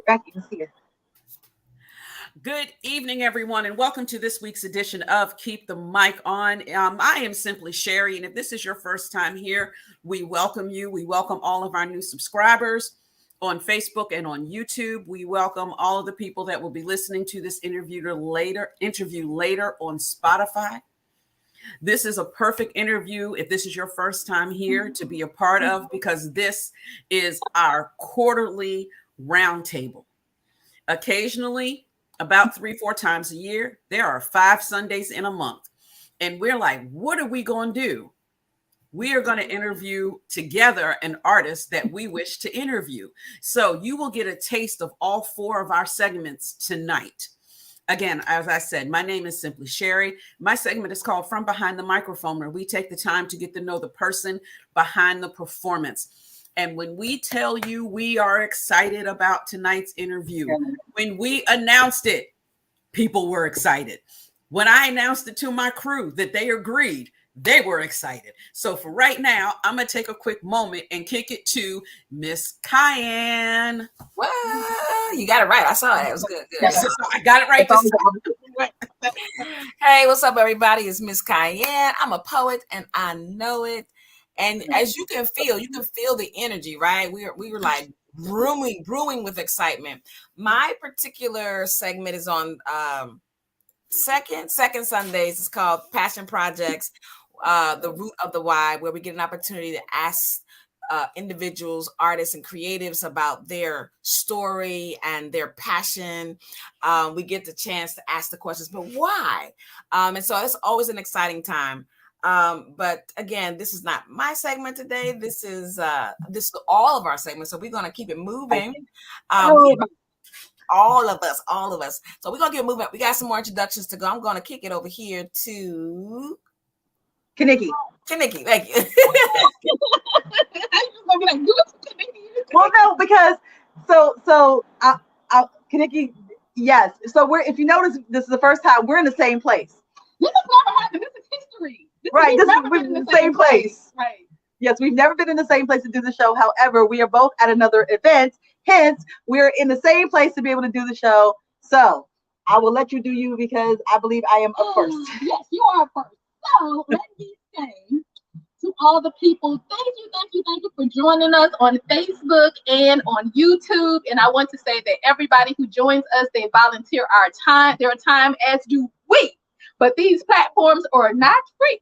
get back in here. Good evening, everyone, and welcome to this week's edition of Keep the Mic On. I am Simply Sherry, and if this is your first time here, we welcome you. We welcome all of our new subscribers on Facebook and on YouTube. We welcome all of the people that will be listening to this interview later on Spotify. This is a perfect interview if this is your first time here to be a part of, because this is our quarterly roundtable. Occasionally, about 3-4 times a year, there are 5 Sundays in a month. And we're like, what are we going to do? We are going to interview together an artist that we wish to interview. So you will get a taste of all 4 of our segments tonight. Again, as I said, my name is Simply Sherry. My segment is called From Behind the Microphone, where we take the time to get to know the person behind the performance. And when we tell you we are excited about tonight's interview, when we announced it, people were excited. When I announced it to my crew that they agreed, they were excited. So for right now, I'm going to take a quick moment and kick it to Miss Cayenne. Well, you got it right. I saw it. It was good. So I got it right this time. Hey, what's up, everybody? It's Miss Cayenne. I'm a poet, and I know it. And as you can feel the energy, right? We were like brewing with excitement. My particular segment is on second Sundays. It's called Passion Projects, the Root of the Why, where we get an opportunity to ask individuals, artists, and creatives about their story and their passion. We get the chance to ask the questions, but why? And so it's always an exciting time. But again, this is not my segment today. This is all of our segments. So we're going to keep it moving. All of us. So we're going to get moving. We got some more introductions to go. I'm going to kick it over here to Kaniki. Thank you. Well, no, because so Kaniki, yes. So if you notice, this is the first time we're in the same place. This has never happened. This is history. We're in the same place. Right. Yes, we've never been in the same place to do the show. However, we are both at another event. Hence, we're in the same place to be able to do the show. So I will let you do you because I believe I am up first. Yes, you are first. So let me say to all the people, thank you for joining us on Facebook and on YouTube. And I want to say that everybody who joins us, they volunteer their time, as do we. But these platforms are not free.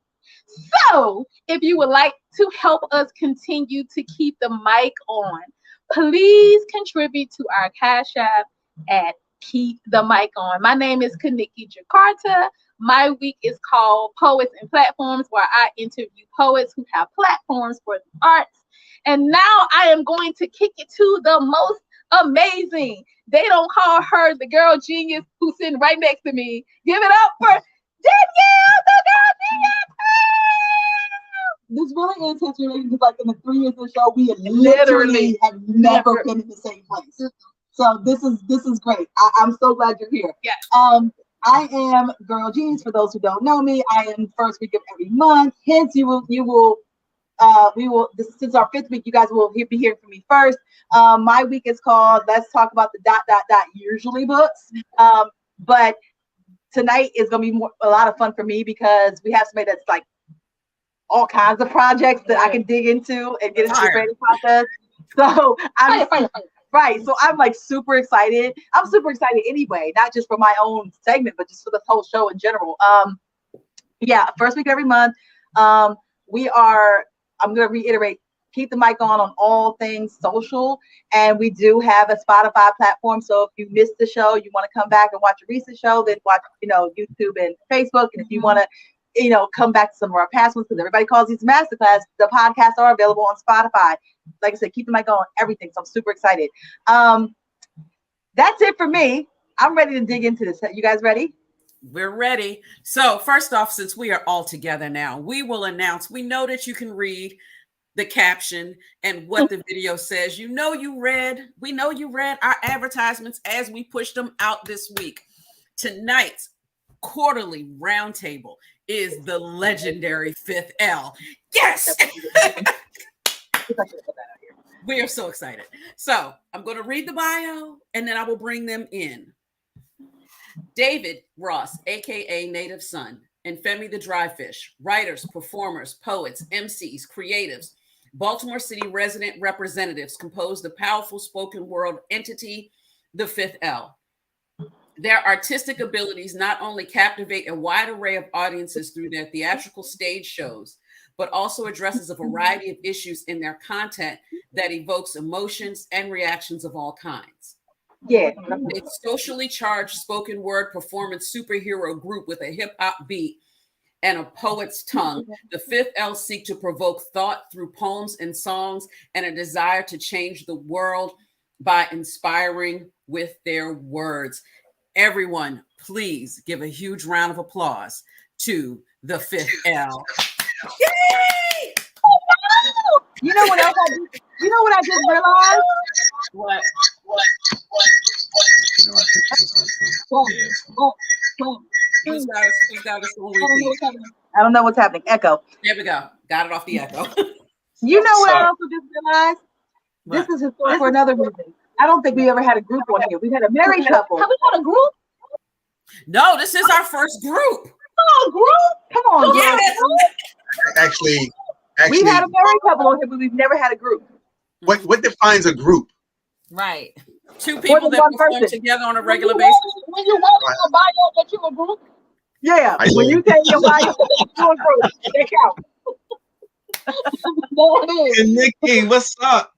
So if you would like to help us continue to keep the mic on, please contribute to our Cash App at Keep the Mic On. My name is Kaniki Jakarta. My week is called Poets and Platforms, where I interview poets who have platforms for the arts. And now I am going to kick it to the most amazing. They don't call her the girl genius who's sitting right next to me. Give it up for Danielle, the girl genius. This really is history because, like, in the 3 years of the show, we literally have never been in the same place. So this is great. I'm so glad you're here. Yes. I am Girl Genius. For those who don't know me, I am first week of every month. Hence, we will. Since our 5th week, you guys will be hearing from me first. My week is called Let's Talk About the ... usually books. But tonight is going to be a lot of fun for me because we have somebody that's like all kinds of projects that I can dig into and get into the creative process. So right. So I'm like super excited. I'm super excited anyway, not just for my own segment, but just for the whole show in general. First week of every month. I'm going to reiterate, keep the mic on all things social. And we do have a Spotify platform. So if you missed the show, you want to come back and watch a recent show, then watch, YouTube and Facebook. And if you want to, come back to some of our past ones, because everybody calls these masterclass, the podcasts are available on Spotify. Like I said, keep the mic on everything. So I'm super excited. That's it for me. I'm ready to dig into this. You guys ready? We're ready. So first off, since we are all together now, we will announce, we know that you can read the caption and what the video says. We know you read our advertisements as we pushed them out this week. Tonight's quarterly roundtable is the legendary Fifth L. Yes. We are so excited. So I'm going to read the bio and then I will bring them in. David Ross, aka Native Son, and Femi the Drifish, writers, performers, poets, emcees, creatives, Baltimore City resident representatives compose the powerful spoken word entity, the Fifth L. Their artistic abilities not only captivate a wide array of audiences through their theatrical stage shows, but also addresses a variety of issues in their content that evokes emotions and reactions of all kinds. Yeah. A socially charged spoken word performance superhero group with a hip hop beat and a poet's tongue, the Fifth L seek to provoke thought through poems and songs and a desire to change the world by inspiring with their words. Everyone, please give a huge round of applause to the Fifth L. Yay! You know what else you know what I just realized? What? Who's got this on repeat? I don't know what's happening. Echo. There we go. Got it off the echo. You know what I also just realized? What? This is historic for another reason. I don't think we ever had a group on here. We had a married couple. Have we had a group? No, this is our first group. Oh, group? Come on, Yes. girl. Actually, We've had a married couple on here, but we've never had a group. what defines a group? Right. Two people than that one perform person. together on a regular basis. When you want in your bio that you a group, Yeah. I When do. you take your bio to a group, they count. there it is. Hey, Nikki, what's up?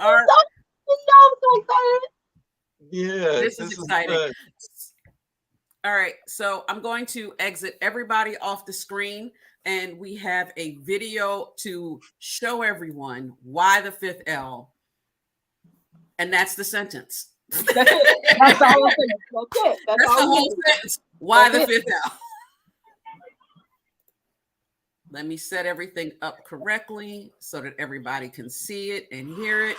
All right. I'm so excited. Yeah, This is exciting. good. All right, so I'm going to exit everybody off the screen, and we have a video to show everyone why the Fifth L, and that's the sentence. That's it. That's the whole thing. That's it. That's the all we whole need. sentence. Why the That's it. Fifth L? Let me set everything up correctly so that everybody can see it and hear it.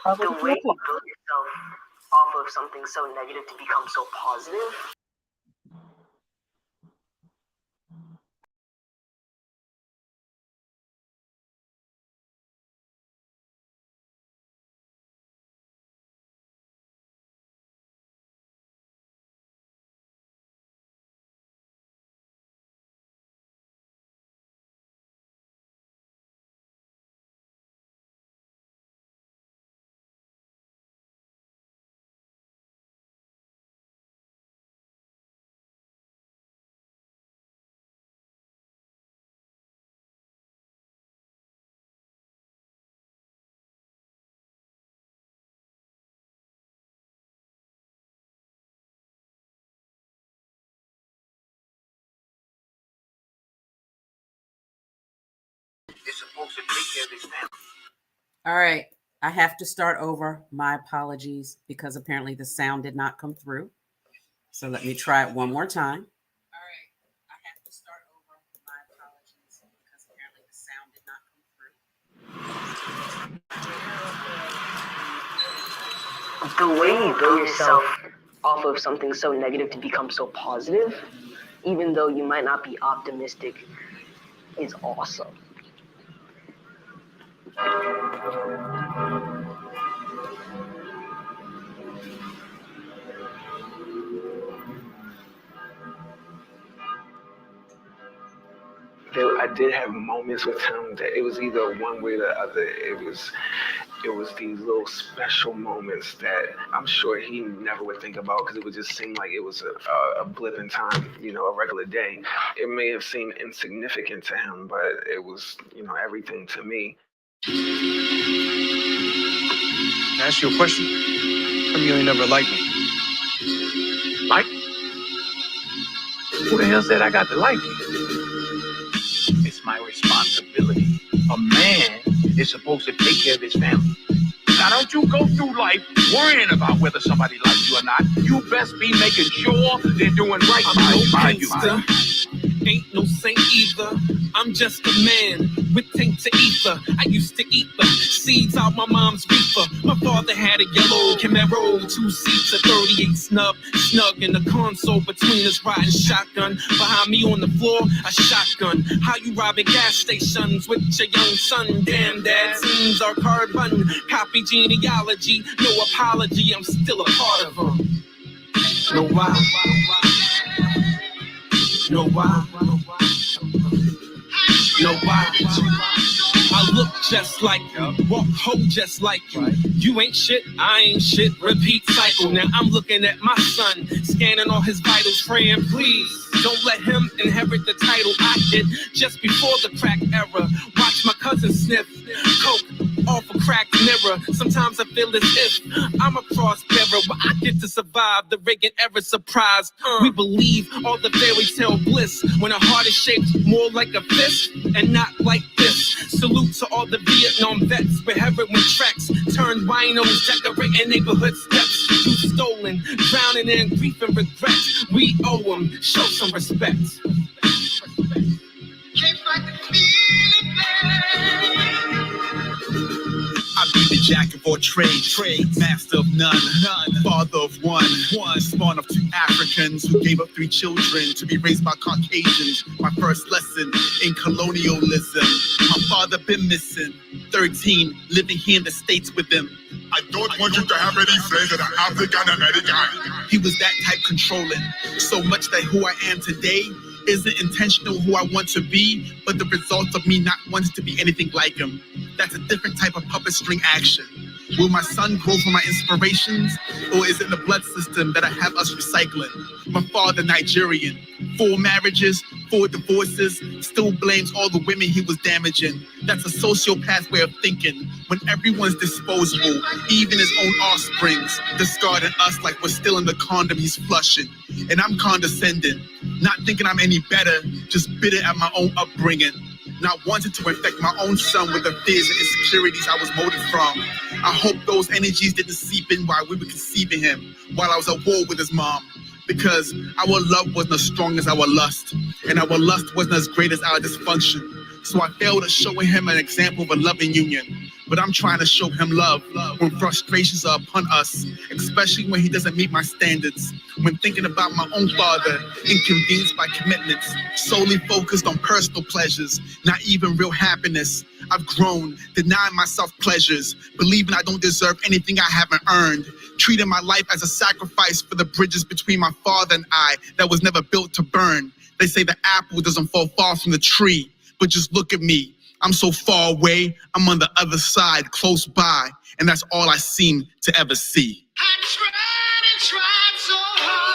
The way you build yourself off of something so negative to become so positive. It's supposed to take care of his family. All right, I have to start over. My apologies, because apparently the sound did not come through. So let me try it one more time. All right, I have to start over. My apologies, because apparently the sound did not come through. The way you build yourself off of something so negative to become so positive, even though you might not be optimistic, is awesome. I did have moments with him that it was either one way or the other. It was these little special moments that I'm sure he never would think about, because it would just seem like it was a blip in time, a regular day. It may have seemed insignificant to him, but it was, everything to me. Can I ask you a question? How come you ain't never liked me? Like? Who the hell said I got to like you? It's my responsibility. A man is supposed to take care of his family. Now, don't you go through life worrying about whether somebody likes you or not. You best be making sure they're doing right by you. Ain't no saint either. I'm just a man with taint to ether. I used to eat the seeds out my mom's reefer. My father had a yellow Camaro, 2 seats, a 38 snug in the console between us riding shotgun. Behind me on the floor, a shotgun. How you robbing gas stations with your young son? Damn, dad, seems our carbon. Copy genealogy, no apology, I'm still a part of them. Know why? Know why? Know why? I look just like you, walk home just like you. You ain't shit, I ain't shit, repeat cycle. Now I'm looking at my son, scanning all his vitals, praying, please don't let him inherit the title I did just before the crack era. Watch my cousin sniff coke off a cracked mirror. Sometimes I feel as if I'm a cross bearer, but I get to survive the Reagan era surprise. We believe all the fairy tale bliss when our heart is shaped more like a fist and not like this. Salute to all the Vietnam vets with heroin tracks, turned winos, decorating neighborhood steps. You stolen, drowning in grief and regret. We owe them, show some respect. Can't fight the feeling, I be the jack of all trades, master of none, father of one, spawn of 2 Africans who gave up 3 children to be raised by Caucasians. My first lesson in colonialism. My father been missing, 13, living here in the States with him. I don't want you to have any friends that are African American. He was that type controlling, so much that who I am today isn't intentional who I want to be, but the result of me not wanting to be anything like him. That's a different type of puppet string action. Will my son grow from my inspirations, or is it the blood system that I have us recycling? My father Nigerian, 4 marriages, 4 divorces, still blames all the women he was damaging. That's a sociopath way of thinking, when everyone's disposable, even his own offsprings, discarding us like we're still in the condom he's flushing. And I'm condescending, not thinking I'm any better, just bitter at my own upbringing. Not wanting to infect my own son with the fears and insecurities I was molded from. I hope those energies didn't seep in while we were conceiving him, while I was at war with his mom. Because our love wasn't as strong as our lust, and our lust wasn't as great as our dysfunction. So I failed at showing him an example of a loving union. But I'm trying to show him love when frustrations are upon us, especially when he doesn't meet my standards. When thinking about my own father, inconvenienced by commitments, solely focused on personal pleasures, not even real happiness. I've grown, denying myself pleasures, believing I don't deserve anything I haven't earned, treating my life as a sacrifice for the bridges between my father and I that was never built to burn. They say the apple doesn't fall far from the tree, but just look at me. I'm so far away, I'm on the other side, close by, and that's all I seem to ever see. I tried and tried so hard.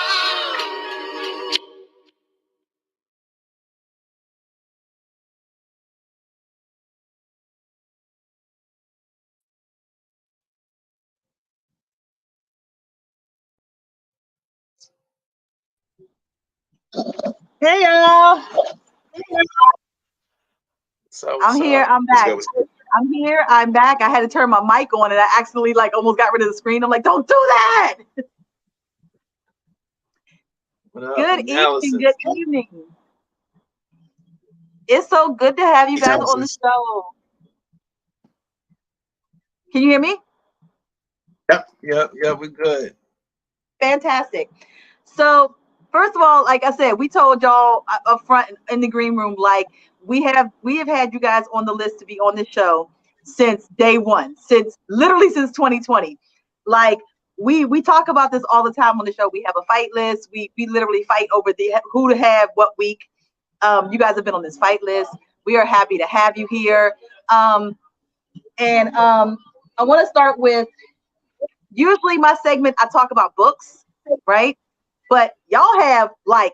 Hey y'all. So I'm here. I'm what's back. good? What's good? I'm here. I'm back. I had to turn my mic on and I accidentally almost got rid of the screen. I'm like, don't do that. Good evening. Good evening. It's so good to have you guys on the show. Can you hear me? Yep, we're good. Fantastic. So first of all, like I said, we told y'all up front in the green room, like we have had you guys on the list to be on this show since day one, since 2020. Like we talk about this all the time on the show. We have a fight list. We literally fight over who to have what week. You guys have been on this fight list. We are happy to have you here. I want to start with, usually my segment, I talk about books, right? But y'all have like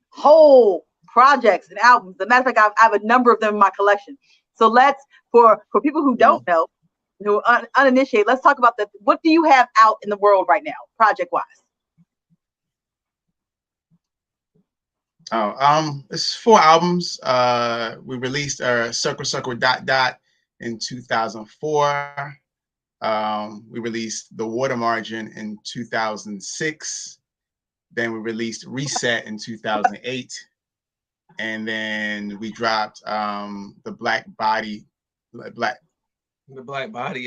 whole projects and albums. As a matter of fact, I have a number of them in my collection. So for people who don't know, who are uninitiated, let's talk about what do you have out in the world right now, project-wise? It's 4 albums. We released Circle Circle Dot Dot in 2004. We released The Water Margin in 2006. Then we released Reset in 2008. and then we dropped the Black Body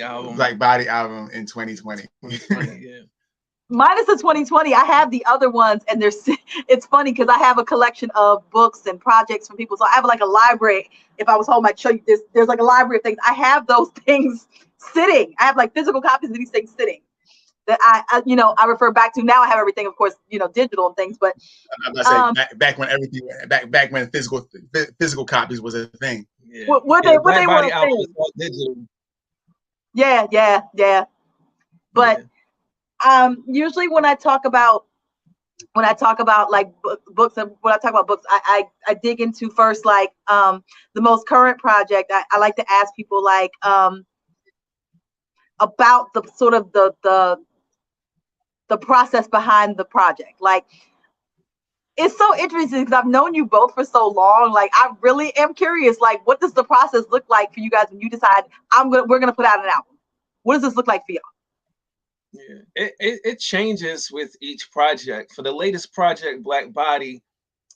album in 2020. Yeah. Minus the 2020, I have the other ones, and it's funny because I have a collection of books and projects from people. So I have like a library. If I was home, I'd show you this. There's like a library of things. I have those things sitting. I have like physical copies of these things sitting that I refer back to. Now I have everything, of course, digital and things. But I'm gonna say back when everything back when physical copies was a thing. Yeah. What Yeah, they the Black were Body a album thing. was all digital. Yeah. But usually when I talk about like books, and when I talk about books, I dig into first like the most current project. I like to ask people like about the sort of the process behind the project. Like, it's so interesting because I've known you both for so long. Like, I really am curious. Like, what does the process look like for you guys when you decide we're gonna put out an album? What does this look like for y'all? Yeah, it changes with each project. For the latest project, Black Body,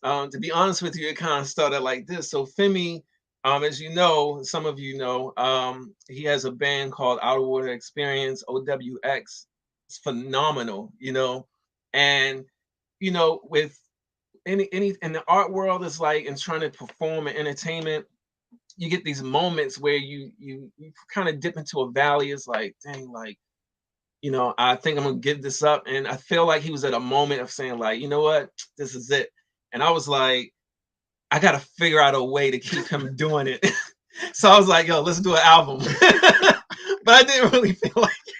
to be honest with you, it kind of started like this. So Femi, as you know, some of you know, he has a band called Outer Water Experience, OWX. It's phenomenal, and with any in the art world, is like in trying to perform and entertainment, you get these moments where you kind of dip into a valley. It's like, dang, like, I think I'm gonna give this up. And I feel like he was at a moment of saying, like, you know what, this is it. And I was like, I gotta figure out a way to keep him doing it. So I was like, yo, let's do an album. But I didn't really feel like it.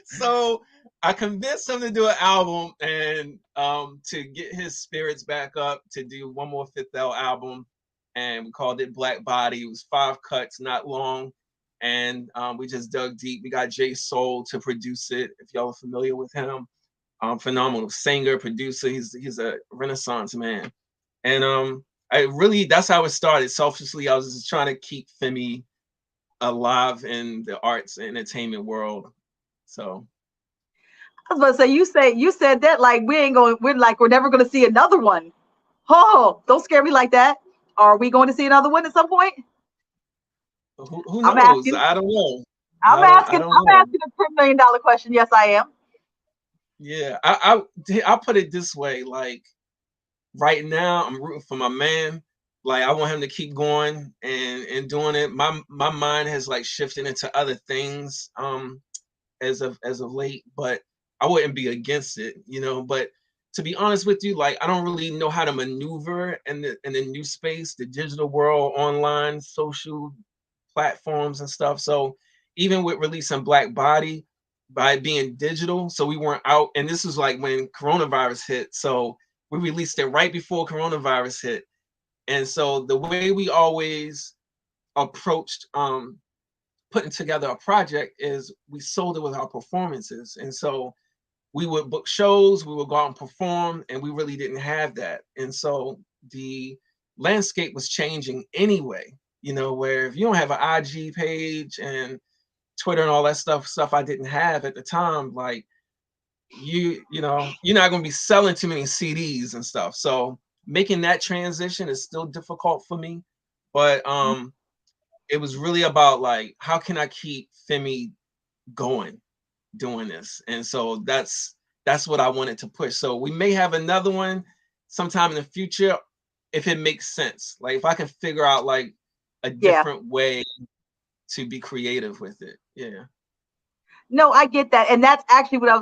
So I convinced him to do an album and to get his spirits back up to do one more Fifth L album. And we called it Black Body. It was 5 cuts, not long. And we just dug deep. We got Jay Soul to produce it, if y'all are familiar with him. Phenomenal singer, producer. He's a Renaissance man. And that's how it started. Selfishly, I was just trying to keep Femi alive in the arts and entertainment world. So I was about to say, you said that like we're never gonna see another one. Oh, don't scare me like that. Are we going to see another one at some point? who I'm knows? asking. I don't know. I'm asking a $10 million question. Yes, I am. Yeah, I'll put it this way. Like, right now, I'm rooting for my man. Like, I want him to keep going and doing it. My mind has like shifted into other things as of late, but I wouldn't be against it, But to be honest with you, like, I don't really know how to maneuver in the new space, the digital world, online, social platforms and stuff. So even with releasing Black Body, by being digital, so we weren't out, and this was like when coronavirus hit. So we released it right before coronavirus hit. And so the way we always approached putting together a project is we sold it with our performances. And so we would book shows, we would go out and perform, and we really didn't have that. And so the landscape was changing anyway, where if you don't have an IG page and Twitter and all that stuff I didn't have at the time, like, you're not going to be selling too many CDs and stuff. So making that transition is still difficult for me. But it was really about like, how can I keep Femi going doing this? And so that's what I wanted to push. So we may have another one sometime in the future if it makes sense. Like, if I can figure out like a different way to be creative with it. Yeah. No, I get that, and that's actually what I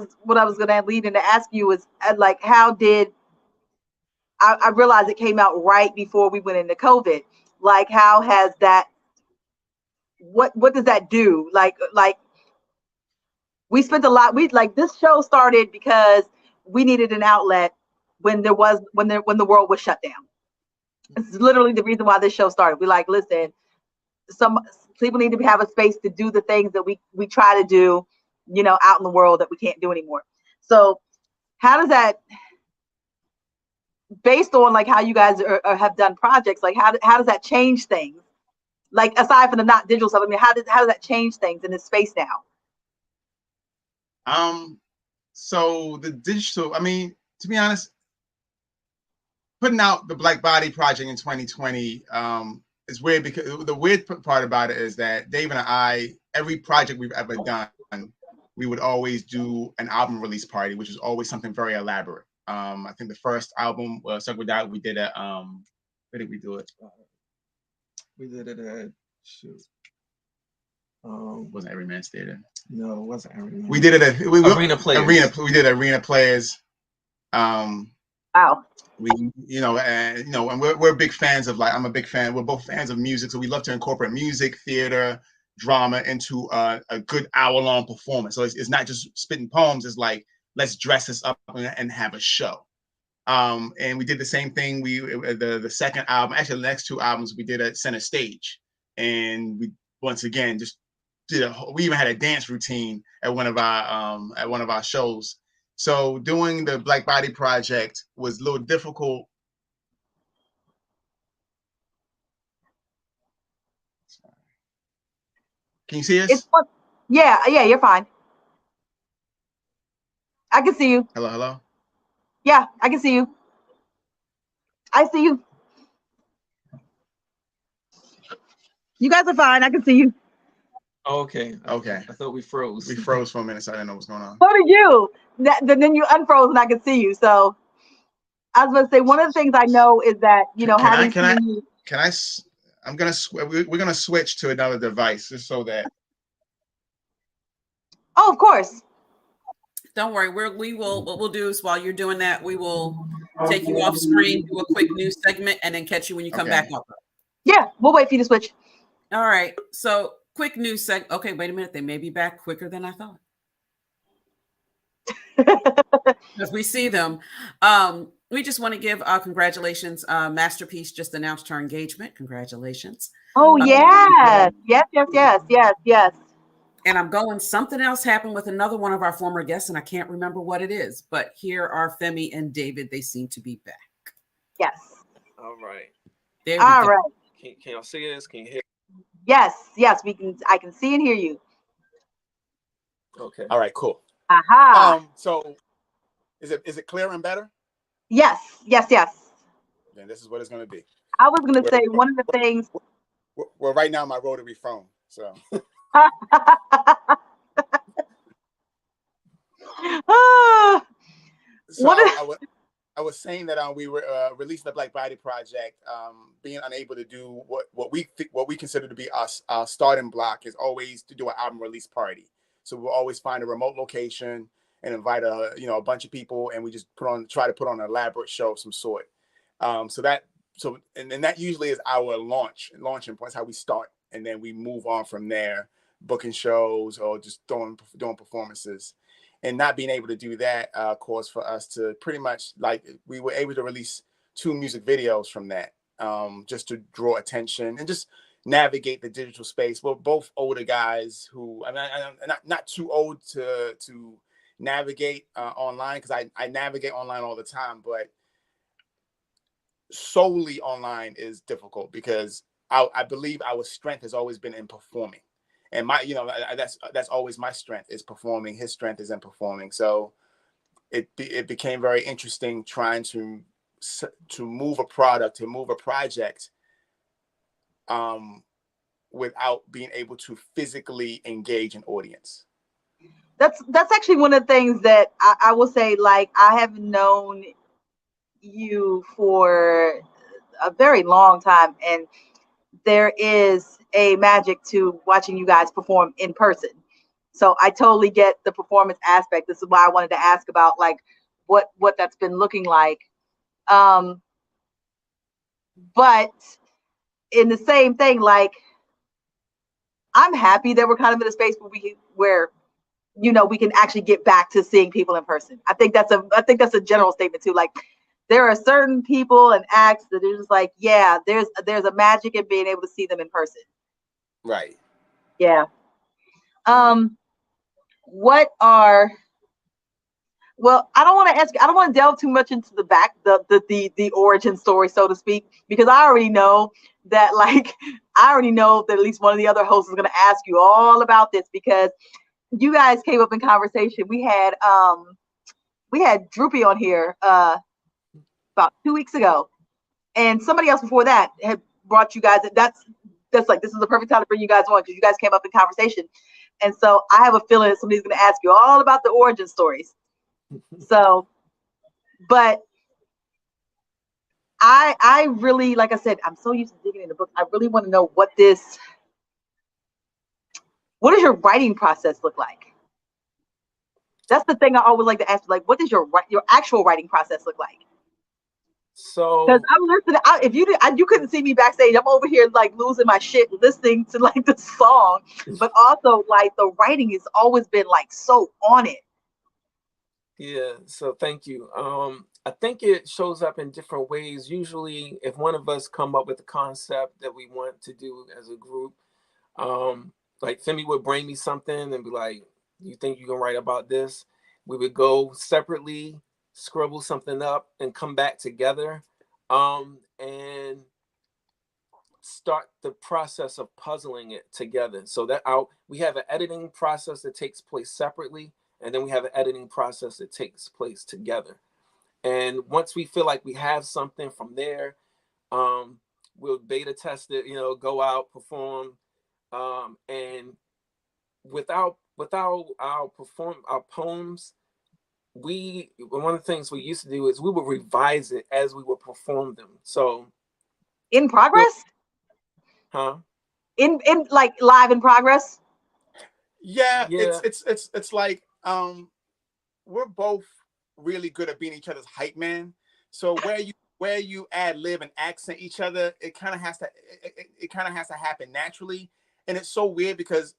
was going to lead in to ask you is like, how did I realized it came out right before we went into COVID? Like, how has that? What does that do? Like we spent a lot. This show started because we needed an outlet when the world was shut down. It's literally the reason why this show started. We like, listen, some people need to have a space to do the things that we try to do, out in the world that we can't do anymore. So how does that, based on like how you guys have done projects, like how does that change things? Like, aside from the not digital stuff, I mean, how does that change things in this space now? So the digital, I mean, to be honest, putting out the Black Body Project in 2020 is weird, because the weird part about it is that Dave and I, every project we've ever done, we would always do an album release party, which is always something very elaborate. I think the first album, Stuck With That, we did a, where did we do it? We did it at, shoot. Wasn't Every Man's Theater. No, it wasn't Every Man's. We did it at Arena Players. We did Arena Players. Wow. We, and we're big fans of, like, I'm a big fan. We're both fans of music, so we love to incorporate music, theater, drama into a good hour-long performance. So it's not just spitting poems. It's like, let's dress this up and have a show. And we did the same thing. The second album, actually the next two albums, we did at Center Stage, and we once again just we even had a dance routine at one of our shows. So doing the Black Body Project was a little difficult. Can you see us? Yeah, you're fine. I can see you. Hello. Yeah, I can see you. I see you. You guys are fine. I can see you. Okay. Okay. I thought we froze. We froze for a minute, so I didn't know what's going on. So did you. Then you unfroze and I could see you. So I was going to say, one of the things I know is that, we're going to switch to another device just so that. Oh, of course. Don't worry. What we'll do is, while you're doing that, we will take you off screen, do a quick news segment, and then catch you when you come back up. Yeah, we'll wait for you to switch. All right. So quick news segment. Okay, wait a minute. They may be back quicker than I thought. As we see them. We just want to give congratulations. Masterpiece just announced her engagement. Congratulations. Oh, yes. Yes. And I'm going, something else happened with another one of our former guests, and I can't remember what it is. But here are Femi and David. They seem to be back. Yes. All right. All right. Can y'all see this? Can you hear? Yes, we can. I can see and hear you. Okay. All right, cool. Aha. So is it clearer and better? Yes. Then this is what it's going to be. I was going to say one of the things. Well, right now my rotary phone. So. I was saying that we were releasing the Black Body Project, being unable to do what we consider to be our starting block is always to do an album release party. So we'll always find a remote location and invite a bunch of people, and we just try to put on an elaborate show of some sort. So that usually is our launching point. That's how we start, and then we move on from there, booking shows or just doing performances. And not being able to do that caused for us to pretty much, like, we were able to release 2 music videos from that, just to draw attention and just navigate the digital space. We're both older guys who, I'm not too old to navigate online, because I navigate online all the time, but solely online is difficult, because I believe our strength has always been in performing. And that's always my strength, is performing. His strength is in performing. So it became very interesting trying to move a project, without being able to physically engage an audience. That's actually one of the things that I will say. Like, I have known you for a very long time, and there is a magic to watching you guys perform in person. So I totally get the performance aspect. This is why I wanted to ask about, like, what that's been looking like. But in the same thing, like, I'm happy that we're kind of in a space where we can actually get back to seeing people in person. I think that's a general statement too. Like, there are certain people and acts that are just like, yeah, there's a magic in being able to see them in person. Right. Yeah. I don't want to delve too much into the origin story, so to speak, because I already know that at least one of the other hosts is going to ask you all about this, because you guys came up in conversation. We had Droopy on here about 2 weeks ago, and somebody else before that had brought you guys. That's like, this is the perfect time to bring you guys on because you guys came up in conversation. And so I have a feeling that somebody's going to ask you all about the origin stories. So, but I really, like I said, I'm so used to digging in the books. I really want to know what does your writing process look like? That's the thing I always like to ask. Like, what does your actual writing process look like? So, because I'm listening. If you couldn't see me backstage, I'm over here like losing my shit listening to like the song, but also like the writing has always been like so on it. Yeah, so thank you. I think it shows up in different ways. Usually, if one of us come up with a concept that we want to do as a group, like Femi would bring me something and be like, "You think you can write about this?" We would go separately, scribble something up, and come back together, and start the process of puzzling it together. So that we have an editing process that takes place separately, and then we have an editing process that takes place together. And once we feel like we have something from there, we'll beta test it, go out, perform, and without our poems, one of the things we used to do is we would revise it as we would perform them. So in progress? Huh? In like live in progress? Yeah. It's like we're both really good at being each other's hype man. So where you ad lib and accent each other, it kind of has to happen naturally. And it's so weird because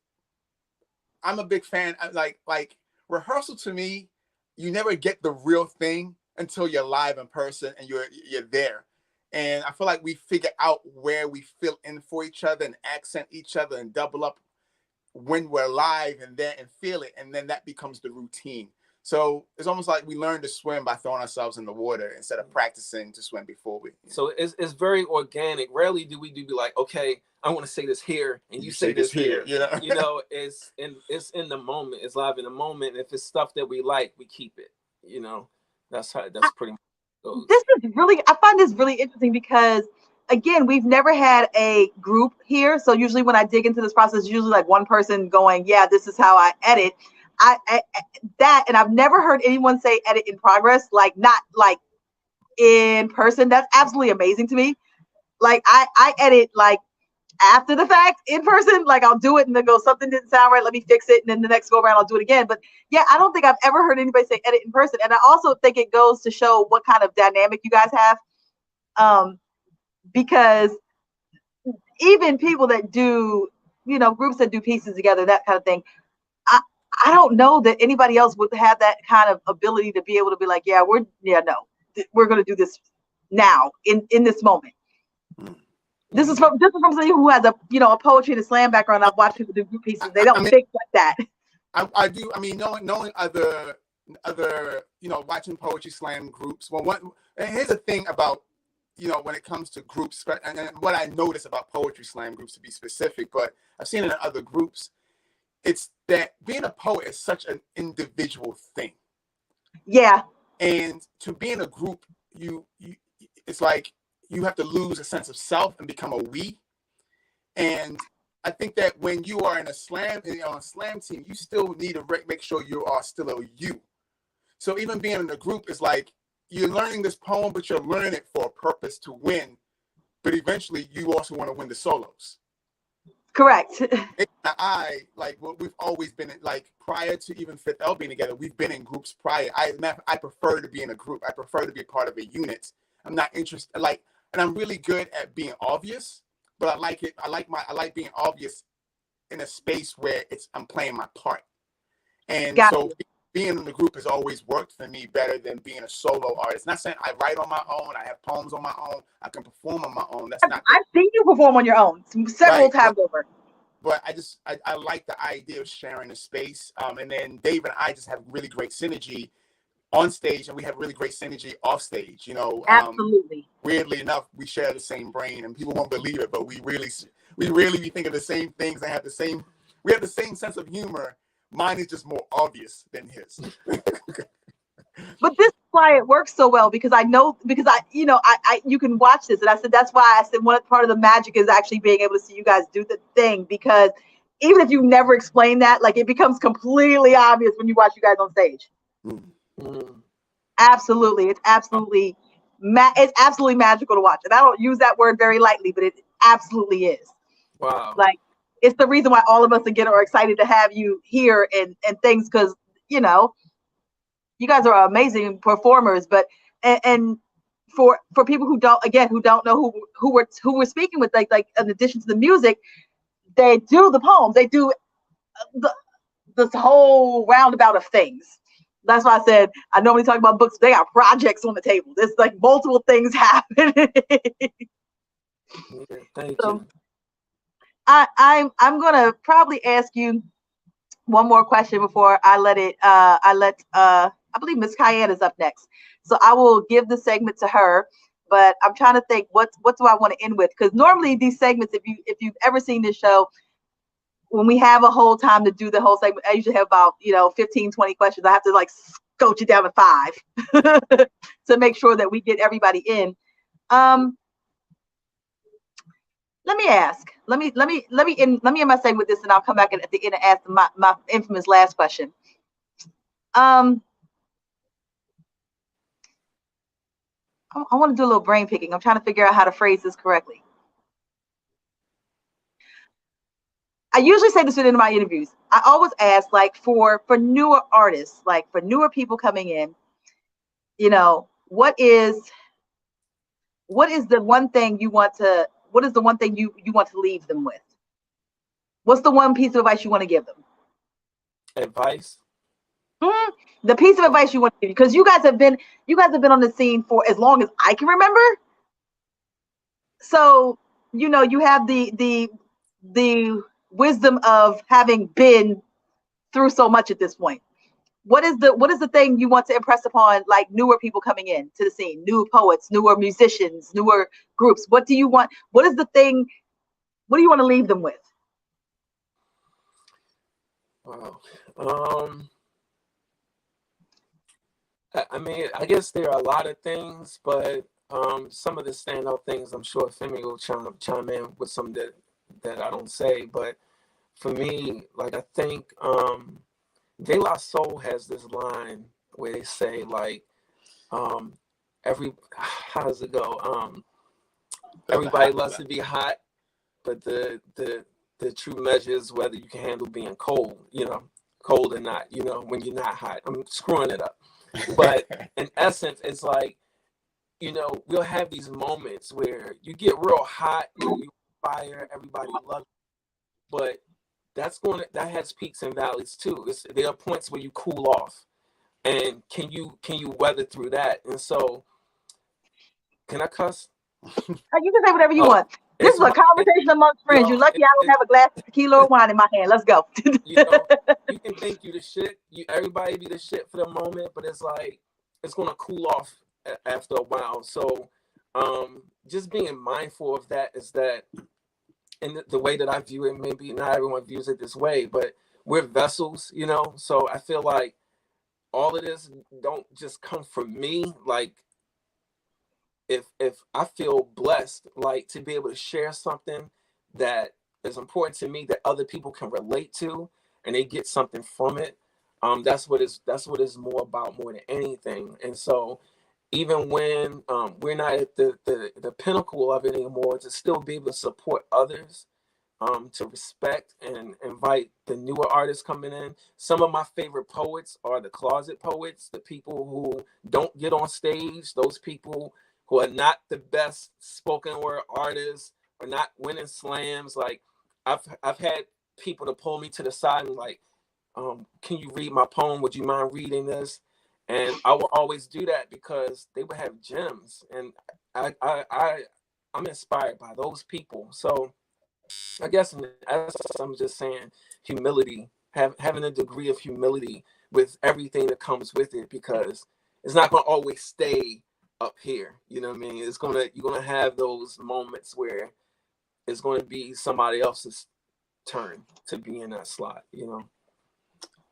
I'm a big fan. Like rehearsal to me, you never get the real thing until you're live in person and you're there. And I feel like we figure out where we fill in for each other and accent each other and double up when we're live and feel it. And then that becomes the routine. So it's almost like we learn to swim by throwing ourselves in the water instead of practicing to swim before we. So it's very organic. Rarely do we be like, okay, I want to say this here, and you say this here. It's in the moment. It's live in the moment. And if it's stuff that we like, we keep it. That's pretty much goes. This is really, I find this really interesting because, again, we've never had a group here. So usually when I dig into this process, usually like one person going, yeah, this is how I edit. And I've never heard anyone say edit in progress, like not like in person. That's absolutely amazing to me. Like I edit like after the fact in person, like I'll do it and then go, something didn't sound right, let me fix it, and then the next go around I'll do it again. But yeah, I don't think I've ever heard anybody say edit in person. And I also think it goes to show what kind of dynamic you guys have, because even people that do, groups that do pieces together, that kind of thing, I don't know that anybody else would have that kind of ability to be able to be like, we're going to do this now in this moment. This is from somebody who has a poetry and a slam background. I've watched people do group pieces. They don't think like that. I do. I mean, knowing other watching poetry slam groups. Well, and here's the thing about when it comes to groups, and what I notice about poetry slam groups to be specific, but I've seen it in other groups. It's that being a poet is such an individual thing. Yeah. And to be in a group, it's like you have to lose a sense of self and become a we. And I think that when you are on a slam team, you still need to make sure you are still a you. So even being in a group is like you're learning this poem, but you're learning it for a purpose to win. But eventually, you also want to win the solos. Correct. We've always been like prior to even Fifth L being together, we've been in groups prior. I prefer to be in a group. I prefer to be a part of a unit. I'm not interested and I'm really good at being obvious, but I like it. I like being obvious in a space where I'm playing my part. And being in the group has always worked for me better than being a solo artist. Not saying I write on my own, I have poems on my own, I can perform on my own. I've seen you perform on your own several times over. But I like the idea of sharing a space. And then Dave and I just have really great synergy on stage, and we have really great synergy off stage. Absolutely. Weirdly enough, we share the same brain, and people won't believe it, but we really be thinking the same things and we have the same sense of humor. Mine is just more obvious than his. But this is why it works so well, because I know, because I you can watch this, and I said that's why I said one part of the magic is actually being able to see you guys do the thing, because even if you never explain that, like, it becomes completely obvious when you watch you guys on stage. Mm. Absolutely, it's absolutely magical to watch, and I don't use that word very lightly, but it absolutely is. Wow. Like, it's the reason why all of us again are excited to have you here and things, because you guys are amazing performers. But and for people who don't know who we're speaking with, like in addition to the music, they do the poems, they do this whole roundabout of things. That's why I said I normally talk about books. They got projects on the table. There's like multiple things happening. Yeah, thank So you. I'm gonna probably ask you one more question before I believe Miss Cayenne is up next. So I will give the segment to her, but I'm trying to think what do I want to end with? Because normally these segments, if you've ever seen this show, when we have a whole time to do the whole segment, I usually have about 15, 20 questions. I have to like coach it down to 5 to make sure that we get everybody in. Let me ask. Let me end my segment with this, and I'll come back at the end and ask my infamous last question. I want to do a little brain picking. I'm trying to figure out how to phrase this correctly. I usually say this in my interviews. I always ask, like, for newer artists, like for newer people coming in, what is the one thing you want to leave them with? What's the one piece of advice you want to give them? Advice? The piece of advice you want to give, because you guys have been on the scene for as long as I can remember. So, you have the wisdom of having been through so much at this point. What is the thing you want to impress upon, like, newer people coming in to the scene, new poets, newer musicians, newer groups? What do you want? What is the thing? What do you want to leave them with? Wow. I mean, I guess there are a lot of things, but some of the standout things, I'm sure Femi will chime in with some that I don't say. But for me, like, I think De La Soul has this line where they say, like, how does it go? Everybody loves to be hot, but the true measure is whether you can handle being cold, cold or not, when you're not hot. I'm screwing it up. But in essence, it's like, we'll have these moments where you get real hot, you fire, everybody loves you, but that has peaks and valleys too. There are points where you cool off, and can you weather through that? And so, can I cuss? You can say whatever you want. This is a conversation amongst friends. You're lucky I don't have a glass of tequila or wine in my hand. Let's go. You can think you the shit. Everybody be the shit for the moment, but it's like it's gonna cool off after a while. So, just being mindful of that is that, and the way that I view it, maybe not everyone views it this way, but we're vessels, So I feel like all of this don't just come from me. Like, if I feel blessed, like, to be able to share something that is important to me that other people can relate to and they get something from it, that's what it's more about, more than anything. And so even when we're not at the pinnacle of it anymore, to still be able to support others, to respect and invite the newer artists coming in. Some of my favorite poets are the closet poets, the people who don't get on stage, those people who are not the best spoken word artists or not winning slams. Like, I've had people to pull me to the side and, like, can you read my poem? Would you mind reading this? And I will always do that because they would have gems, and I'm inspired by those people. So I guess in essence, I'm just saying humility, having a degree of humility with everything that comes with it, because it's not going to always stay up here. You know what I mean? You're gonna have those moments where it's going to be somebody else's turn to be in that slot.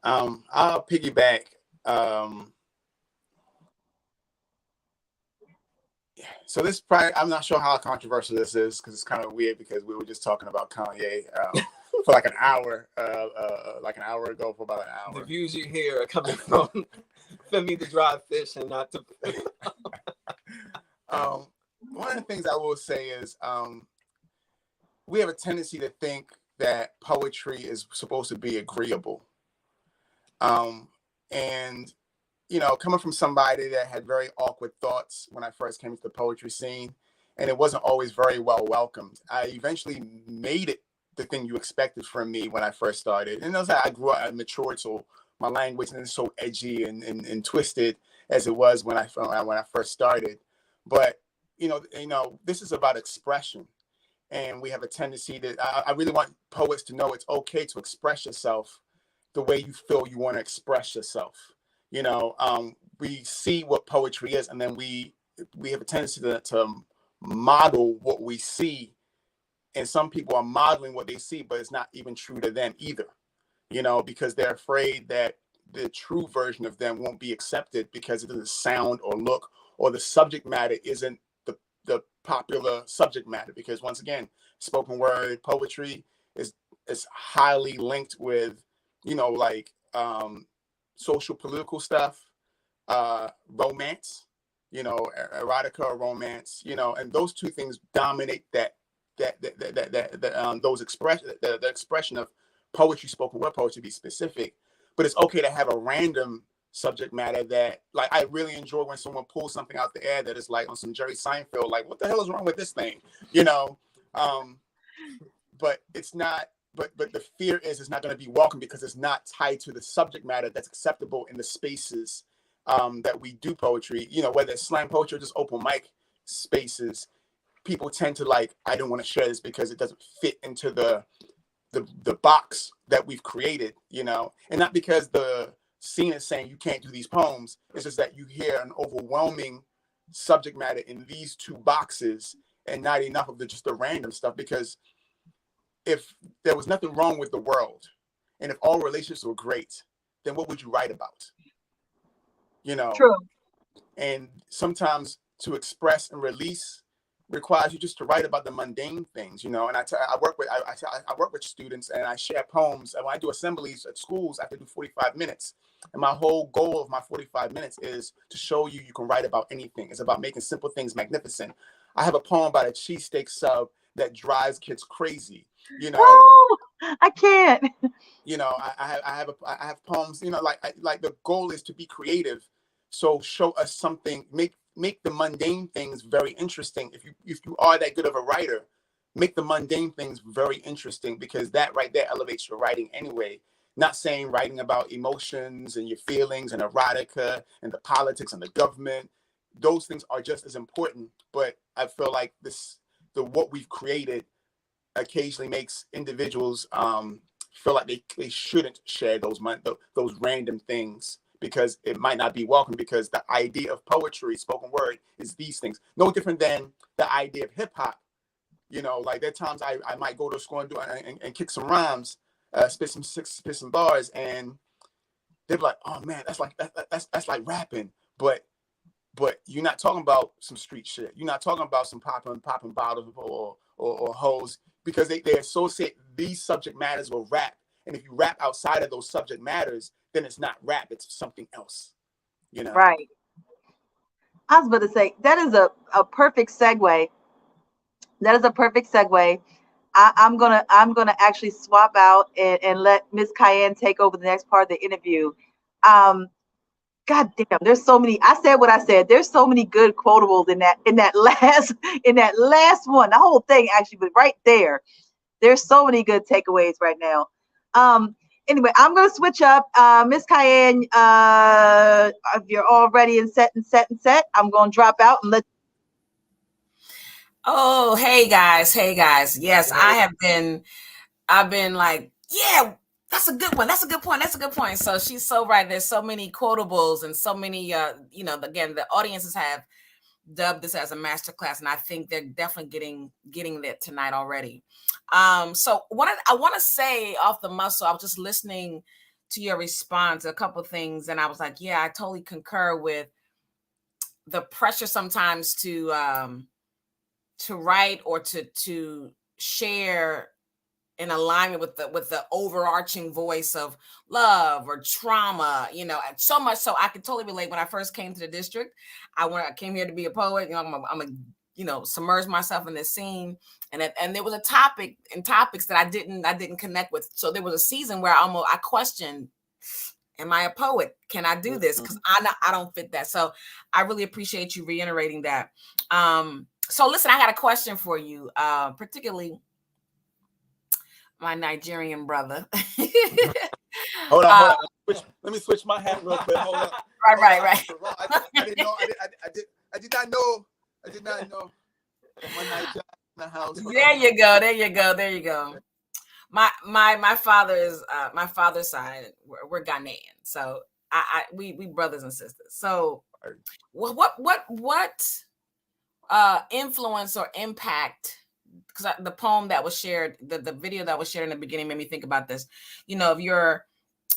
I'll piggyback So this probably, I'm not sure how controversial this is because it's kind of weird because we were just talking about Kanye for like an hour, ago for about an hour. The views you hear are coming from Femi the Drifish and not the. One of the things I will say is we have a tendency to think that poetry is supposed to be agreeable. And coming from somebody that had very awkward thoughts when I first came to the poetry scene, and it wasn't always very well welcomed. I eventually made it the thing you expected from me when I first started. And as I grew up, I matured, so my language isn't so edgy and twisted as it was when I first started. But this is about expression, and we have a tendency to. I really want poets to know it's okay to express yourself the way you feel you want to express yourself. We see what poetry is, and then we have a tendency to model what we see, and some people are modeling what they see, but it's not even true to them either, because they're afraid that the true version of them won't be accepted because it doesn't sound or look, or the subject matter isn't the popular subject matter. Because once again, spoken word poetry is highly linked with social political stuff, romance, erotica or romance, and those two things dominate those the expression of poetry, spoken word poetry, to be specific. But it's okay to have a random subject matter that, like, I really enjoy when someone pulls something out the air that is like on some Jerry Seinfeld, like, what the hell is wrong with this thing, but it's not. But the fear is it's not going to be welcome because it's not tied to the subject matter that's acceptable in the spaces that we do poetry. Whether it's slam poetry or just open mic spaces, people tend to I don't want to share this because it doesn't fit into the box that we've created. And not because the scene is saying you can't do these poems. It's just that you hear an overwhelming subject matter in these two boxes and not enough of just the random stuff. Because if there was nothing wrong with the world, and if all relationships were great, then what would you write about? True. And sometimes to express and release requires you just to write about the mundane things, And I work with students, and I share poems. And when I do assemblies at schools, I have to do 45 minutes. And my whole goal of my 45 minutes is to show you can write about anything. It's about making simple things magnificent. I have a poem about a cheesesteak sub that drives kids crazy. Oh, I can't. I have poems. Like the goal is to be creative. So show us something. Make the mundane things very interesting. If you are that good of a writer, make the mundane things very interesting, because that right there elevates your writing anyway. Not saying writing about emotions and your feelings and erotica and the politics and the government. Those things are just as important. But I feel like what we've created occasionally makes individuals feel like they shouldn't share those random things, because it might not be welcome, because the idea of poetry, spoken word, is these things. No different than the idea of hip hop. Like there are times I might go to school and kick some rhymes, spit some bars, and they're like, oh man, that's like rapping. But you're not talking about some street shit. You're not talking about some popping bottles or hoes, because they associate these subject matters with rap. And if you rap outside of those subject matters, then it's not rap, it's something else. Right. I was about to say, that is a perfect segue. That is a perfect segue. I'm gonna actually swap out and let Miss Cayenne take over the next part of the interview. God damn, there's so many. I said what I said. There's so many good quotables in that last one. The whole thing actually, but right there's so many good takeaways right now. Anyway, I'm gonna switch up. Miss Cayenne, if you're all ready and set, I'm gonna drop out and let. Oh, hey guys. Yes, I've been like, yeah, that's a good one. That's a good point. So she's so right. There's so many quotables and so many, again, the audiences have dubbed this as a masterclass, and I think they're definitely getting it tonight already. So what I want to say off the muscle, I was just listening to your response, a couple of things, and I was like, yeah, I totally concur with the pressure sometimes to write or to share in alignment with the overarching voice of love or trauma, you know, and so much so I can totally relate. When I first came to the district, I came here to be a poet. You know, I'm a you know, submerge myself in this scene, and there was a topics that I didn't connect with. So there was a season where I questioned, am I a poet? Can I do this? Because I don't fit that. So I really appreciate you reiterating that. So listen, I got a question for you, particularly my Nigerian brother. Hold on. Let me switch my hat real quick. Hold on. Right. I didn't know. I did not know. I did not know. My Niger in the house. There you go. My father is my father's side. We're Ghanaian, so we brothers and sisters. So what influence or impact? Because the poem that was shared, the video that was shared in the beginning made me think about this. You know, of your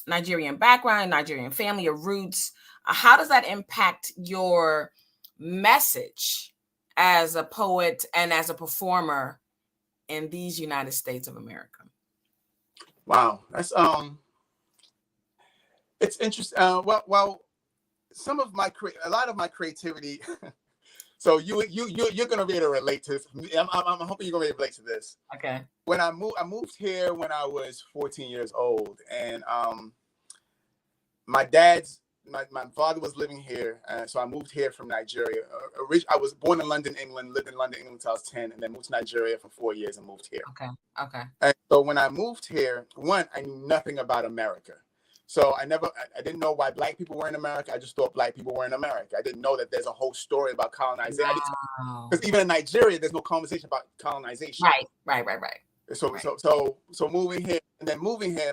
Nigerian background, Nigerian family, your roots, how does that impact your message as a poet and as a performer in these United States of America? Wow, that's it's interesting. Well, a lot of my creativity. So you're gonna be able to relate to this. I'm hoping you're gonna be able to relate to this. Okay. When I moved here when I was 14 years old, and my father was living here, so I moved here from Nigeria. I was born in London, England, lived in London, England until I was 10, and then moved to Nigeria for 4 years and moved here. Okay. And so when I moved here, I knew nothing about America. So I didn't know why Black people were in America. I just thought Black people were in America. I didn't know that there's a whole story about colonization. Wow. Because even in Nigeria, there's no conversation about colonization. Right. So moving here,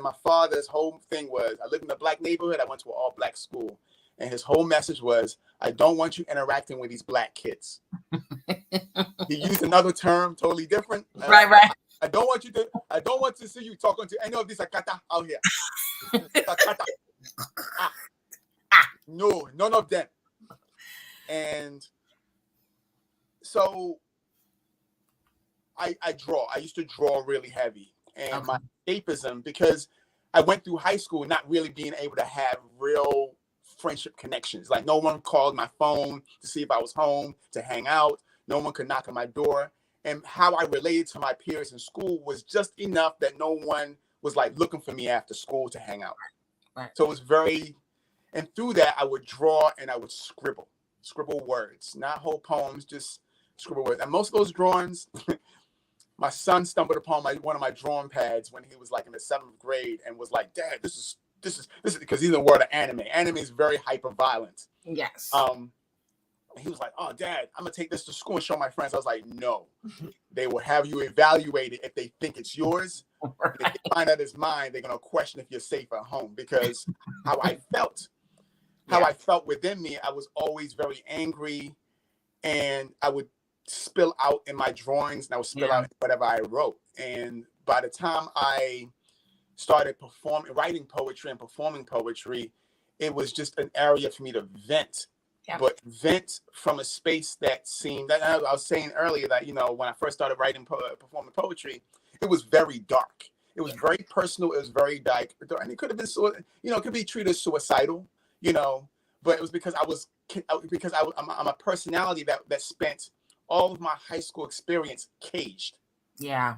my father's whole thing was, I lived in a Black neighborhood. I went to an all Black school. And his whole message was, I don't want you interacting with these Black kids. He used another term, totally different. Right. I don't want to see you talking to any of these akata out here. No, none of them. And so I draw. I used to draw really heavy. And my escapism, because I went through high school not really being able to have real friendship connections. Like no one called my phone to see if I was home, to hang out. No one could knock on my door. And how I related to my peers in school was just enough that no one was like looking for me after school to hang out. Right. So it was and through that, I would draw and I would scribble words, not whole poems, just scribble words. And most of those drawings, my son stumbled upon one of my drawing pads when he was like in the 7th grade and was like, Dad, this is because he's in the world of anime. Anime is very hyper violent. Yes. He was like, oh, Dad, I'm going to take this to school and show my friends. I was like, no. They will have you evaluated if they think it's yours. Right. If they find out it's mine, they're going to question if you're safe at home. Because how I felt within me, I was always very angry. And I would spill out in my drawings and I would spill out in whatever I wrote. And by the time I started writing poetry and performing poetry, it was just an area for me to vent. Yeah. But vent from a space that seemed, that I was saying earlier that, you know, when I first started writing, performing poetry, it was very dark. It was very personal. It was very dark. And it could have been, you know, it could be treated as suicidal, you know, but it was because I'm a personality that spent all of my high school experience caged. Yeah.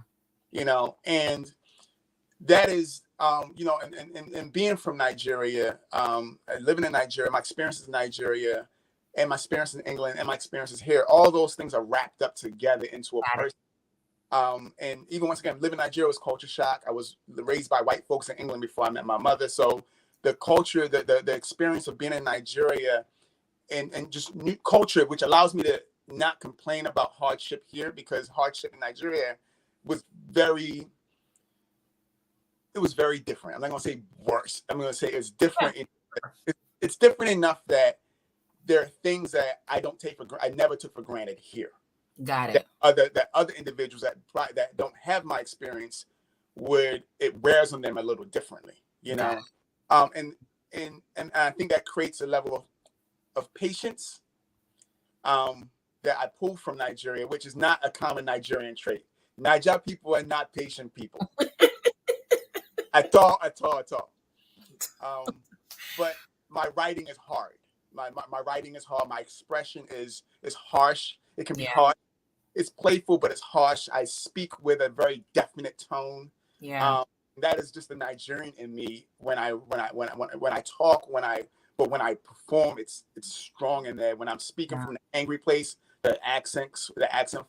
You know, and that is, you know, and being from Nigeria, living in Nigeria, my experiences in Nigeria, and my experience in England, and my experiences here, all those things are wrapped up together into a person. And even once again, living in Nigeria was culture shock. I was raised by white folks in England before I met my mother. So the culture, the experience of being in Nigeria and just new culture, which allows me to not complain about hardship here, because hardship in Nigeria was very different. I'm not going to say worse. I'm going to say it's different. It's different enough that there are things that I never took for granted here. Got it. That other individuals that don't have my experience it wears on them a little differently, you know. And I think that creates a level of patience that I pulled from Nigeria, which is not a common Nigerian trait. Niger people are not patient people. At all. But my writing is hard. My writing is hard. My expression is harsh. It can be hard. It's playful, but it's harsh. I speak with a very definite tone. Yeah. That is just the Nigerian in me. When I talk, when I perform, it's strong in there. When I'm speaking from an angry place, the accent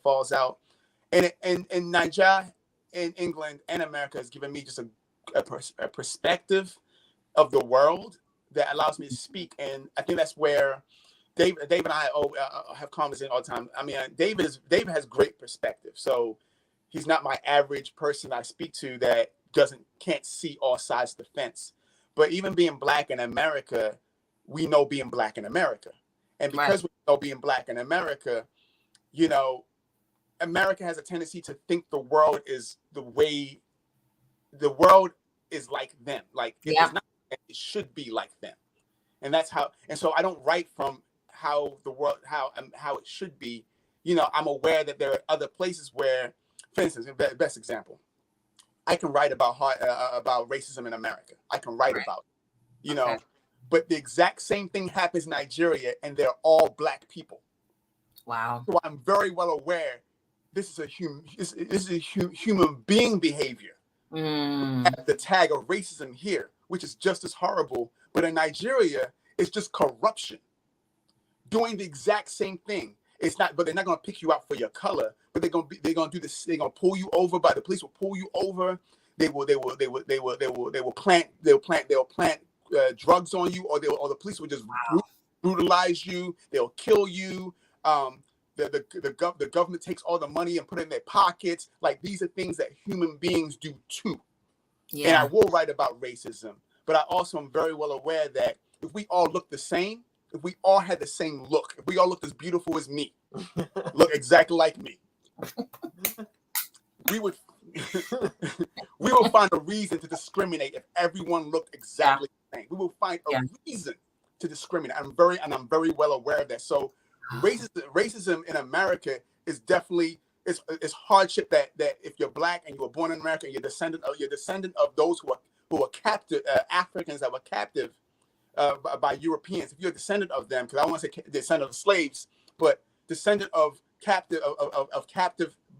falls out. And Niger, in England and America has given me just a perspective of the world that allows me to speak. And I think that's where Dave and I have conversations all the time. I mean, David has great perspective. So he's not my average person I speak to that can't see all sides of the fence. But even being Black in America, we know being Black in America. And because we know being Black in America, America has a tendency to think the world is like them. Like it's not, it should be like them. And that's how, and so I don't write from how the world, how it should be. I'm aware that there are other places where, for instance, the best example, I can write about racism in America. I can write about it, but the exact same thing happens in Nigeria, and they're all Black people. Wow. So I'm very well aware this is a human being behavior. Have the tag of racism here, which is just as horrible, but in Nigeria, it's just corruption. Doing the exact same thing. It's not, but they're not going to pick you out for your color. But they're going to do this. They're going to pull you over. The police will pull you over. They will plant drugs on you, or the police will just brutalize you. They'll kill you. The government takes all the money and put it in their pockets. Like, these are things that human beings do too. Yeah. And I will write about racism, but I also am very well aware that if we all look the same, if we all had the same look, if we all looked as beautiful as me, look exactly like me, we would find a reason to discriminate if everyone looked exactly the same. We will find a reason to discriminate. I'm very well aware of that. So racism in America is definitely it's hardship that if you're Black and you were born in America and you're descendant of those who are captive, Africans that were captive by Europeans. If you're a descendant of them, because I don't want to say descendant of slaves, but descendant of captive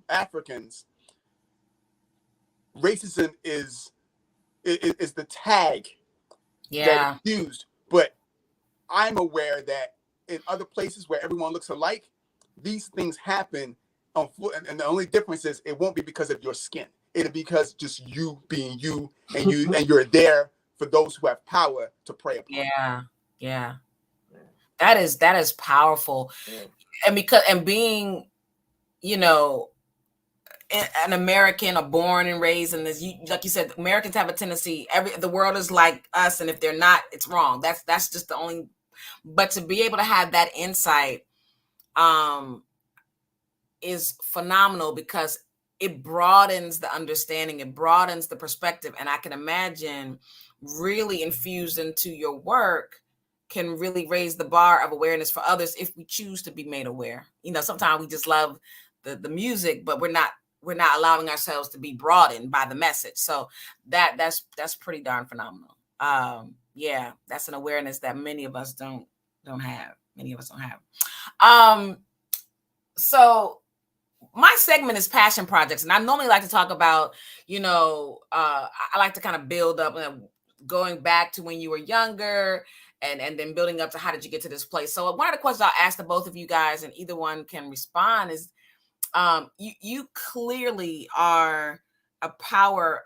Africans, racism is the tag that is used. But I'm aware that in other places where everyone looks alike, these things happen. And the only difference is it won't be because of your skin. It'll be because just you being you, and you're there for those who have power to prey upon. Yeah. That is powerful. Yeah. And being, an American, or born and raised in this, like you said, Americans have a tendency, the world is like us, and if they're not, it's wrong. That's just the only. But to be able to have that insight, is phenomenal, because it broadens the understanding, it broadens the perspective, and I can imagine really infused into your work can really raise the bar of awareness for others if we choose to be made aware. Sometimes we just love the music, but we're not allowing ourselves to be broadened by the message. So that's pretty darn phenomenal. That's an awareness that many of us don't have. So my segment is passion projects, and I normally like to talk about, I like to kind of build up and going back to when you were younger, and then building up to how did you get to this place. So one of the questions I'll ask to both of you guys, and either one can respond, is you clearly are a power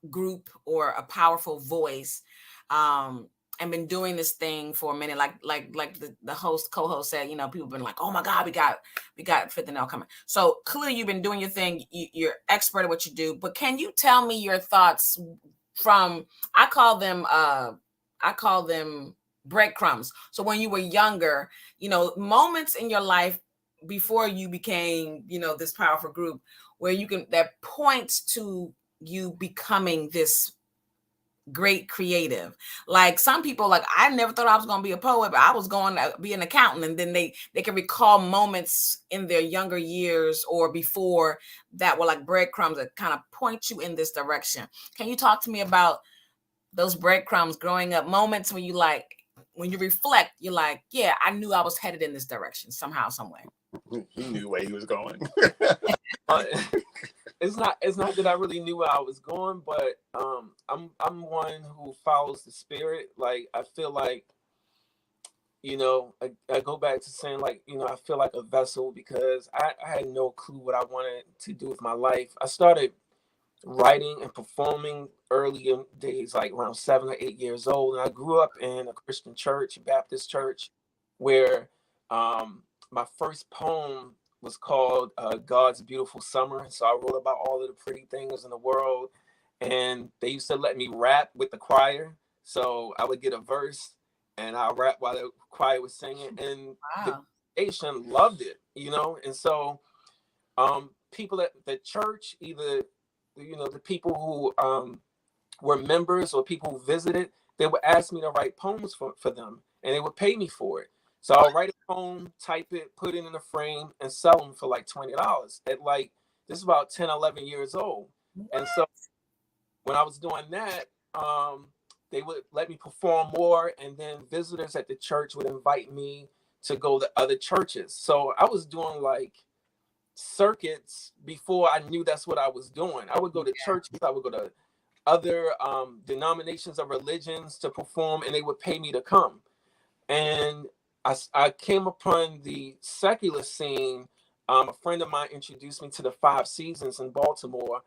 group, or a powerful voice, and been doing this thing for a minute, like the co-host said, people have been like, oh my God, we got Fifth and L coming. So clearly you've been doing your thing. You're expert at what you do, but can you tell me your thoughts from, I call them breadcrumbs. So when you were younger, moments in your life before you became, this powerful group, where that points to you becoming this great creative. Like some people, like I never thought I was going to be a poet, but I was going to be an accountant. And then they can recall moments in their younger years or before that were like breadcrumbs that kind of point you in this direction. Can you talk to me about those breadcrumbs growing up, moments when you like, when you reflect, you're like, yeah, I knew I was headed in this direction somehow, some way. He knew where he was going. It's not that I really knew where I was going, but I'm one who follows the spirit. Like I feel like, I go back to saying like, I feel like a vessel because I had no clue what I wanted to do with my life. I started writing and performing early in days, like around 7 or 8 years old. And I grew up in a Christian church, a Baptist church, where my first poem was called God's Beautiful Summer. So I wrote about all of the pretty things in the world. And they used to let me rap with the choir. So I would get a verse and I rap while the choir was singing. And the nation loved it, And so people at the church, either the people who were members or people who visited, they would ask me to write poems for them, and they would pay me for it. So I'll write a poem, type it, put it in a frame, and sell them for like $20 at like, this is about 10, 11 years old. And so when I was doing that, they would let me perform more, and then visitors at the church would invite me to go to other churches. So I was doing like circuits before I knew that's what I was doing. I would go to churches, I would go to other denominations of religions to perform, and they would pay me to come. And I came upon the secular scene. A friend of mine introduced me to the 5 Seasons in Baltimore,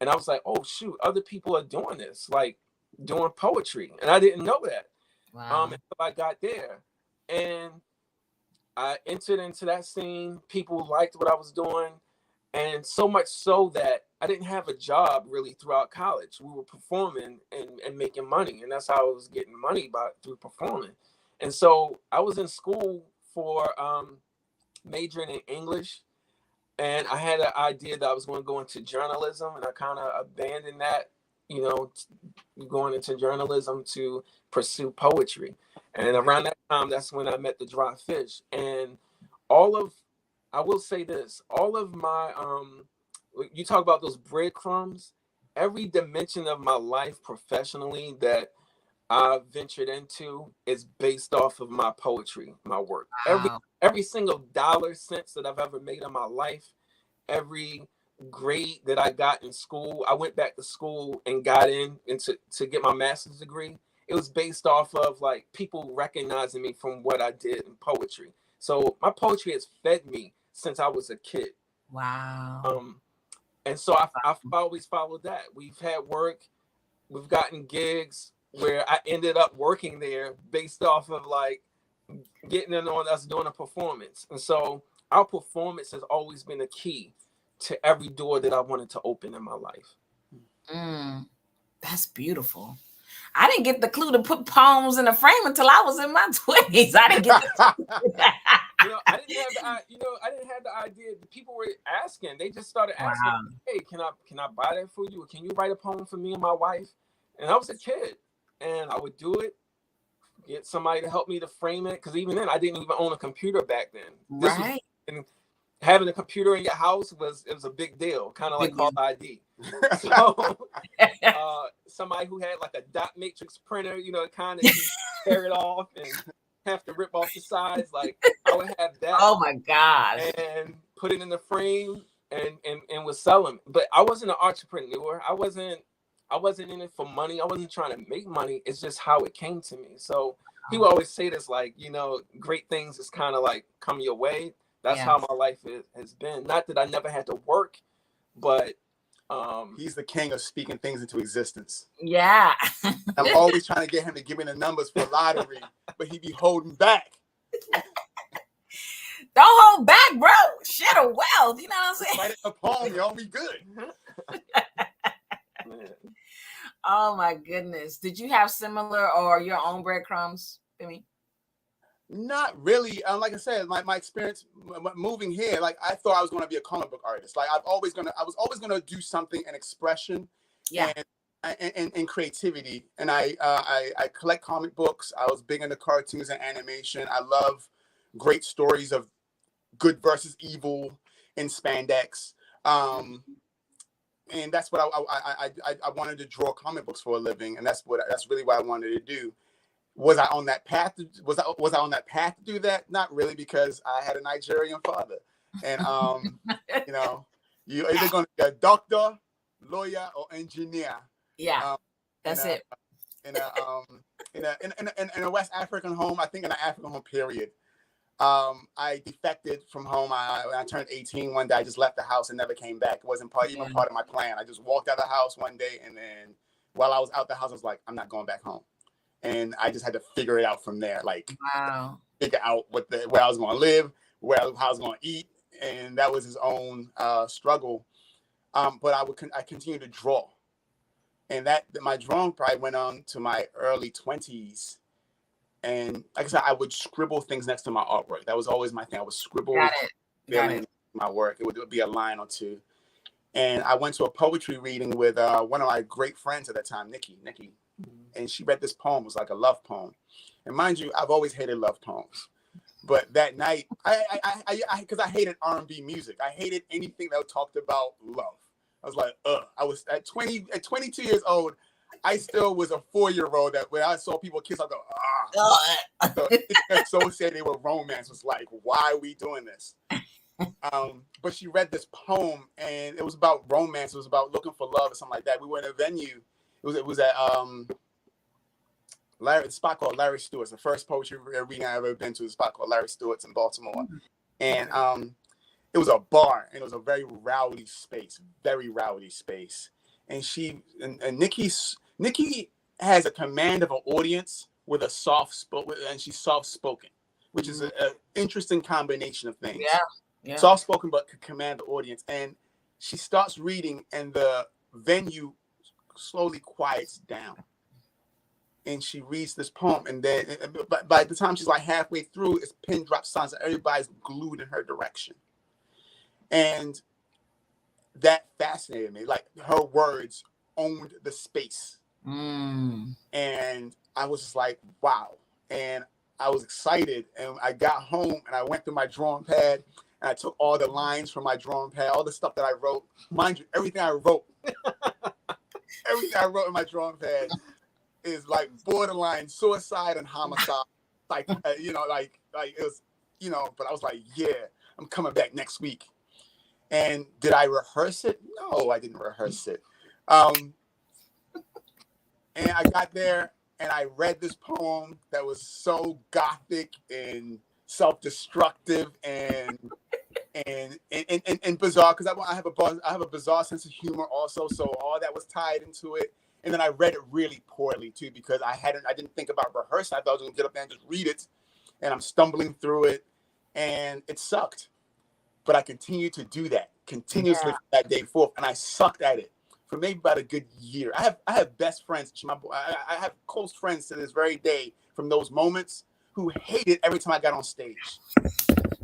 and I was like, oh shoot, other people are doing this, like doing poetry, and I didn't know that. Until I got there, and I entered into that scene. People liked what I was doing, and so much so that I didn't have a job really throughout college. We were performing and making money, and that's how I was getting money through performing. And so I was in school for majoring in English, and I had an idea that I was going to go into journalism, and I kind of abandoned that, going into journalism to pursue poetry. And around that time, that's when I met the Drifish. And I will say this, all of my, you talk about those breadcrumbs, every dimension of my life professionally that I ventured into is based off of my poetry, my work. Every single dollar, cents that I've ever made in my life, every grade that I got in school, I went back to school and got to get my master's degree. It was based off of like people recognizing me from what I did in poetry. So my poetry has fed me since I was a kid. Wow. And so I've always followed that. We've had work, we've gotten gigs where I ended up working there based off of like getting in on us doing a performance. And so our performance has always been a key to every door that I wanted to open in my life. That's beautiful. I didn't get the clue to put poems in a frame until I was in my 20s. I didn't get I didn't have the idea. People were asking. They just started asking, hey, can I buy that for you? Or can you write a poem for me and my wife? And I was a kid, and I would do it, get somebody to help me to frame it. Because even then, I didn't even own a computer back then. And having a computer in your house was a big deal, kind of like Call ID. So somebody who had like a dot matrix printer, kind of tear it off and have to rip off the sides. Like I would have that. Oh my gosh! And put it in the frame and would sell them. But I wasn't an entrepreneur. I wasn't in it for money. I wasn't trying to make money. It's just how it came to me. So people always say this, like, great things is kind of like come your way. That's how my life has been. Not that I never had to work, but he's the king of speaking things into existence. Yeah. I'm always trying to get him to give me the numbers for lottery, but he be holding back. Don't hold back, bro. Share the wealth. You know what I'm saying? Write a poem, y'all be good. Oh my goodness. Did you have similar or your own breadcrumbs, Femi? Not really. Like I said, my experience moving here, like I thought I was going to be a comic book artist. Like I was always going to do something, an expression. Yeah. And and creativity. And I collect comic books. I was big into cartoons and animation. I love great stories of good versus evil in spandex. And that's what I wanted to draw comic books for a living, and that's really what I wanted to do. Was I on that path? Was I on that path to do that? Not really, because I had a Nigerian father, and you know, you either going to be a doctor, lawyer, or engineer. Yeah, that's it. In a West African home, I think in an African home period. I defected from home. When I turned 18 one day, I just left the house and never came back. It wasn't even part of my plan. I just walked out of the house one day, and then while I was out the house, I was like, I'm not going back home. And I just had to figure it out from there. Like, figure out where I was going to live, how I was going to eat. And that was his own struggle. But I continued to draw. And my drawing probably went on to my early 20s. And like I said, I would scribble things next to my artwork. That was always my thing. I would scribble my work. It would be a line or two. And I went to a poetry reading with one of my great friends at that time, Nikki. And she read this poem. It was like a love poem. And mind you, I've always hated love poems. But that night, because I hated R&B music. I hated anything that talked about love. I was like, ugh. I was at 22 years old. I still was a 4-year-old that when I saw people kiss, I go, ah. So associated with romance was like, why are we doing this? But she read this poem, and it was about romance. It was about looking for love or something like that. We were in a venue. It was at a spot called Larry Stewart's. The first poetry reading I ever been to, a spot called Larry Stewart's in Baltimore. And it was a bar, and it was a very rowdy space. And Nikki has a command of an audience with a and she's soft spoken, which is an interesting combination of things. Yeah. Soft spoken, but could command the audience. And she starts reading, and the venue slowly quiets down. And she reads this poem, and then by the time she's like halfway through, it's pin drop silence, and everybody's glued in her direction. And that fascinated me. Like, her words owned the space. And I was just like, wow. And I was excited, and I got home, and I went through my drawing pad, and I took all the lines from my drawing pad, all the stuff that I wrote. Mind you, everything I wrote in my drawing pad is like borderline suicide and homicide. Like, like it was, but I was like, yeah, I'm coming back next week. And did I rehearse it? No, I didn't rehearse it. And I got there, and I read this poem that was so gothic and self-destructive and bizarre, because I have a bizarre sense of humor also, so all that was tied into it. And then I read it really poorly too, because I didn't think about rehearsing. I thought I was gonna get up there and just read it, and I'm stumbling through it, and it sucked. But I continued to do that continuously from that day forth, and I sucked at it for maybe about a good year. I have best friends. I have close friends to this very day from those moments who hated every time I got on stage.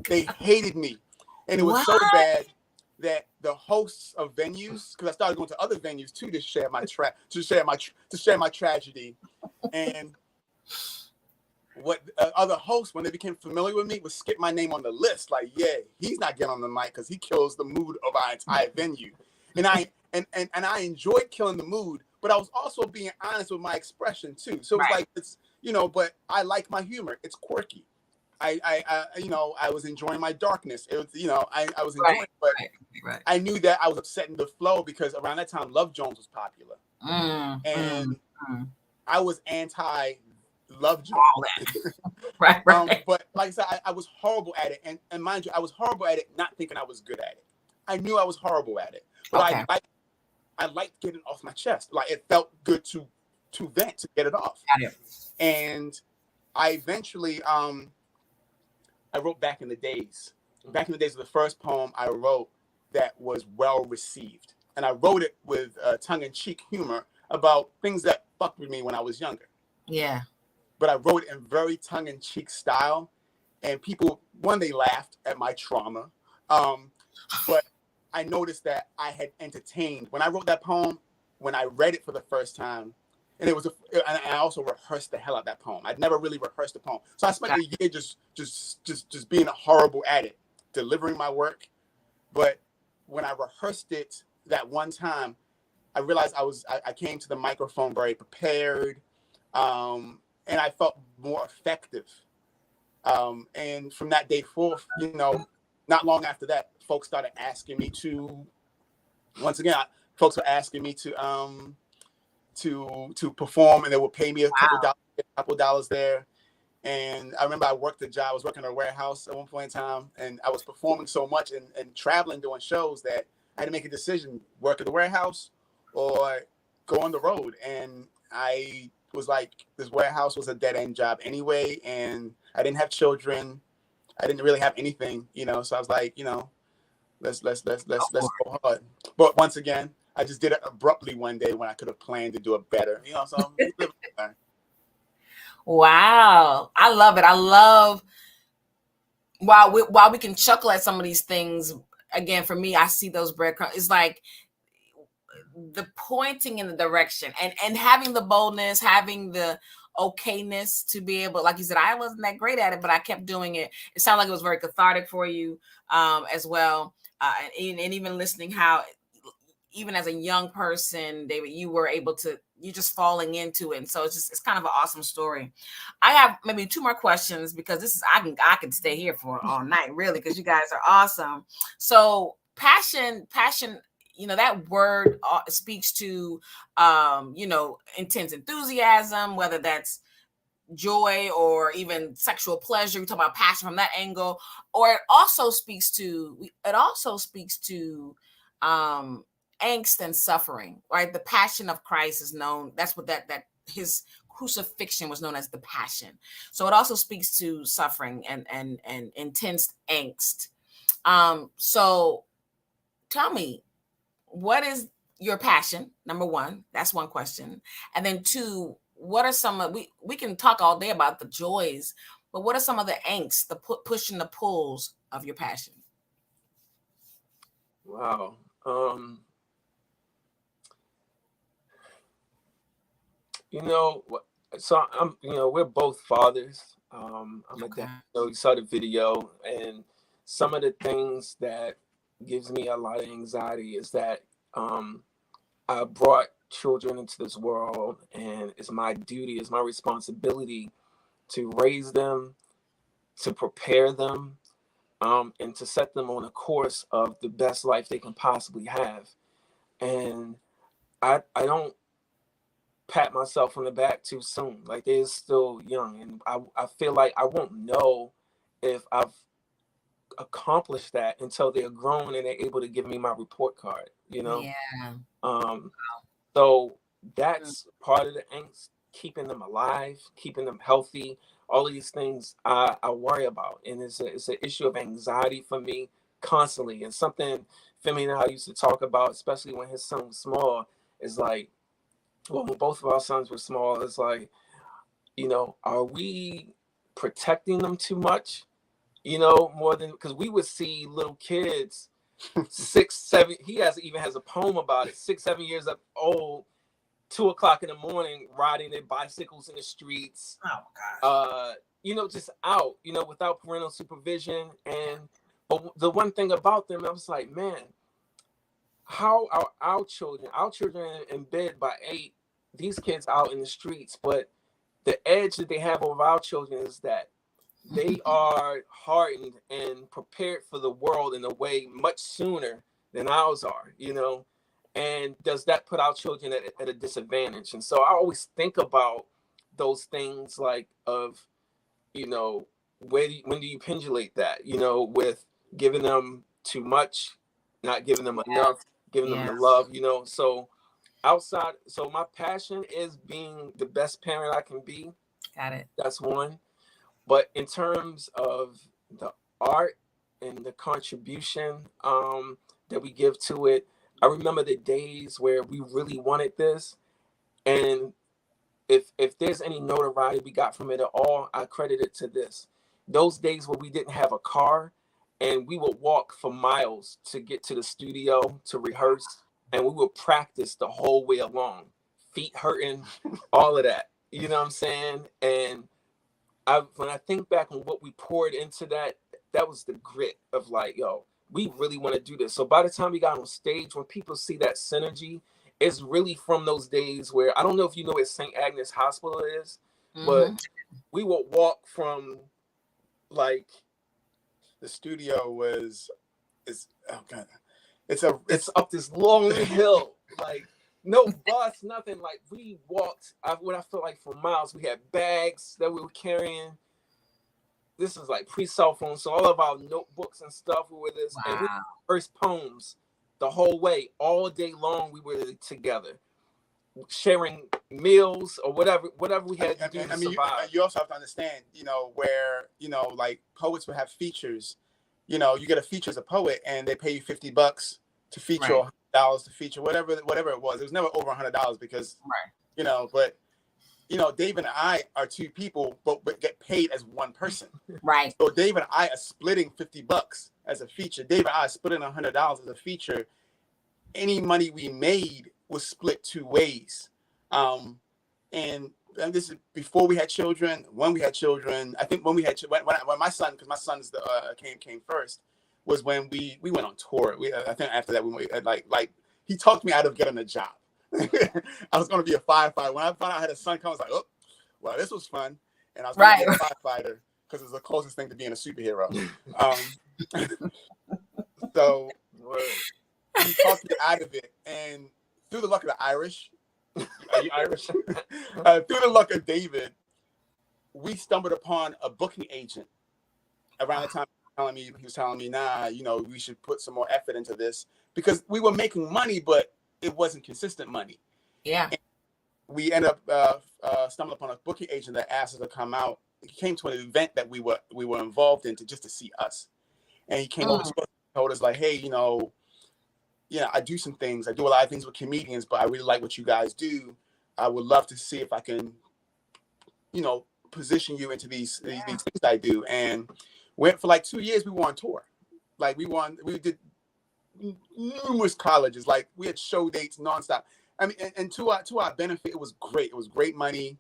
They hated me, and it was so bad that the hosts of venues, because I started going to other venues too to share my tragedy, and what other hosts, when they became familiar with me, would skip my name on the list. Like, yeah, he's not getting on the mic because he kills the mood of our entire venue. And I enjoyed killing the mood, but I was also being honest with my expression too. So it's like, it's, but I like my humor. It's quirky. I was enjoying my darkness. It was, I was enjoying it, but I knew that I was upsetting the flow, because around that time, Love Jones was popular. And I was anti Love Jones. Right. But like I said, I was horrible at it. And mind you, I was horrible at it, not thinking I was good at it. I knew I was horrible at it. But I liked getting off my chest. Like, it felt good to vent, to get it off. And I eventually, I wrote Back in the Days. Back in the Days was the first poem I wrote that was well received. And I wrote it with tongue-in-cheek humor about things that fucked with me when I was younger. Yeah. But I wrote it in very tongue-in-cheek style. And people, they laughed at my trauma. But I noticed that I had entertained. When I wrote that poem, when I read it for the first time, and and I also rehearsed the hell out of that poem. I'd never really rehearsed a poem, so I spent a year just being horrible at it, delivering my work. But when I rehearsed it that one time, I realized I came to the microphone very prepared, and I felt more effective. And from that day forth, you know, not long after that, folks started asking me to. Once again, folks were asking me to perform, and they would pay me a couple dollars there. And I remember I worked a job. I was working in a warehouse at one point in time, and I was performing so much and traveling doing shows that I had to make a decision: work at the warehouse or go on the road. And I was like, this warehouse was a dead end job anyway, and I didn't have children. I didn't really have anything, you know. So I was like, you know, let's go hard. But once again, I just did it abruptly one day when I could have planned to do it better, you know. So wow, I love it. I love while we can chuckle at some of these things. Again, for me, I see those breadcrumbs. It's like the pointing in the direction and having the boldness, having the okayness to be able, like you said, I wasn't that great at it, but I kept doing it. It sounded like it was very cathartic for you as well. And even listening how, even as a young person, David, you were able to, you just falling into it. And so it's kind of an awesome story. I have maybe 2 more questions because this is, I can stay here for all night, really, because you guys are awesome. So passion, you know, that word speaks to, you know, intense enthusiasm, whether that's joy or even sexual pleasure. We talk about passion from that angle, or it also speaks to angst and suffering, right? The passion of Christ is known. That's what that his crucifixion was known as the passion. So it also speaks to suffering and intense angst. So tell me, what is your passion? Number 1, that's one question. And then 2, what are some of, we can talk all day about the joys, but what are some of the angst, the push and the pulls of your passion? Wow. You know, so I'm, you know, we're both fathers. I'm a dad. So you saw the video, and some of the things that gives me a lot of anxiety is that I brought children into this world, and it's my duty, it's my responsibility to raise them, to prepare them, and to set them on a course of the best life they can possibly have. And I don't pat myself on the back too soon. Like, they're still young, and I feel like I won't know if I've accomplished that until they're grown and they're able to give me my report card, you know? Yeah. So that's part of the angst, keeping them alive, keeping them healthy. All of these things I worry about. And it's an issue of anxiety for me constantly. And something Femi and I used to talk about, especially when his son was small, is like, well, when both of our sons were small, it's like, you know, are we protecting them too much? You know, more than, because we would see little kids 6, 7. He even has a poem about it. 6, 7 years old, 2 o'clock in the morning, riding their bicycles in the streets. Oh my gosh. You know, just out, you know, without parental supervision. But the one thing about them, I was like, man, how are our children in bed by 8, these kids out in the streets, but the edge that they have over our children is that they are hardened and prepared for the world in a way much sooner than ours are, you know. And does that put our children at a disadvantage? And so I always think about those things, like, of, you know, when do you pendulate that, you know, with giving them too much, not giving them enough, giving them the love, you know. So my passion is being the best parent I can be. Got it. That's one. But in terms of the art and the contribution that we give to it, I remember the days where we really wanted this. And if there's any notoriety we got from it at all, I credit it to this. Those days where we didn't have a car and we would walk for miles to get to the studio to rehearse. and we would practice the whole way along, feet hurting, all of that. You know what I'm saying? And when I think back on what we poured into that, that was the grit of like, yo, we really want to do this. So by the time we got on stage, when people see that synergy, it's really from those days where, I don't know if you know where St. Agnes Hospital is, but we would walk from, like, the studio it's up this long hill, like, no bus, nothing. Like, we walked, what I felt like, for miles. We had bags that we were carrying. This is like pre-cell phone, so all of our notebooks and stuff were with us. Wow. And we first poems the whole way, all day long. We were together, sharing meals or whatever we had to do to survive. You also have to understand, where, like, poets would have features. You get a feature as a poet, and they pay you $50 to feature, or $100 to feature, whatever it was. It was never over $100 because, but. Dave and I are two people, but get paid as one person. Right. So Dave and I are splitting $50 as a feature. Dave and I are splitting $100 as a feature. Any money we made was split two ways. And this is before we had children. When we had children, I think when we had when my son, because my son's came first, was when we went on tour. I think after that we went, like he talked me out of getting a job. I was going to be a firefighter. When I found out I had a son come, I was like, oh, well, this was fun. And I was going to be a firefighter because it's the closest thing to being a superhero. So he talked me out of it. And through the luck of the Irish, are you Irish? Through the luck of David, we stumbled upon a booking agent around the time he was telling me, nah, we should put some more effort into this, because we were making money, but it wasn't consistent money. Yeah. And we ended up stumbling upon a booking agent that asked us to come out. He came to an event that we were involved in just to see us. And he came over to us and told us, like, hey, I do some things. I do a lot of things with comedians, but I really like what you guys do. I would love to see if I can, position you into these things I do. And went for like 2 years. We were on tour. Like we did numerous colleges. Like, we had show dates nonstop. I mean, and to our benefit, it was great. It was great money.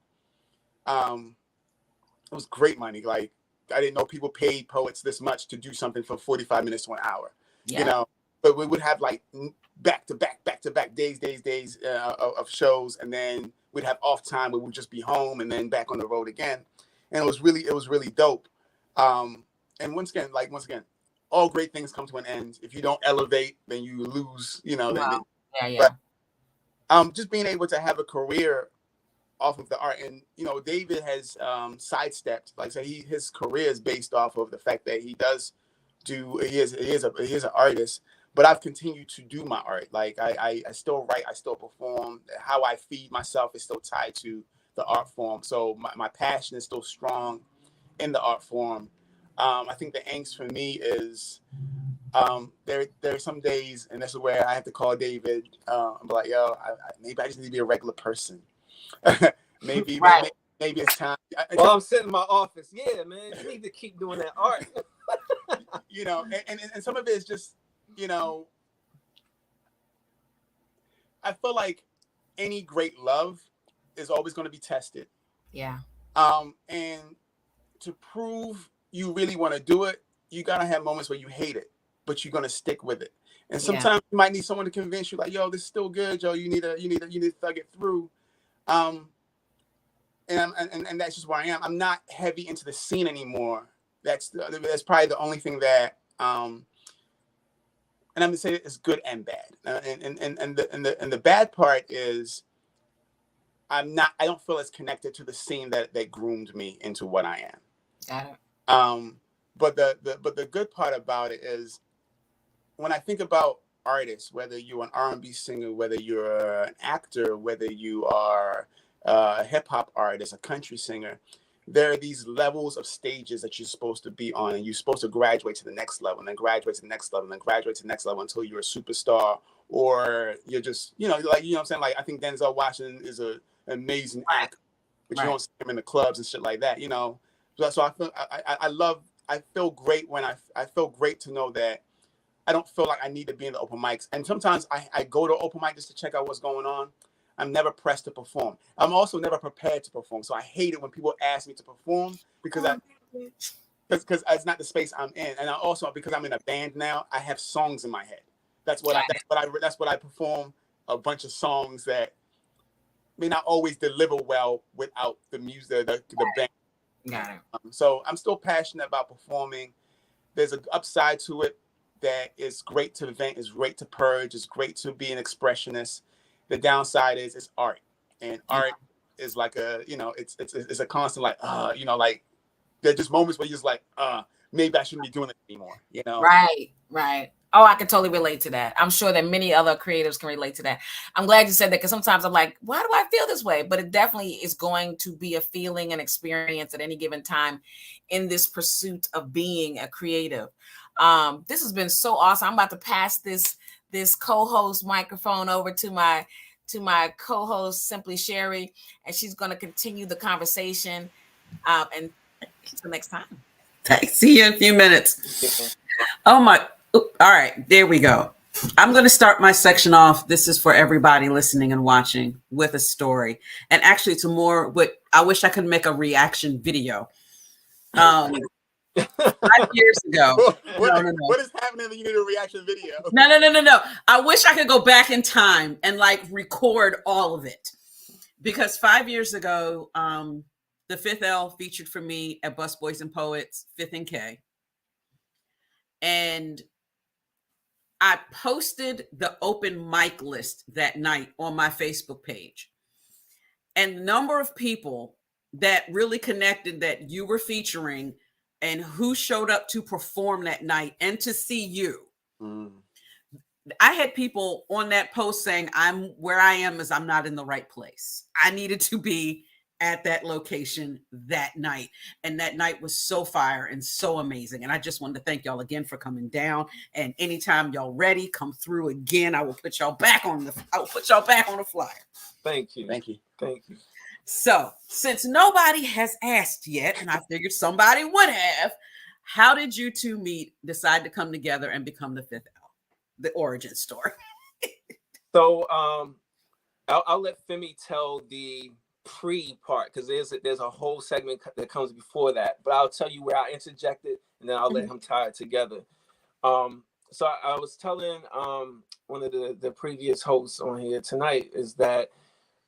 It was great money. Like, I didn't know people paid poets this much to do something for 45 minutes to an hour. Yeah. But we would have like back to back days of shows, and then we'd have off time where we'd just be home and then back on the road again. And it was really dope. And once again, all great things come to an end. If you don't elevate, then you lose, Wow. But just being able to have a career off of the art. And, David has sidestepped, like, so his career is based off of the fact that he is an artist, but I've continued to do my art. Like, I still write, I still perform. How I feed myself is still tied to the art form. So my passion is still strong in the art form. I think the angst for me is there are some days, and this is where I have to call David and be like, yo, maybe I just need to be a regular person. maybe it's time. Well, I'm sitting in my office. Yeah, man, you need to keep doing that art. And some of it is just, I feel like any great love is always going to be tested. Yeah. And to prove you really want to do it, you got to have moments where you hate it, but you're going to stick with it. And sometimes you might need someone to convince you, like, yo, this is still good, yo. You need to thug it through. And that's just where I am. I'm not heavy into the scene anymore. That's probably the only thing that, and I'm gonna say it's good and bad. And the bad part is I don't feel as connected to the scene that groomed me into what I am. Got it. But the good part about it is, when I think about artists, whether you're an R&B singer, whether you're an actor, whether you are a hip hop artist, a country singer, there are these levels of stages that you're supposed to be on, and you're supposed to graduate to the next level, and then graduate to the next level, and then graduate to the next level until you're a superstar, or you're just, what I'm saying? Like, I think Denzel Washington is an amazing actor, but you don't see him in the clubs and shit like that, So I feel I feel great when I feel great to know that I don't feel like I need to be in the open mics. And sometimes I go to open mic just to check out what's going on. I'm never pressed to perform. I'm also never prepared to perform. So I hate it when people ask me to perform because because it's not the space I'm in. And I also, because I'm in a band now, I have songs in my head. That's what I perform, a bunch of songs that may not always deliver well without the music, the band. Got it. So I'm still passionate about performing. There's an upside to it that is great to vent, is great to purge, is great to be an expressionist. The downside is it's art, and art is like a, it's a constant like, like there's just moments where you're just like, maybe I shouldn't be doing it anymore, Right. Oh, I can totally relate to that. I'm sure that many other creatives can relate to that. I'm glad you said that, because sometimes I'm like, why do I feel this way? But it definitely is going to be a feeling and experience at any given time in this pursuit of being a creative. This has been so awesome. I'm about to pass this co-host microphone over to my co-host, Simply Sherry, and she's going to continue the conversation. And until next time. See you in a few minutes. Oh my. All right, there we go. I'm going to start my section off. This is for everybody listening and watching, with a story. And actually, it's more what I wish I could make a reaction video. 5 years ago. What is happening that you need a reaction video? No. I wish I could go back in time and like record all of it. Because 5 years ago, the Fifth L featured for me at Busboys and Poets, Fifth and K. And I posted the open mic list that night on my Facebook page. And the number of people that really connected that you were featuring and who showed up to perform that night and to see you. I had people on that post saying, I'm where I am is I'm not in the right place. I needed to be at that location that night. And that night was so fire and so amazing. And I just wanted to thank y'all again for coming down. And anytime y'all ready, come through again. I will put y'all back on the flyer. Thank you. So since nobody has asked yet, and I figured somebody would have, how did you two meet, decide to come together and become the Fifth L? The origin story. So I'll let Femi tell the pre-part, because there's a whole segment that comes before that, but I'll tell you where I interjected, and then I'll let him tie it together. So I was telling one of the previous hosts on here tonight is that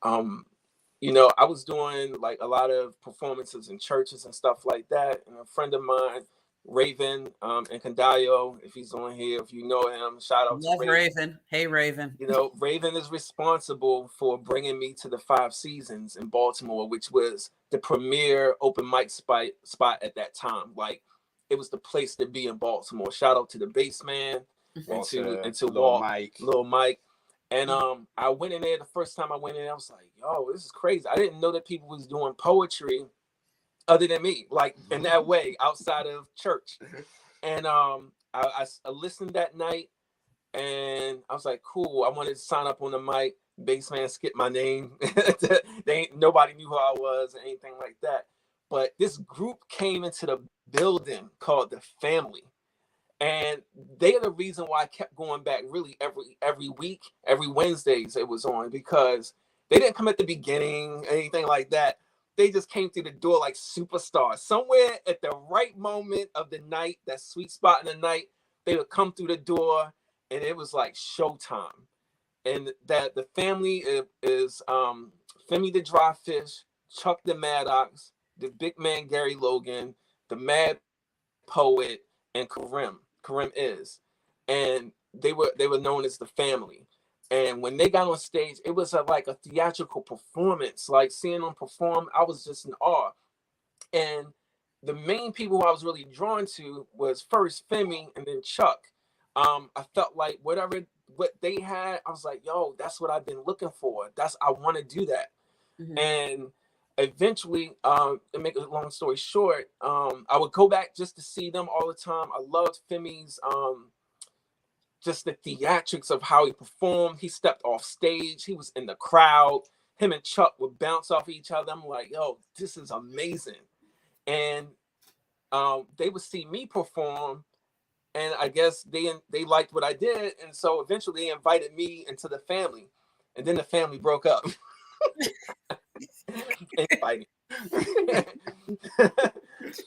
I was doing like a lot of performances in churches and stuff like that, and a friend of mine, Raven, and Candayo, if he's on here, if you know him, shout out Love to Raven. Hey, Raven. Raven is responsible for bringing me to the 5 Seasons in Baltimore, which was the premier open mic spot at that time. Like, it was the place to be in Baltimore. Shout out to the Bassman and to Lil Mike. And I went in there the first time I went in. I was like, yo, this is crazy. I didn't know that people was doing poetry other than me, like in that way, outside of church. And I listened that night, and I was like, cool. I wanted to sign up on the mic. Bassman skipped my name. Nobody knew who I was or anything like that. But this group came into the building called The Family. And they are the reason why I kept going back really every week, every Wednesdays it was on, because they didn't come at the beginning, anything like that. They just came through the door like superstars. Somewhere at the right moment of the night, that sweet spot in the night, they would come through the door, and it was like showtime. And that The Family is Femi the Drifish, Chuck the Maddox, the big man Gary Logan, the Mad Poet, and Karim is. And they were known as The Family. And when they got on stage, it was like a theatrical performance. Like, seeing them perform, I was just in awe. And the main people I was really drawn to was first Femi and then Chuck. I felt like what they had, I was like, yo, that's what I've been looking for. I want to do that. Mm-hmm. And eventually, to make a long story short, I would go back just to see them all the time. I loved Femi's just the theatrics of how he performed. He stepped off stage. He was in the crowd. Him and Chuck would bounce off each other. I'm like, yo, this is amazing. And they would see me perform, And I guess they liked what I did, and so eventually they invited me into the family, and then the family broke up.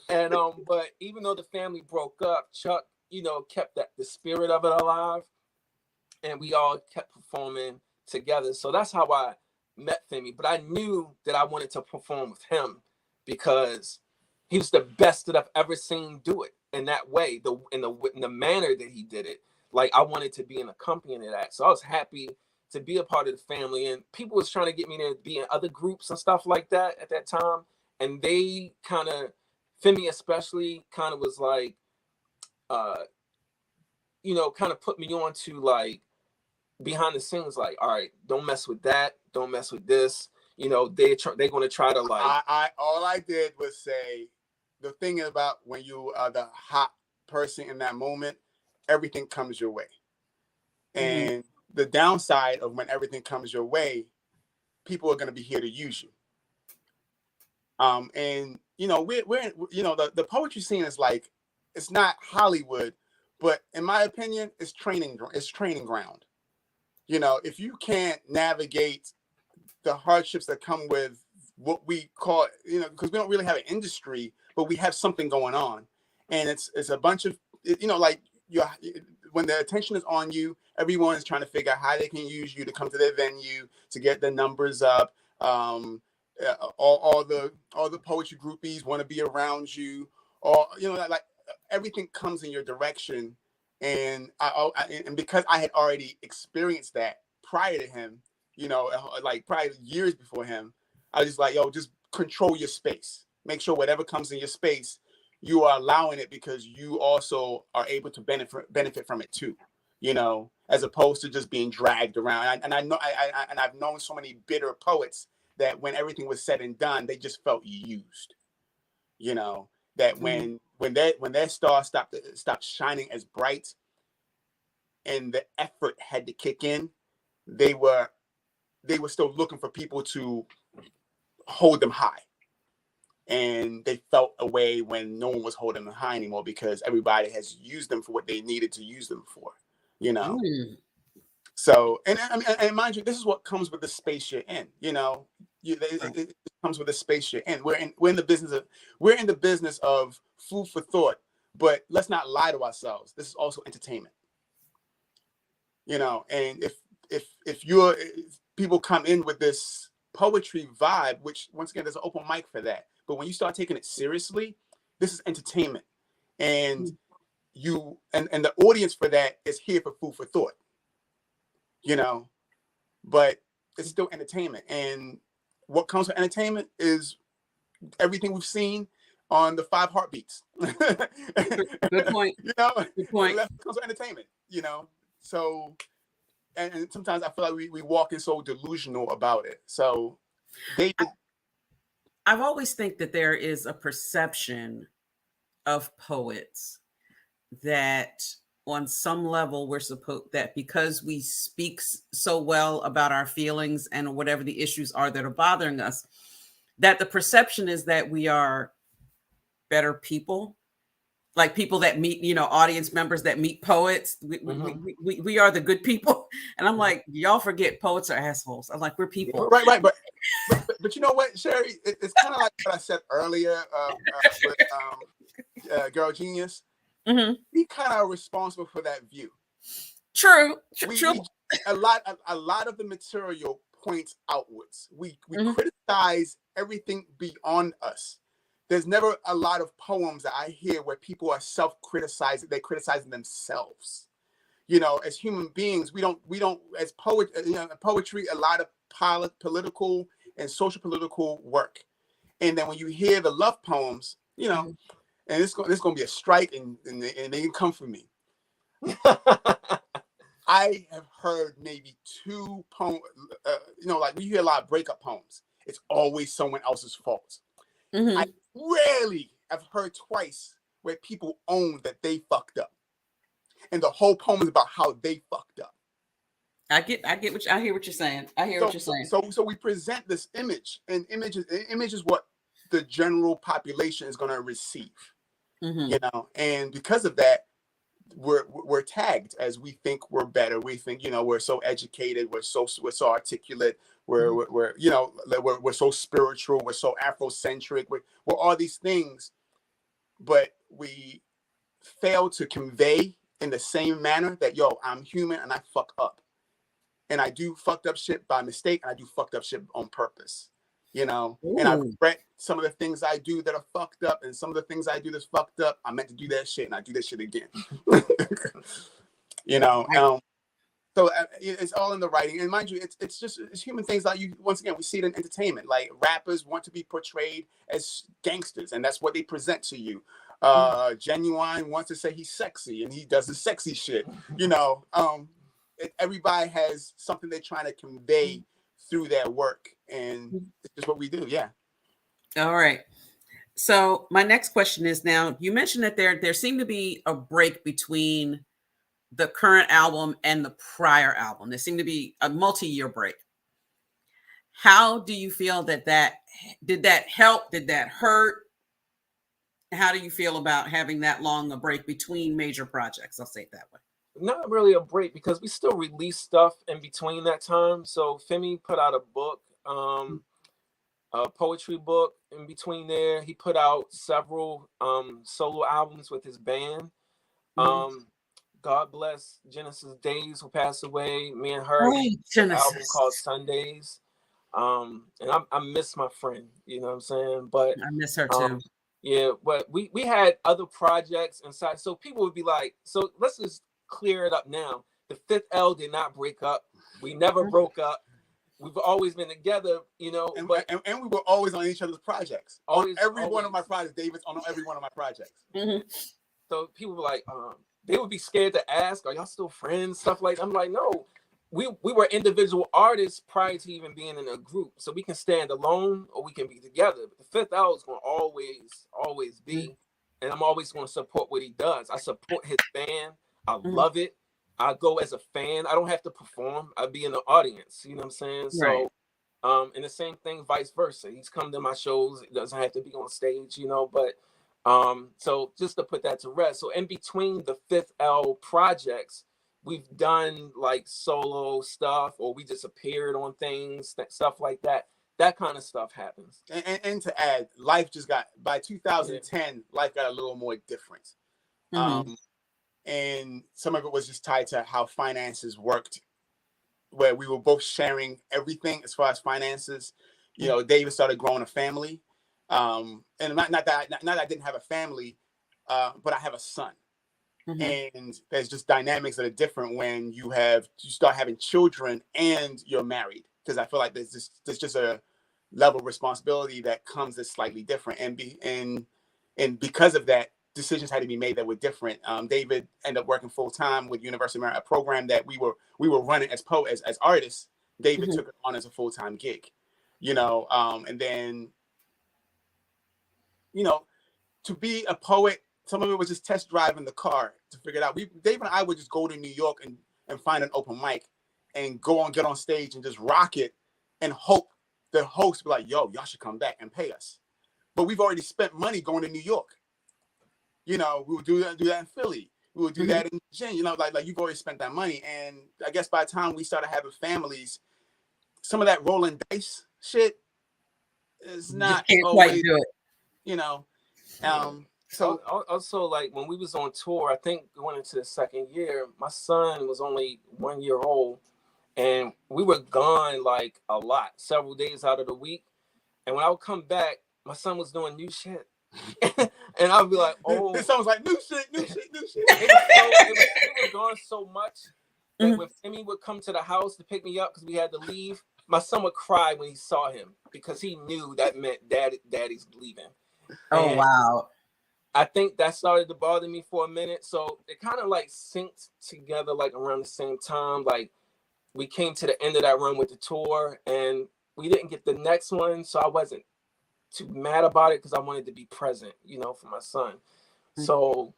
And but even though the family broke up, Chuck, kept the spirit of it alive, and we all kept performing together. So that's how I met Femi. But I knew that I wanted to perform with him because he was the best that I've ever seen do it in that way, in the manner that he did it. Like, I wanted to be an accompaniment of that. So I was happy to be a part of the family. And people was trying to get me to be in other groups and stuff like that at that time. And they kind of, Femi especially, kind of was like, kind of put me on to like behind the scenes, like, all right, don't mess with that, don't mess with this. They're going to try to like. All I did was say, the thing about when you are the hot person in that moment, everything comes your way. Mm-hmm. And the downside of when everything comes your way, people are going to be here to use you. And we're the poetry scene is like, it's not Hollywood, but in my opinion, it's training ground. If you can't navigate the hardships that come with what we call, because we don't really have an industry, but we have something going on, and it's a bunch of, like, when the attention is on you, everyone is trying to figure out how they can use you to come to their venue, to get the numbers up. All the poetry groupies want to be around you, or like everything comes in your direction. And and because I had already experienced that prior to him, like prior years before him, I was just like, yo, just control your space. Make sure whatever comes in your space, you are allowing it, because you also are able to benefit from it too, as opposed to just being dragged around. And I've known so many bitter poets that when everything was said and done, they just felt used. That when their star stopped shining as bright, and the effort had to kick in, they were still looking for people to hold them high. And they felt a way when no one was holding them high anymore, because everybody has used them for what they needed to use them for, So, and mind you, this is what comes with the space you're in. It comes with the space you're in. We're in the business of food for thought, but let's not lie to ourselves. This is also entertainment. And if people come in with this poetry vibe, which once again, there's an open mic for that. But when you start taking it seriously, this is entertainment, and and the audience for that is here for food for thought. But it's still entertainment, and what comes with entertainment is everything we've seen on the 5 Heartbeats. Good point. Good point. That comes with entertainment. So, and sometimes I feel like we walk in so delusional about it. So, I've always think that there is a perception of poets that on some level we're supposed, that because we speak so well about our feelings and whatever the issues are that are bothering us, that the perception is that we are better people, like people that meet, audience members that meet poets. We are the good people. And I'm like, y'all forget poets are assholes. I'm like, we're people. Right. But you know what, Sherry? It's kind of like what I said earlier with Girl Genius. Mm-hmm. We kind of are responsible for that view. True. A lot of the material points outwards. We criticize everything beyond us. There's never a lot of poems that I hear where people are self-criticizing. They're criticizing themselves. As human beings, we don't as poetry, a lot of political and social political work. And then when you hear the love poems, and it's going to be a strike, and they can come for me. I have heard maybe 2 poems, like we hear a lot of breakup poems. It's always someone else's fault. Mm-hmm. I rarely have heard twice where people own that they fucked up, and the whole poem is about how they fucked up. I hear what you're saying. What you're saying. So we present this image, and image is what the general population is going to receive. And because of that, we're tagged as we think we're better. We think, you know, we're so educated, we're so articulate, we're you know, we're so spiritual, we're so Afrocentric, we're all these things, but we fail to convey in the same manner that, yo, I'm human and I fuck up. And I do fucked up shit by mistake, and I do fucked up shit on purpose. You know, and I regret some of the things I do that are fucked up, and some of the things I do that's fucked up. I meant to do that shit, and I do that shit again. You know, so it's all in the writing. And mind you, it's human things. Like, you, once again, we see it in entertainment. Like, rappers want to be portrayed as gangsters, and that's what they present to you. Genuine wants to say he's sexy, and he does the sexy shit. You know, everybody has something they're trying to convey through their work, and it's just what we do. Yeah. All right. So my next question is, now you mentioned that there seemed to be a break between the current album and the prior album. There seemed to be a multi-year break. How do you feel that did that help? Did that hurt? How do you feel about having that long a break between major projects? I'll say it that way. Not really a break, because we still release stuff in between that time. So Femi put out a book, a poetry book in between there. He put out several solo albums with his band. God bless Genesis Days, who passed away. Me and her, an album called Sundays. And I miss my friend, you know what I'm saying? But I miss her too. Yeah, but we had other projects inside. So people would be like, so let's just clear it up now. The Fifth L did not break up. We never broke up. We've always been together, you know. And we were always on each other's projects. Always, on every one of my projects. David's on every one of my projects. So people were like, they would be scared to ask, are y'all still friends? Stuff like that. I'm like, no. We were individual artists prior to even being in a group. So we can stand alone or we can be together. But the Fifth L is going to always be. And I'm always going to support what he does. I support his band. I love it. I go as a fan. I don't have to perform. I be in the audience. You know what I'm saying? Right. So, and the same thing, vice versa. He's come to my shows. It doesn't have to be on stage, you know. But so just to put that to rest. So in between the Fifth L projects, we've done like solo stuff, or we just appeared on things, stuff like that. That kind of stuff happens. And to add, life just got, by 2010, life got a little more different. And some of it was just tied to how finances worked, where we were both sharing everything as far as finances. You know, David started growing a family. And not that I didn't have a family, but I have a son. And there's just dynamics that are different when you start having children and you're married, because I feel like there's just a level of responsibility that comes that's slightly different, and because of that, decisions had to be made that were different. David ended up working full time with University of Maryland, a program that we were running as artists. David took it on as a full time gig, you know, and then, you know, to be a poet, some of it was just test driving the car to figure it out. Dave and I would just go to New York and find an open mic and get on stage and just rock it and hope the host would be like, yo, y'all should come back and pay us. But we've already spent money going to New York. You know, we would do that in Philly. We would do that in Virginia. You know, like you've already spent that money. And I guess by the time we started having families, some of that rolling dice shit is not always, quite do it. You know. So also, like when we was on tour, I think going into the second year, my son was only 1 year old, and we were gone like a lot, several days out of the week. And when I would come back, my son was doing new shit. And I'd be like, oh, this song's like new shit. It was gone so much that when Femi would come to the house to pick me up because we had to leave, my son would cry when he saw him because he knew that meant daddy's leaving. Oh, and wow. I think that started to bother me for a minute. So it kind of like synced together like around the same time. Like we came to the end of that run with the tour and we didn't get the next one. So I wasn't too mad about it because I wanted to be present, you know, for my son. So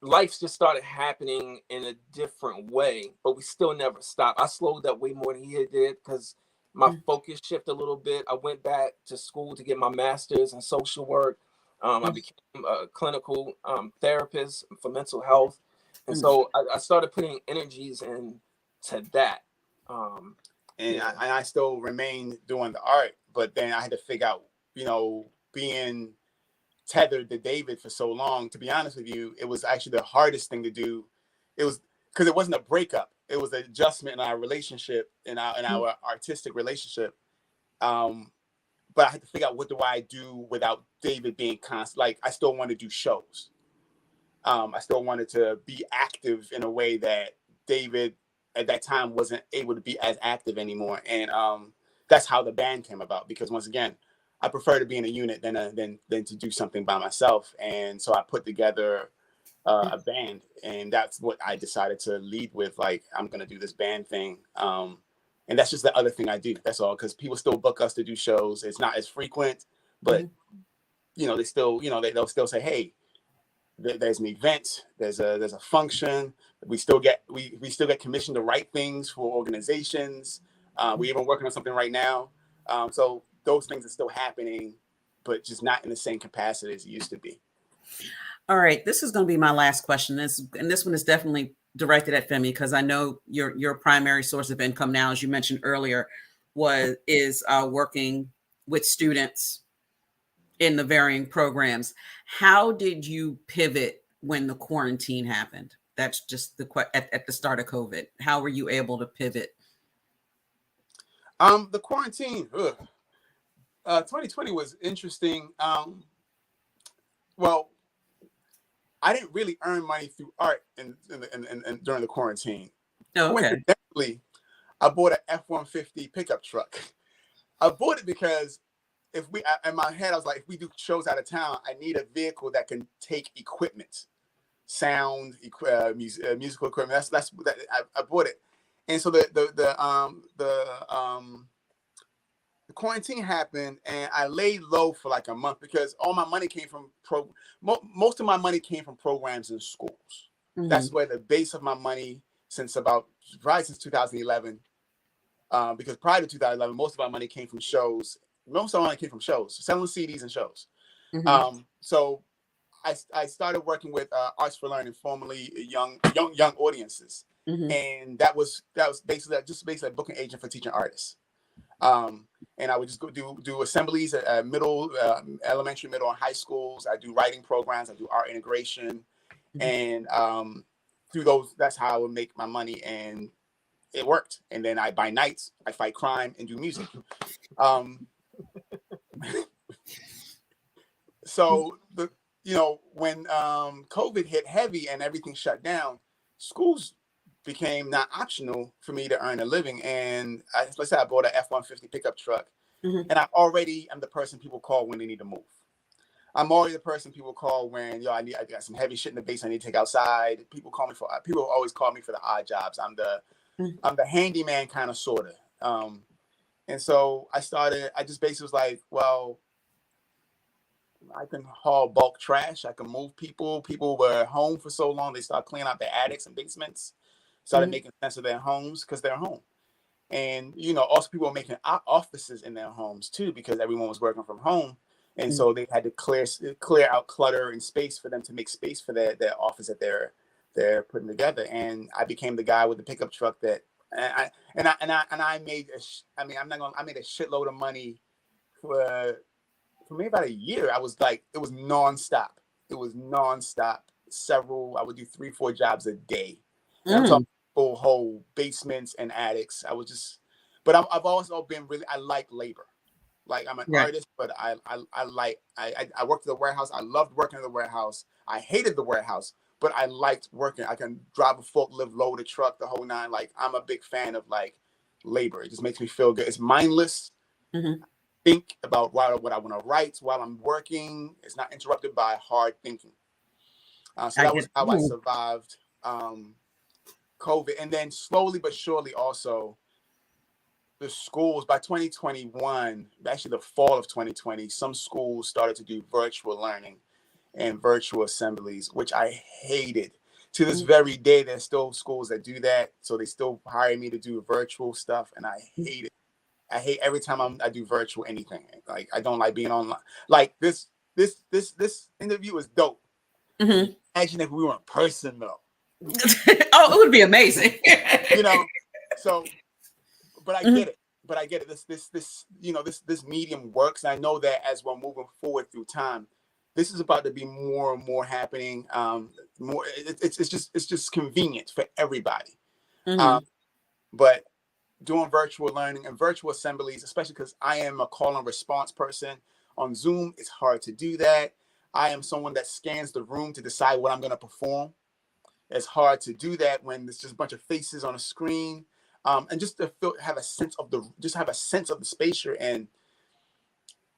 life just started happening in a different way, but we still never stopped. I slowed up way more than he did because my focus shifted a little bit. I went back to school to get my master's in social work. I became a clinical therapist for mental health. And so I started putting energies into that. And I still remain doing the art, but then I had to figure out, being tethered to David for so long, to be honest with you, it was actually the hardest thing to do. It was because it wasn't a breakup. It was an adjustment in our relationship, in our artistic relationship. But I had to figure out, what do I do without David being constant? Like, I still want to do shows. I still wanted to be active in a way that David at that time wasn't able to be as active anymore. And that's how the band came about, because once again, I prefer to be in a unit than to do something by myself. And so I put together a band, and that's what I decided to lead with. Like, I'm going to do this band thing. And that's just the other thing I do. That's all, because people still book us to do shows. It's not as frequent, but they still, they'll still say, hey, there's an event, there's a function. We still get commissioned to write things for organizations. We're even working on something right now. So those things are still happening, but just not in the same capacity as it used to be. All right, this is going to be my last question. This one is definitely directed at Femi, because I know your primary source of income now, as you mentioned earlier, is working with students in the varying programs. How did you pivot when the quarantine happened? That's just at the start of COVID. How were you able to pivot? The quarantine, 2020 was interesting. Well, I didn't really earn money through art and during the quarantine. Oh, okay. Coincidentally, I bought an F-150 pickup truck. I bought it because in my head, I was like, if we do shows out of town, I need a vehicle that can take equipment, sound, musical equipment. I bought it. And so the quarantine happened, and I laid low for like a month, because all my money came from most of my money came from programs in schools. That's where the base of my money since 2011. Because prior to 2011, most of our money came from shows. Most of our money came from shows, selling CDs and shows. So I started working with Arts for Learning, formerly young audiences, and that was basically a booking agent for teaching artists. And I would just go do assemblies at middle, elementary, middle, and high schools. I do writing programs. I do art integration, and through those, that's how I would make my money, and it worked. And then by nights, I fight crime and do music. So when COVID hit heavy and everything shut down, schools became not optional for me to earn a living. And let's say I bought an F-150 pickup truck, and I already am the person people call when they need to move. I'm already the person people call when I got some heavy shit in the basement I need to take outside. People always call me for the odd jobs. I'm the handyman kind of sorta. And so I just basically was like, well, I can haul bulk trash. I can move people. People were home for so long, they started cleaning out their attics and basements, started making sense of their homes because they're home. And, also people were making offices in their homes too, because everyone was working from home. And so they had to clear out clutter and space for them to make space for their office that they're putting together. And I became the guy with the pickup truck I made I made a shitload of money for maybe about a year. I was like, it was nonstop. I would do 3-4 jobs a day. And I'm talking whole basements and attics. But I've also been I like labor. Like, I'm an artist, but I worked at the warehouse. I loved working in the warehouse. I hated the warehouse, but I liked working. I can drive a forklift, load a truck, the whole nine. Like, I'm a big fan of like labor. It just makes me feel good. It's mindless. Think about what I want to write while I'm working. It's not interrupted by hard thinking. So that was how I survived COVID. And then slowly but surely also, the schools, by 2021, actually the fall of 2020, some schools started to do virtual learning and virtual assemblies, which I hated. To this very day, there's still schools that do that. So they still hire me to do virtual stuff, and I hate it. I hate every time I do virtual anything. Like, I don't like being online. Like this this interview is dope. Mm-hmm. Imagine if we were in person though. Oh, it would be amazing. You know, so, but I get it. But I get it. This medium works. And I know that as we're moving forward through time, this is about to be more and more happening. More, it's just convenient for everybody. But doing virtual learning and virtual assemblies, especially because I am a call and response person on Zoom, it's hard to do that. I am someone that scans the room to decide what I'm going to perform. It's hard to do that when there's just a bunch of faces on a screen. And just to have a sense of the space you're in,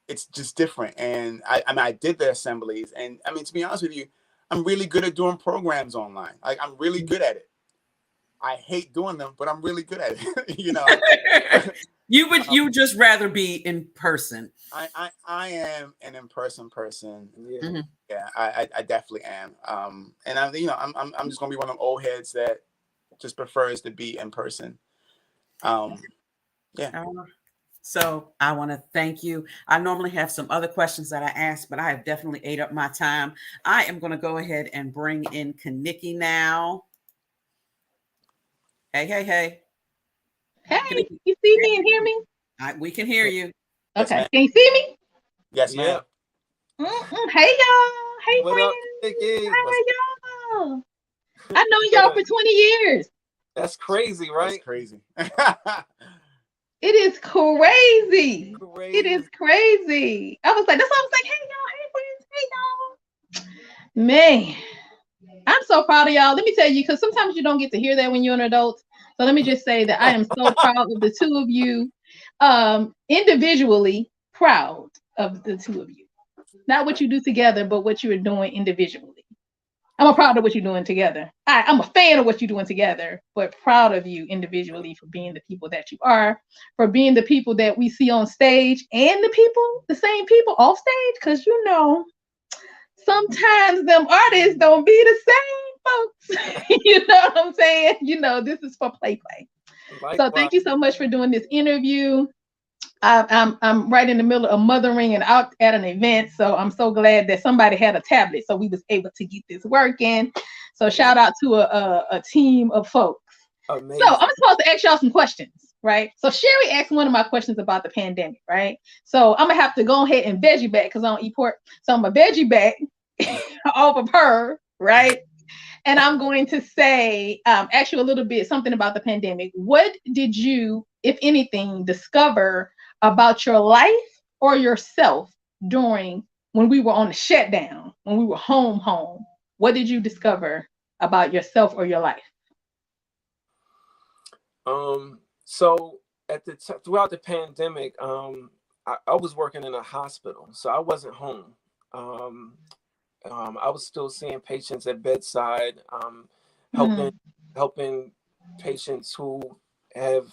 it's just different. And I did the assemblies, and I mean, to be honest with you, I'm really good at doing programs online. Like, I'm really good at it. I hate doing them, but I'm really good at it. You know, you would just rather be in person. I am an in-person person. Yeah, yeah, I definitely am. And I'm just gonna be one of them old heads that just prefers to be in person. Yeah. So I want to thank you. I normally have some other questions that I ask, but I have definitely ate up my time. I am going to go ahead and bring in Kaniki now. Hey. Hey, Kaniki, you see me and hear me? we can hear you. Okay. Yes, can you see me? Yes, ma'am. Hey, y'all. Hey, what friends. up, Nikki? Hi, y'all. I know y'all for 20 years. That's crazy, right? That's crazy. It is crazy. It is crazy. I was like, that's why I was like, hey, y'all. Hey, friends. Hey, y'all. Man, I'm so proud of y'all. Let me tell you, because sometimes you don't get to hear that when you're an adult. So let me just say that I am so proud of the two of you. Individually proud of the two of you. Not what you do together, but what you are doing individually. I'm proud of what you're doing together. I'm a fan of what you're doing together, but proud of you individually for being the people that you are, for being the people that we see on stage and the same people off stage. Because, you know, sometimes them artists don't be the same, folks. You know what I'm saying? You know, this is for play. So thank you so much for doing this interview. I'm right in the middle of mothering and out at an event, so I'm so glad that somebody had a tablet, so we was able to get this working. So shout out to a team of folks. Amazing. So I'm supposed to ask y'all some questions, right? So Sherry asked one of my questions about the pandemic, right? So I'm gonna have to go ahead and veggie back because I don't eat pork. So I'm gonna veggie back off of her, right? And I'm going to say, ask you a little bit something about the pandemic. What did you, if anything, discover about your life or yourself when we were on the shutdown, when we were home? What did you discover about yourself or your life? So throughout the pandemic, I was working in a hospital, so I wasn't home. I was still seeing patients at bedside, helping patients who have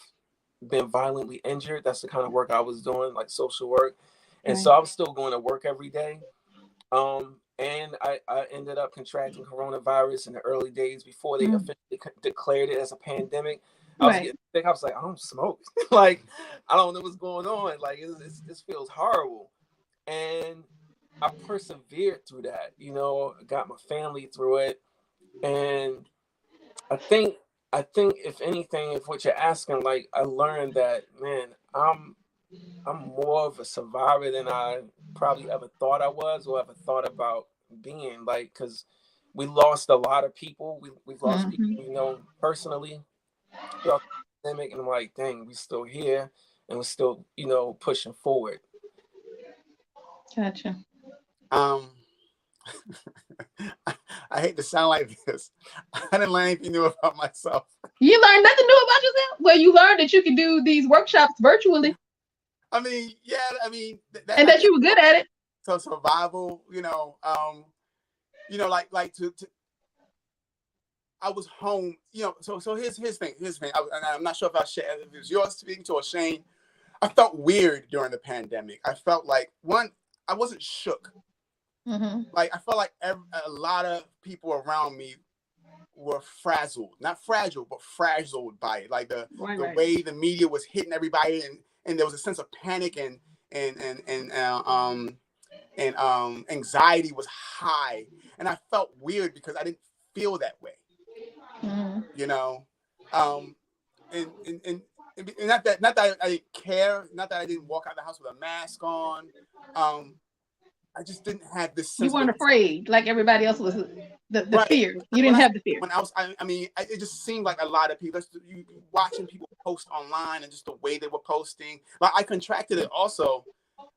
been violently injured. That's the kind of work I was doing, like social work. And so I was still going to work every day. And I ended up contracting coronavirus in the early days before they officially declared it as a pandemic. I was getting sick. I was like, I don't smoke. Like, I don't know what's going on. Like, this feels horrible. And I persevered through that, you know, got my family through it. And I think if anything, if what you're asking, like, I learned that, man, I'm more of a survivor than I probably ever thought I was or ever thought about being, like, because we lost a lot of people. We've lost people, you know, personally throughout the pandemic. And I'm like, dang, we're still here and we're still, you know, pushing forward. Gotcha. I hate to sound like this. I didn't learn anything new about myself. You learned nothing new about yourself? Well, you learned that you could do these workshops virtually. I mean, yeah, I mean, and that you were good at it. So survival, you know, like to I was home, you know. So here's the thing. I'm not sure if I share if it was yours speaking to or Shane. I felt weird during the pandemic. I felt like I wasn't shook. Like I felt like a lot of people around me were frazzled, not fragile, but frazzled by it. Like the way the media was hitting everybody, and there was a sense of panic and and anxiety was high, and I felt weird because I didn't feel that way. You know, and not that I didn't care, not that I didn't walk out of the house with a mask on. I just didn't have this sense. You weren't afraid like everybody else was. The Right. fear. You didn't have the fear. When I mean, it just seemed like a lot of people. You watching people post online and just the way they were posting. Like I contracted it also,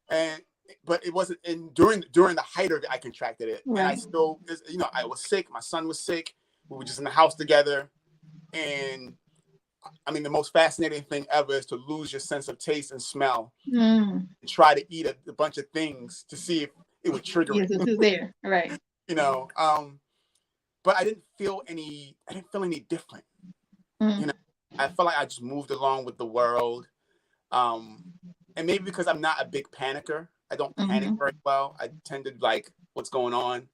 but it wasn't during the height of it. I contracted it, right. And I still, you know, I was sick. My son was sick. We were just in the house together, and I mean, the most fascinating thing ever is to lose your sense of taste and smell, and try to eat a bunch of things to see if it would trigger yes, it. it's there, right? You know, but I didn't feel any different. You know, I felt like I just moved along with the world, and maybe because I'm not a big panicker, I don't panic very well. I tend to like what's going on.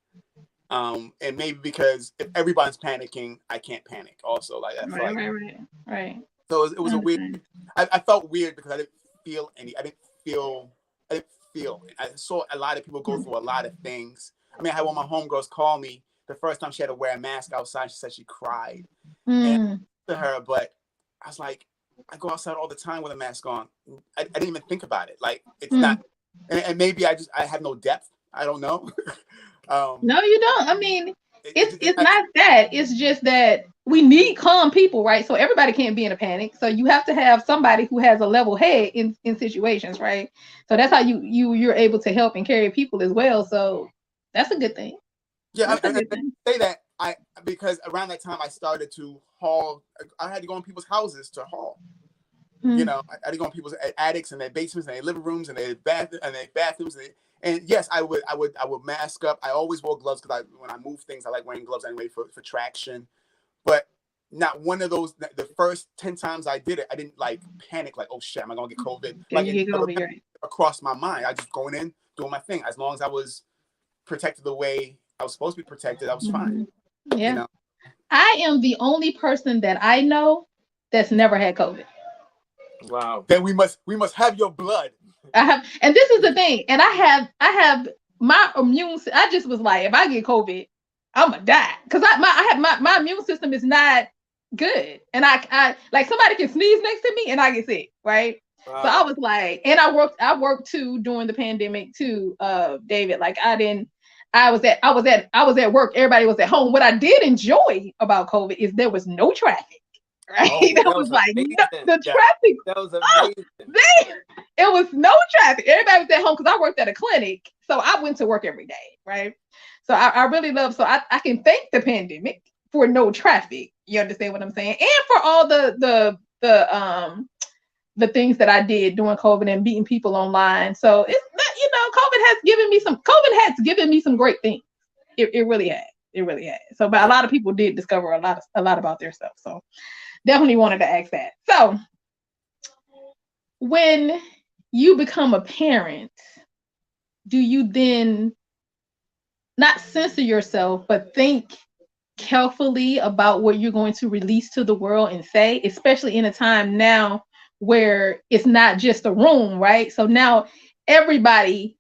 And maybe because if everybody's panicking, I can't panic. Also, like I feel right. So it was a weird. I felt weird because I didn't feel any. I didn't feel. I saw a lot of people go through a lot of things. I mean, I had one of my homegirls call me the first time she had to wear a mask outside. She said she cried. And to her, but I was like, I go outside all the time with a mask on. I didn't even think about it. Like it's not. And maybe I have no depth. I don't know. No, you don't. I mean, it's not that. It's just that we need calm people, right? So everybody can't be in a panic. So you have to have somebody who has a level head in situations, right? So that's how you're able to help and carry people as well. So that's a good thing. Yeah, I say that because around that time I started to haul. I had to go in people's houses to haul. You know, I had to go in people's attics and their basements and their living rooms and their bathrooms. And yes, I would mask up. I always wore gloves because when I move things, I like wearing gloves anyway for traction. But not one of those. The first 10 times I did it, I didn't like panic. Like, oh shit, am I gonna get COVID? Like it never across my mind. I just going in, doing my thing. As long as I was protected the way I was supposed to be protected, I was fine. Yeah. You know? I am the only person that I know that's never had COVID. Wow. Then we must have your blood. I have, and this is the thing, and I have my immune. I just was like, if I get COVID, I'm gonna die because my immune system is not good, and I like somebody can sneeze next to me and I get sick, right? Wow. So I was like, and I worked too during the pandemic too, David. Like I was at work. Everybody was at home. What I did enjoy about COVID is there was no traffic. Right? Oh, that was like the traffic. That was amazing. It was no traffic. Everybody was at home because I worked at a clinic. So I went to work every day. Right. So I really love, so I can thank the pandemic for no traffic. You understand what I'm saying? And for all the things that I did during COVID and meeting people online. So it's not, COVID has given me some great things. It really has. It really has. So, but a lot of people did discover a lot about their stuff. So definitely wanted to ask that. So when you become a parent, do you then not censor yourself, but think carefully about what you're going to release to the world and say, especially in a time now where it's not just a room, right? So now everybody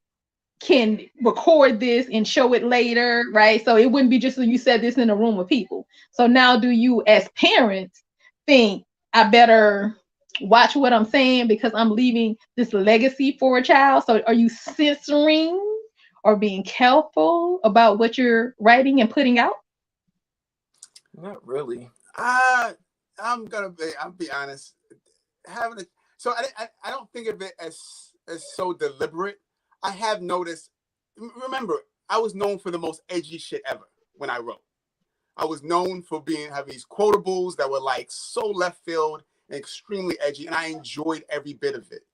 can record this and show it later, right? So it wouldn't be just so you said this in a room of people. So now do you as parents think I better watch what I'm saying because I'm leaving this legacy for a child? So are you censoring or being careful about what you're writing and putting out? Not really. I'll be honest. So I don't think of it as so deliberate. I have noticed, remember, I was known for the most edgy shit ever when I wrote. I was known for having these quotables that were like so left field and extremely edgy, and I enjoyed every bit of it.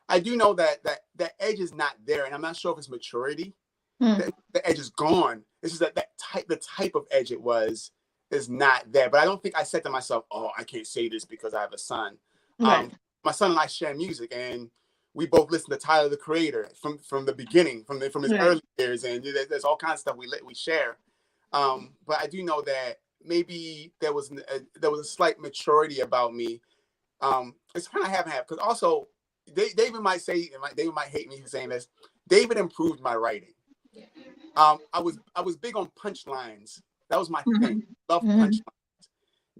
I do know that edge is not there, and I'm not sure if it's maturity. The edge is gone. It's just the type of edge it was is not there. But I don't think I said to myself, oh, I can't say this because I have a son. Right. My son and I share music, and we both listen to Tyler, the Creator, from the beginning, from his early years, and there's all kinds of stuff we share. But I do know that maybe there was a slight maturity about me. It's kind of half and half, because also David might say, David might hate me for saying this. David improved my writing. I was big on punchlines. That was my thing. Love punchlines.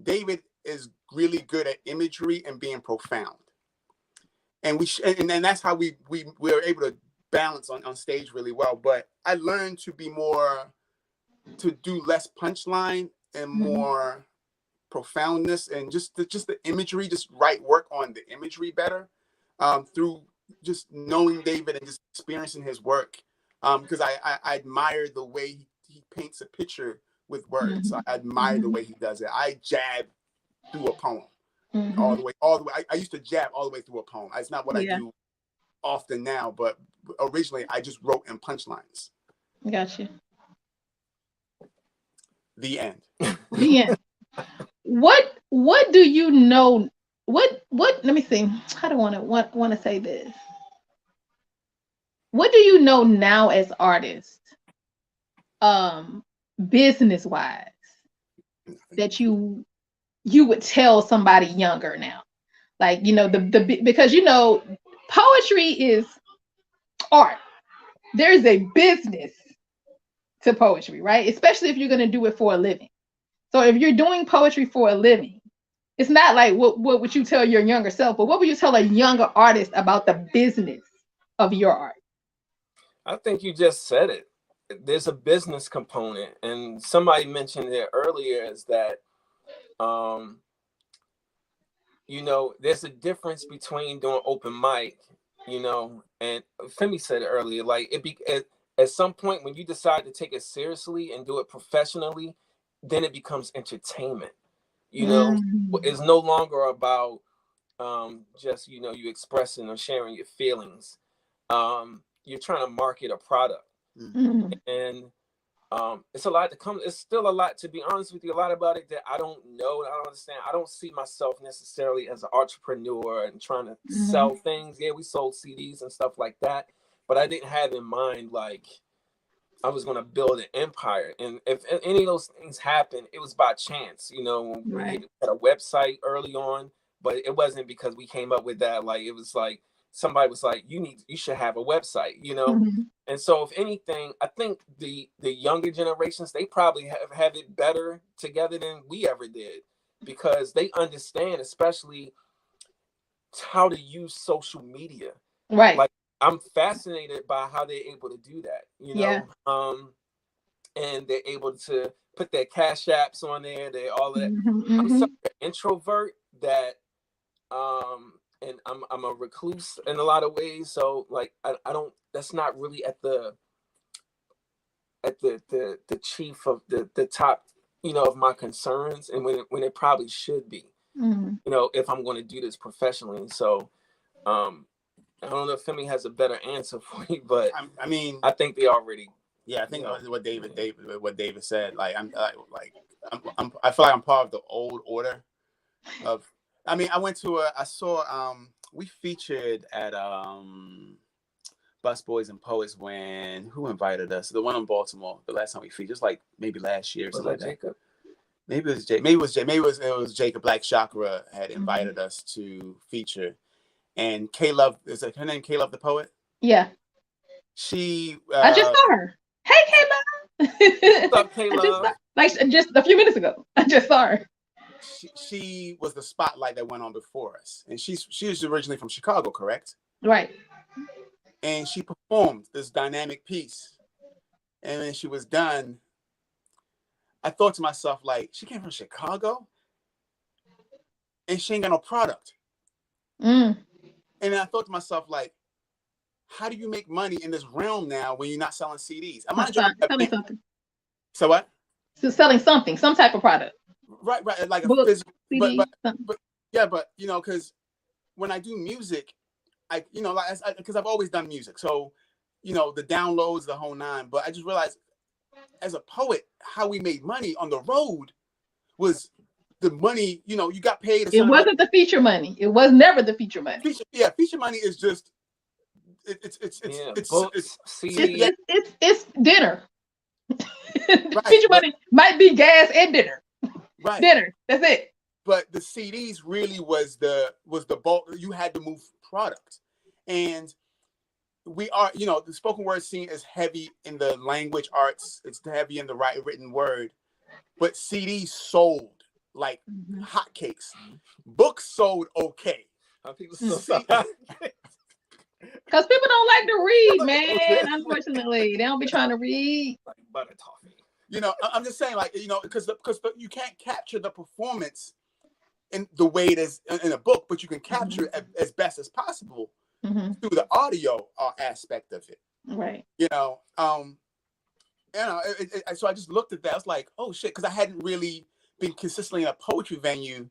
David is really good at imagery and being profound, and and that's how we were able to balance on stage really well. But I learned to do less punchline and more profoundness, and just the imagery, just work on the imagery better through just knowing David and just experiencing his work, because I admire the way he paints a picture with words. I admire the way he does it. I jab through a poem all the way. I used to jab all the way through a poem. It's not what I do often now, but originally I just wrote in punchlines. Gotcha. The end. The end. What do you know? What let me see. I don't want to say this. What do you know now as artists, business wise, that you would tell somebody younger now? Like, you know, because, you know, poetry is art. There's a business to poetry, right? Especially if you're going to do it for a living. So if you're doing poetry for a living, it's not like what would you tell your younger self, but what would you tell a younger artist about the business of your art? I think you just said it. There's a business component, and somebody mentioned it earlier, is that you know, there's a difference between doing open mic, you know, and Femi said it earlier, like at some point when you decide to take it seriously and do it professionally, then it becomes entertainment. You know, it's no longer about just, you know, you expressing or sharing your feelings. You're trying to market a product, and it's a lot to come. It's still a lot, to be honest with you, a lot about it that I don't know. I don't understand. I don't see myself necessarily as an entrepreneur and trying to sell things. Yeah, we sold CDs and stuff like that, but I didn't have in mind like I was going to build an empire. And if any of those things happen, it was by chance. You know, we had a website early on, but it wasn't because we came up with that. Like, it was like somebody was like, you should have a website, you know? And so if anything, I think the younger generations, they probably have it better together than we ever did, because they understand, especially how to use social media. Right. Like, I'm fascinated by how they're able to do that, you know? And they're able to put their cash apps on there. They all that. I'm such an introvert that, and I'm a recluse in a lot of ways. So like, I don't, that's not really at the chief of the top, you know, of my concerns, and when it probably should be, you know, if I'm going to do this professionally. So, I don't know if Femi has a better answer for you, but I mean, I think they already. Yeah, I think what David said. Like, I feel like I'm part of the old order of. I mean, I saw we featured at Busboys and Poets who invited us? The one in Baltimore. The last time we featured, just like maybe last year. Was that Jacob? Maybe it was Jay. Maybe it was Jacob. Black Chakra had invited us to feature. And K-Love, is her name K-Love the Poet? Yeah. She. I just saw her. Hey, K-Love. What's up, K-Love? Just a few minutes ago, I just saw her. She was the spotlight that went on before us, and she was originally from Chicago, correct? Right. And she performed this dynamic piece, and then she was done. I thought to myself, like, she came from Chicago, and she ain't got no product. And then I thought to myself, like, how do you make money in this realm now when you're not selling CDs? Selling something. So what? So selling something, some type of product. Right, like book, a physical. CD, But you know, because when I do music, because I've always done music, so you know, the downloads, the whole nine. But I just realized, as a poet, how we made money on the road was the money. You know, you got paid. It wasn't the feature money. It was never the feature money. Feature money is just it's dinner. Feature money might be gas and dinner. Right. Dinner. That's it. But the CDs really was the bulk. You had to move product, and we are, you know, the spoken word scene is heavy in the language arts. It's heavy in the written word, but CDs sold like hotcakes. Books sold okay. People still Because people don't like to read, man. Unfortunately, they don't be trying to read. Like butter toffee. You know, I'm just saying, like, you know, because you can't capture the performance in the way it is in a book, but you can capture it as best as possible through the audio aspect of it. Right. You know, so I just looked at that. I was like, oh shit, because I hadn't really been consistently in a poetry venue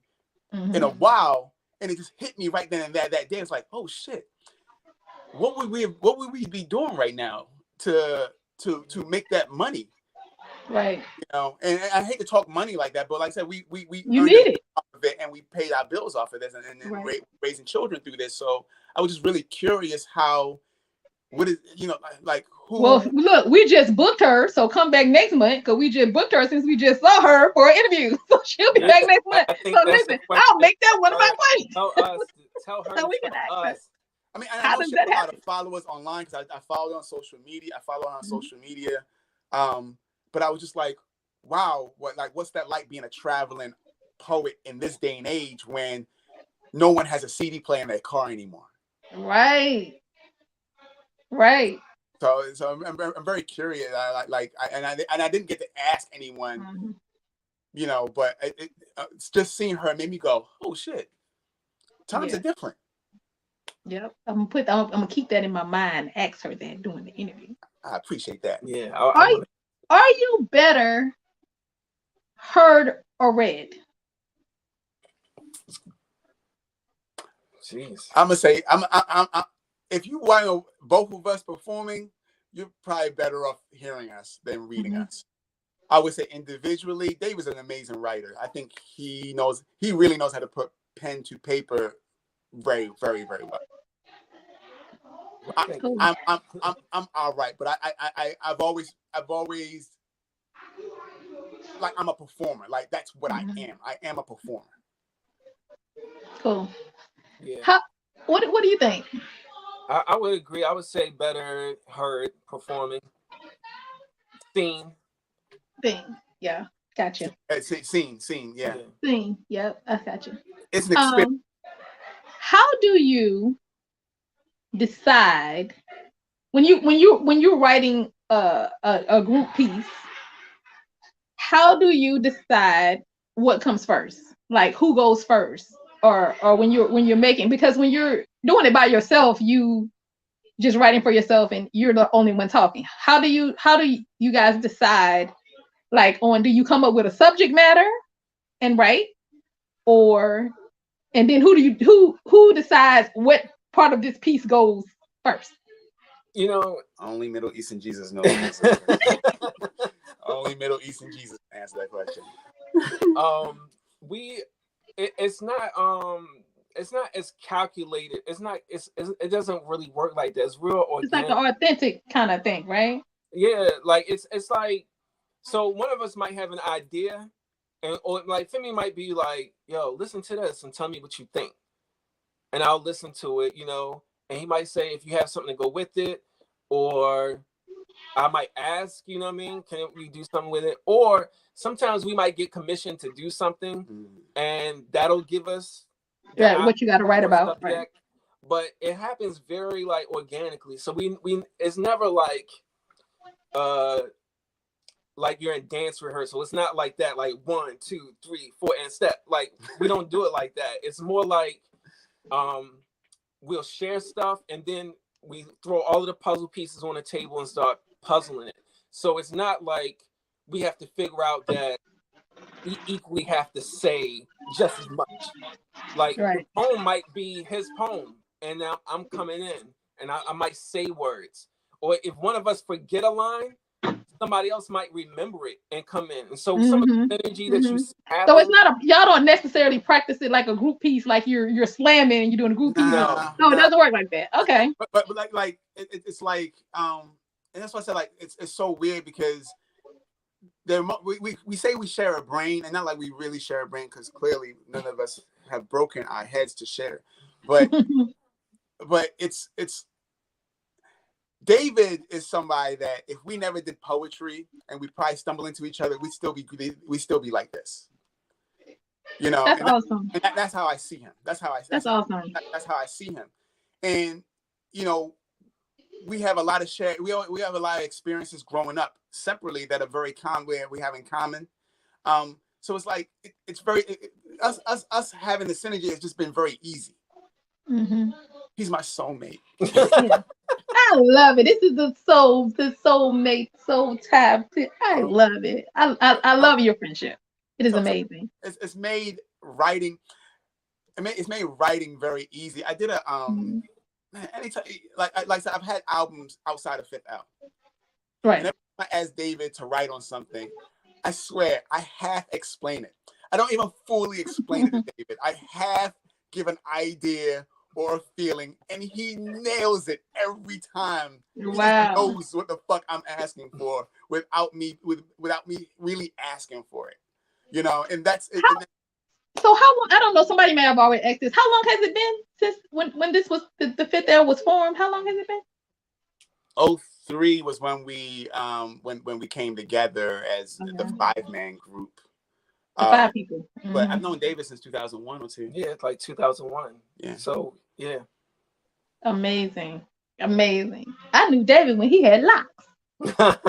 in a while, and it just hit me right then and that day. It's like, oh shit, what would we be doing right now to make that money? Right. You know, and I hate to talk money like that, but like I said, we you earned need it off of it, and we paid our bills off of this, and right. raising children through this. So I was just really curious what is, you know, like who? Well, look, we just booked her, so come back next month because we just booked her since we just saw her for an interview. So she'll be back next month. So listen, I'll make that one of my questions. Tell her. So we can ask her. I mean, I know she has a lot of followers online because I follow her on social media. Social media. But I was just like, wow, what's that like being a traveling poet in this day and age when no one has a CD player in their car anymore? Right. Right. So I'm very curious. I didn't get to ask anyone, you know, but just seeing her made me go, oh shit, times are different. Yep, I'm gonna keep that in my mind. Ask her that during the interview. I appreciate that. Yeah. Are you better heard or read? Jeez. I'm gonna say I'm if you want both of us performing, you're probably better off hearing us than reading us. I would say individually, Dave is an amazing writer. I think he really knows how to put pen to paper very, very, very well. I'm all right, but I've always like I'm a performer. Like that's what I am. I am a performer. Cool. Yeah. What do you think? I would agree. I would say better heard, performing, seen. Yeah, gotcha. Seen, yeah. Seen, yep, I gotcha. It's an experience. How do you decide when you're writing a group piece? How do you decide what comes first? Like who goes first, or when you're making, because when you're doing it by yourself, you just writing for yourself and you're the only one talking. How do you guys decide? Like do you come up with a subject matter and write, and then who decides what part of this piece goes first? You know, only Middle Eastern Jesus knows. Only Middle Eastern Jesus answer that question. It's not as calculated. It doesn't really work like that. It's real organic. It's like an authentic kind of thing, right? Yeah, like it's like, so one of us might have an idea, or like Femi might be like, yo, listen to this and tell me what you think. And I'll listen to it, you know, and he might say if you have something to go with it, or I might ask, you know what I mean, can we do something with it? Or sometimes we might get commissioned to do something, and that'll give us what you got to write about. Right. But it happens very like organically. So we it's never like you're in dance rehearsal. It's not like that, like 1, 2, 3, 4 and step. Like we don't do it like that. It's more like we'll share stuff and then we throw all of the puzzle pieces on the table and start puzzling it. So it's not like we have to figure out that we equally have to say just as much. Like the poem might be his poem, and now I'm coming in and I might say words. Or if one of us forget a line, somebody else might remember it and come in. And so some of the energy that you have. So it's not y'all don't necessarily practice it like a group piece, like you're slamming and you're doing a group piece. No, it doesn't work like that. Okay. But like it's like and that's why I said like it's so weird because we say we share a brain, and not like we really share a brain because clearly none of us have broken our heads to share. But but it's David is somebody that if we never did poetry and we probably stumble into each other, we'd still be like this. You know, that's awesome. That's how I see him. That's awesome. That's how I see him. And you know, we have a lot of we have a lot of experiences growing up separately that are very common, where we have in common. So it's like it's very us having the synergy has just been very easy. Mm-hmm. He's my soulmate. Yeah. I love it. This is the soulmate, soul tap. I love it. I love your friendship. It is amazing. It's made writing. It's made writing very easy. I did a man, anytime like I said, I've had albums outside of Fifth L. Right. And every time I ask David to write on something, I swear I half explain it. I don't even fully explain it to David. I half give an idea or a feeling, and he nails it every time. He just knows what the fuck I'm asking for without me really asking for it. You know, and that's it. So how long? I don't know. Somebody may have already asked this. How long has it been since when this was the Fifth L was formed? How long has it been? 2003 was when we when we came together as the 5-man group. The 5 people. Mm-hmm. But I've known David since 2001 or 2. Yeah, it's like 2001. Yeah. So yeah. Amazing. I knew David when he had locks. But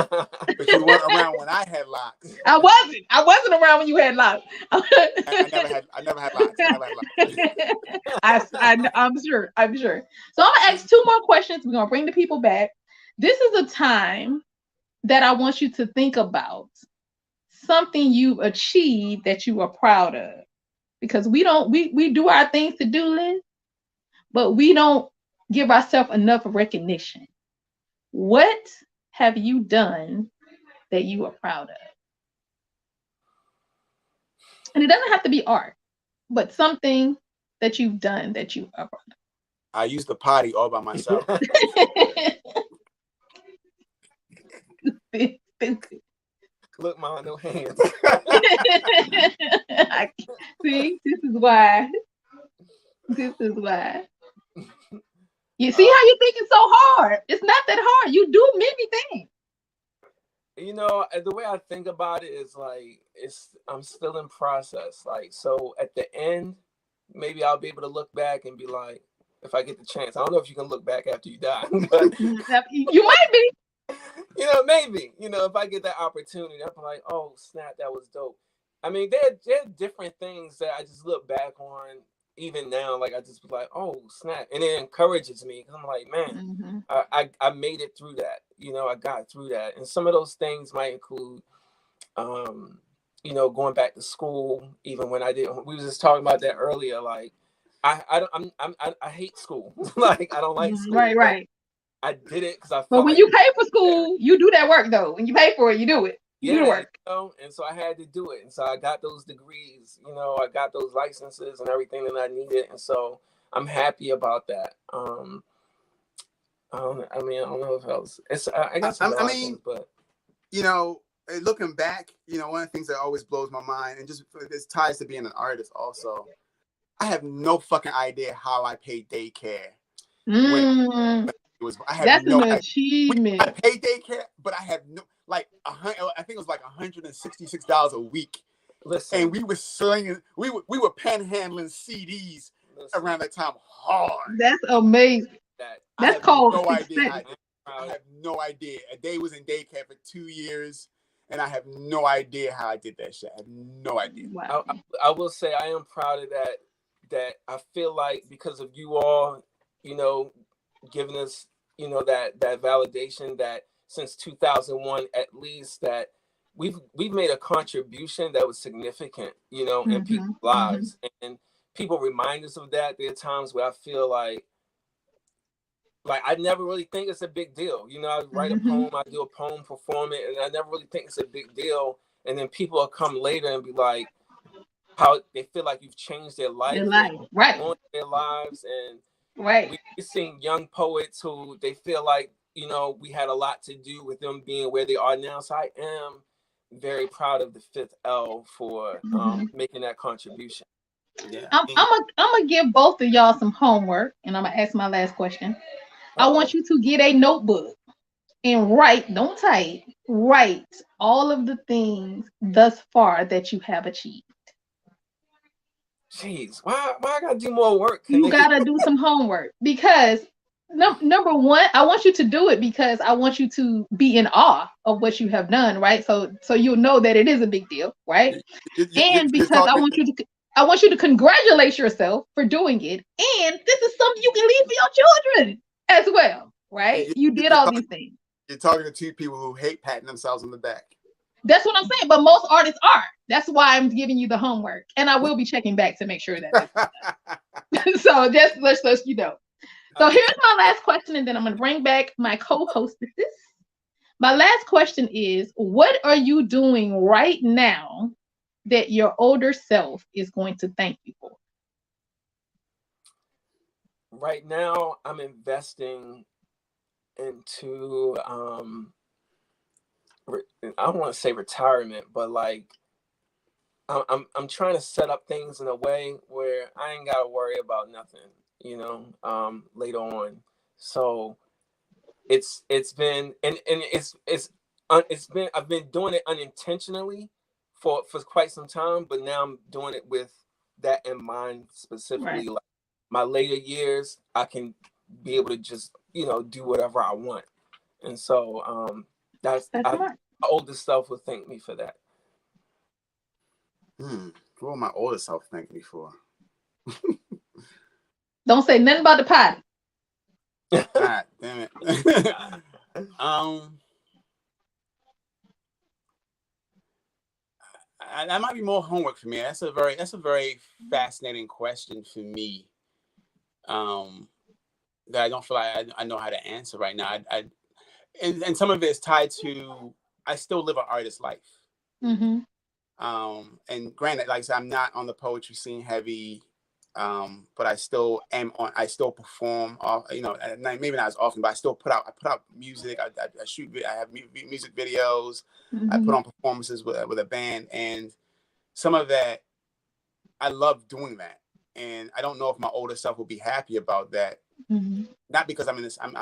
you weren't around when I had locks. I wasn't around when you had locks. I never had locks. I'm sure. So I'm gonna ask 2 more questions. We're gonna bring the people back. This is a time that I want you to think about something you achieved that you are proud of, because we do our things to do list, but we don't give ourselves enough recognition. What have you done that you are proud of? And it doesn't have to be art, but something that you've done that you are proud of. I used the potty all by myself. Look, Mom, no hands. See, this is why. You see how you think it's so hard? It's not that hard. You do many things. You know, the way I think about it is like I'm still in process. Like, so at the end, maybe I'll be able to look back and be like, if I get the chance. I don't know if you can look back after you die, but you might be. You know, maybe. You know, if I get that opportunity, I'm like, oh snap, that was dope. I mean, there are different things that I just look back on. Even now, like I just be like, oh snap, and it encourages me. I'm like, man, I made it through that. You know, I got through that, and some of those things might include, you know, going back to school. Even when I didn't, we was just talking about that earlier. Like, I hate school. Like, I don't like school. Right. I did it because I. But when you pay for school, you do that work though. When you pay for it, you do it. You do the work. You know, and so I had to do it, and so I got those degrees. You know, I got those licenses and everything that I needed, and so I'm happy about that. I don't know if else. I got some things, but you know, looking back, you know, one of the things that always blows my mind, and just this ties to being an artist also. I have no fucking idea how I paid daycare. That's an achievement. I paid daycare, but I have no. Like I think it was like $166 a week. Listen. And we were slinging, we were panhandling CDs around that time hard. That's amazing. That's called no idea. I have no idea. A day was in daycare for 2 years, and I have no idea how I did that shit. I have no idea. Wow. I will say I am proud of that. That I feel like because of you all, you know, giving us, you know, that validation that. Since 2001, at least, that we've made a contribution that was significant, you know, in people's lives, and people remind us of that. There are times where I feel like I never really think it's a big deal, you know. I write a poem, I do a poem, perform it, and I never really think it's a big deal. And then people will come later and be like, how they feel like you've changed their life, right, on their lives, and right. We've seen young poets who they feel like, you know, we had a lot to do with them being where they are now. So I am very proud of the Fifth L for making that contribution. Yeah. I'm gonna give both of y'all some homework, and I'm gonna ask my last question. I want you to get a notebook and write, don't type, write all of the things thus far that you have achieved. Jeez, why I gotta do more work? You gotta do some homework because number one, I want you to do it because I want you to be in awe of what you have done, right? So you'll know that it is a big deal, right? And because I want you to congratulate yourself for doing it, and this is something you can leave for your children as well, right? You did all these things. You're talking to two people who hate patting themselves on the back. That's what I'm saying, but most artists are. That's why I'm giving you the homework, and I will be checking back to make sure that. So just let's you know. So here's my last question, and then I'm going to bring back my co-hostesses. My last question is, what are you doing right now that your older self is going to thank you for? Right now, I'm investing into I don't want to say retirement, but like I'm trying to set up things in a way where I ain't got to worry about nothing, you know, later on. So it's been I've been doing it unintentionally for quite some time, but now I'm doing it with that in mind specifically. Right. Like my later years, I can be able to just, you know, do whatever I want. And so my oldest self would thank me for that. What will my older self thank me for? Don't say nothing about the potty. God damn it. That might be more homework for me. That's a very fascinating question for me. That I don't feel like I know how to answer right now. And some of it is tied to I still live an artist life. Mm-hmm. And granted, like I said, I'm not on the poetry scene heavy, but I still perform. You know, maybe not as often, but I still put out music. I shoot. I have music videos. Mm-hmm. I put on performances with a band, and some of that I love doing that. And I don't know if my older self will be happy about that. Mm-hmm. Not because I'm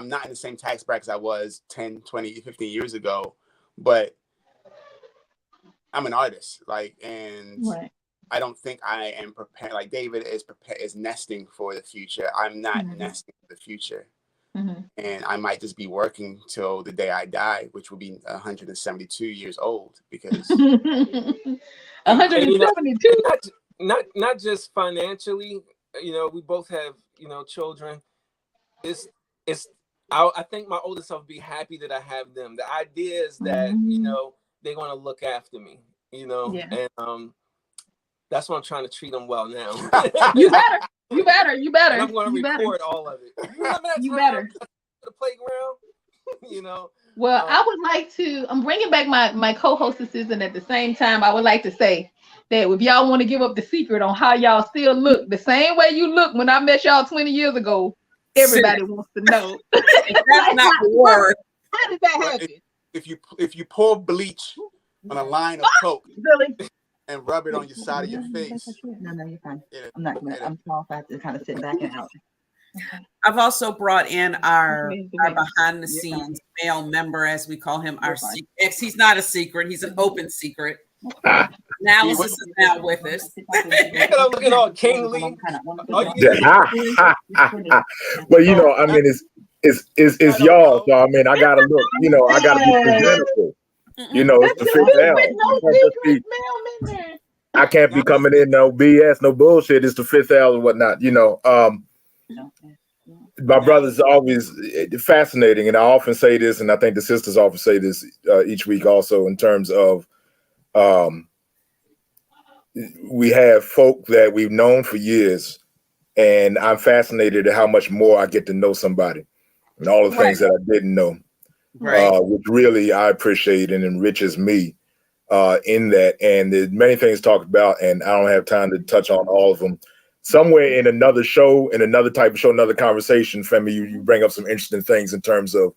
not in the same tax bracket as I was 10, 20, 15 years ago, but I'm an artist, and right. I don't think I am prepared. Like David is nesting for the future. I'm not nesting for the future. Mm-hmm. And I might just be working till the day I die, which will be 172 years old, because 172. Not just financially, you know, we both have, you know, children. I think my older self would be happy that I have them. The idea is that, you know, they're going to look after me, you know, and that's why I'm trying to treat them well now. You better. And I'm going to record all of it. You remember that you time better. the playground, you know? Well, I would like to, I'm bringing back my co-hostesses, and at the same time, I would like to say that if y'all want to give up the secret on how y'all still look, the same way you look when I met y'all 20 years ago, everybody wants to know. That's not the word. How did that happen? If you pour bleach on a line of Coke and rub it on your side of your face. No, you're fine. I'm not gonna. I'm qualified to kind of sit back and out. I've also brought in our behind the scenes male member, as we call him, our secret. He's not a secret, he's an open secret. Analysis is now with us. I'm looking all kingly. Well, you know, I mean, it's y'all, so I mean, I gotta look. You know, I gotta be presentable. You know, it's the fifth L. I can't be coming in no BS, no bullshit. It's the fifth L and whatnot. You know, my brother's always fascinating, and I often say this, and I think the sisters often say this each week also, in terms of we have folk that we've known for years, and I'm fascinated at how much more I get to know somebody and all the things that I didn't know. Which really I appreciate and enriches me in that. And there's many things talked about, and I don't have time to touch on all of them. Somewhere in another show, in another type of show, another conversation, Femi, you bring up some interesting things in terms of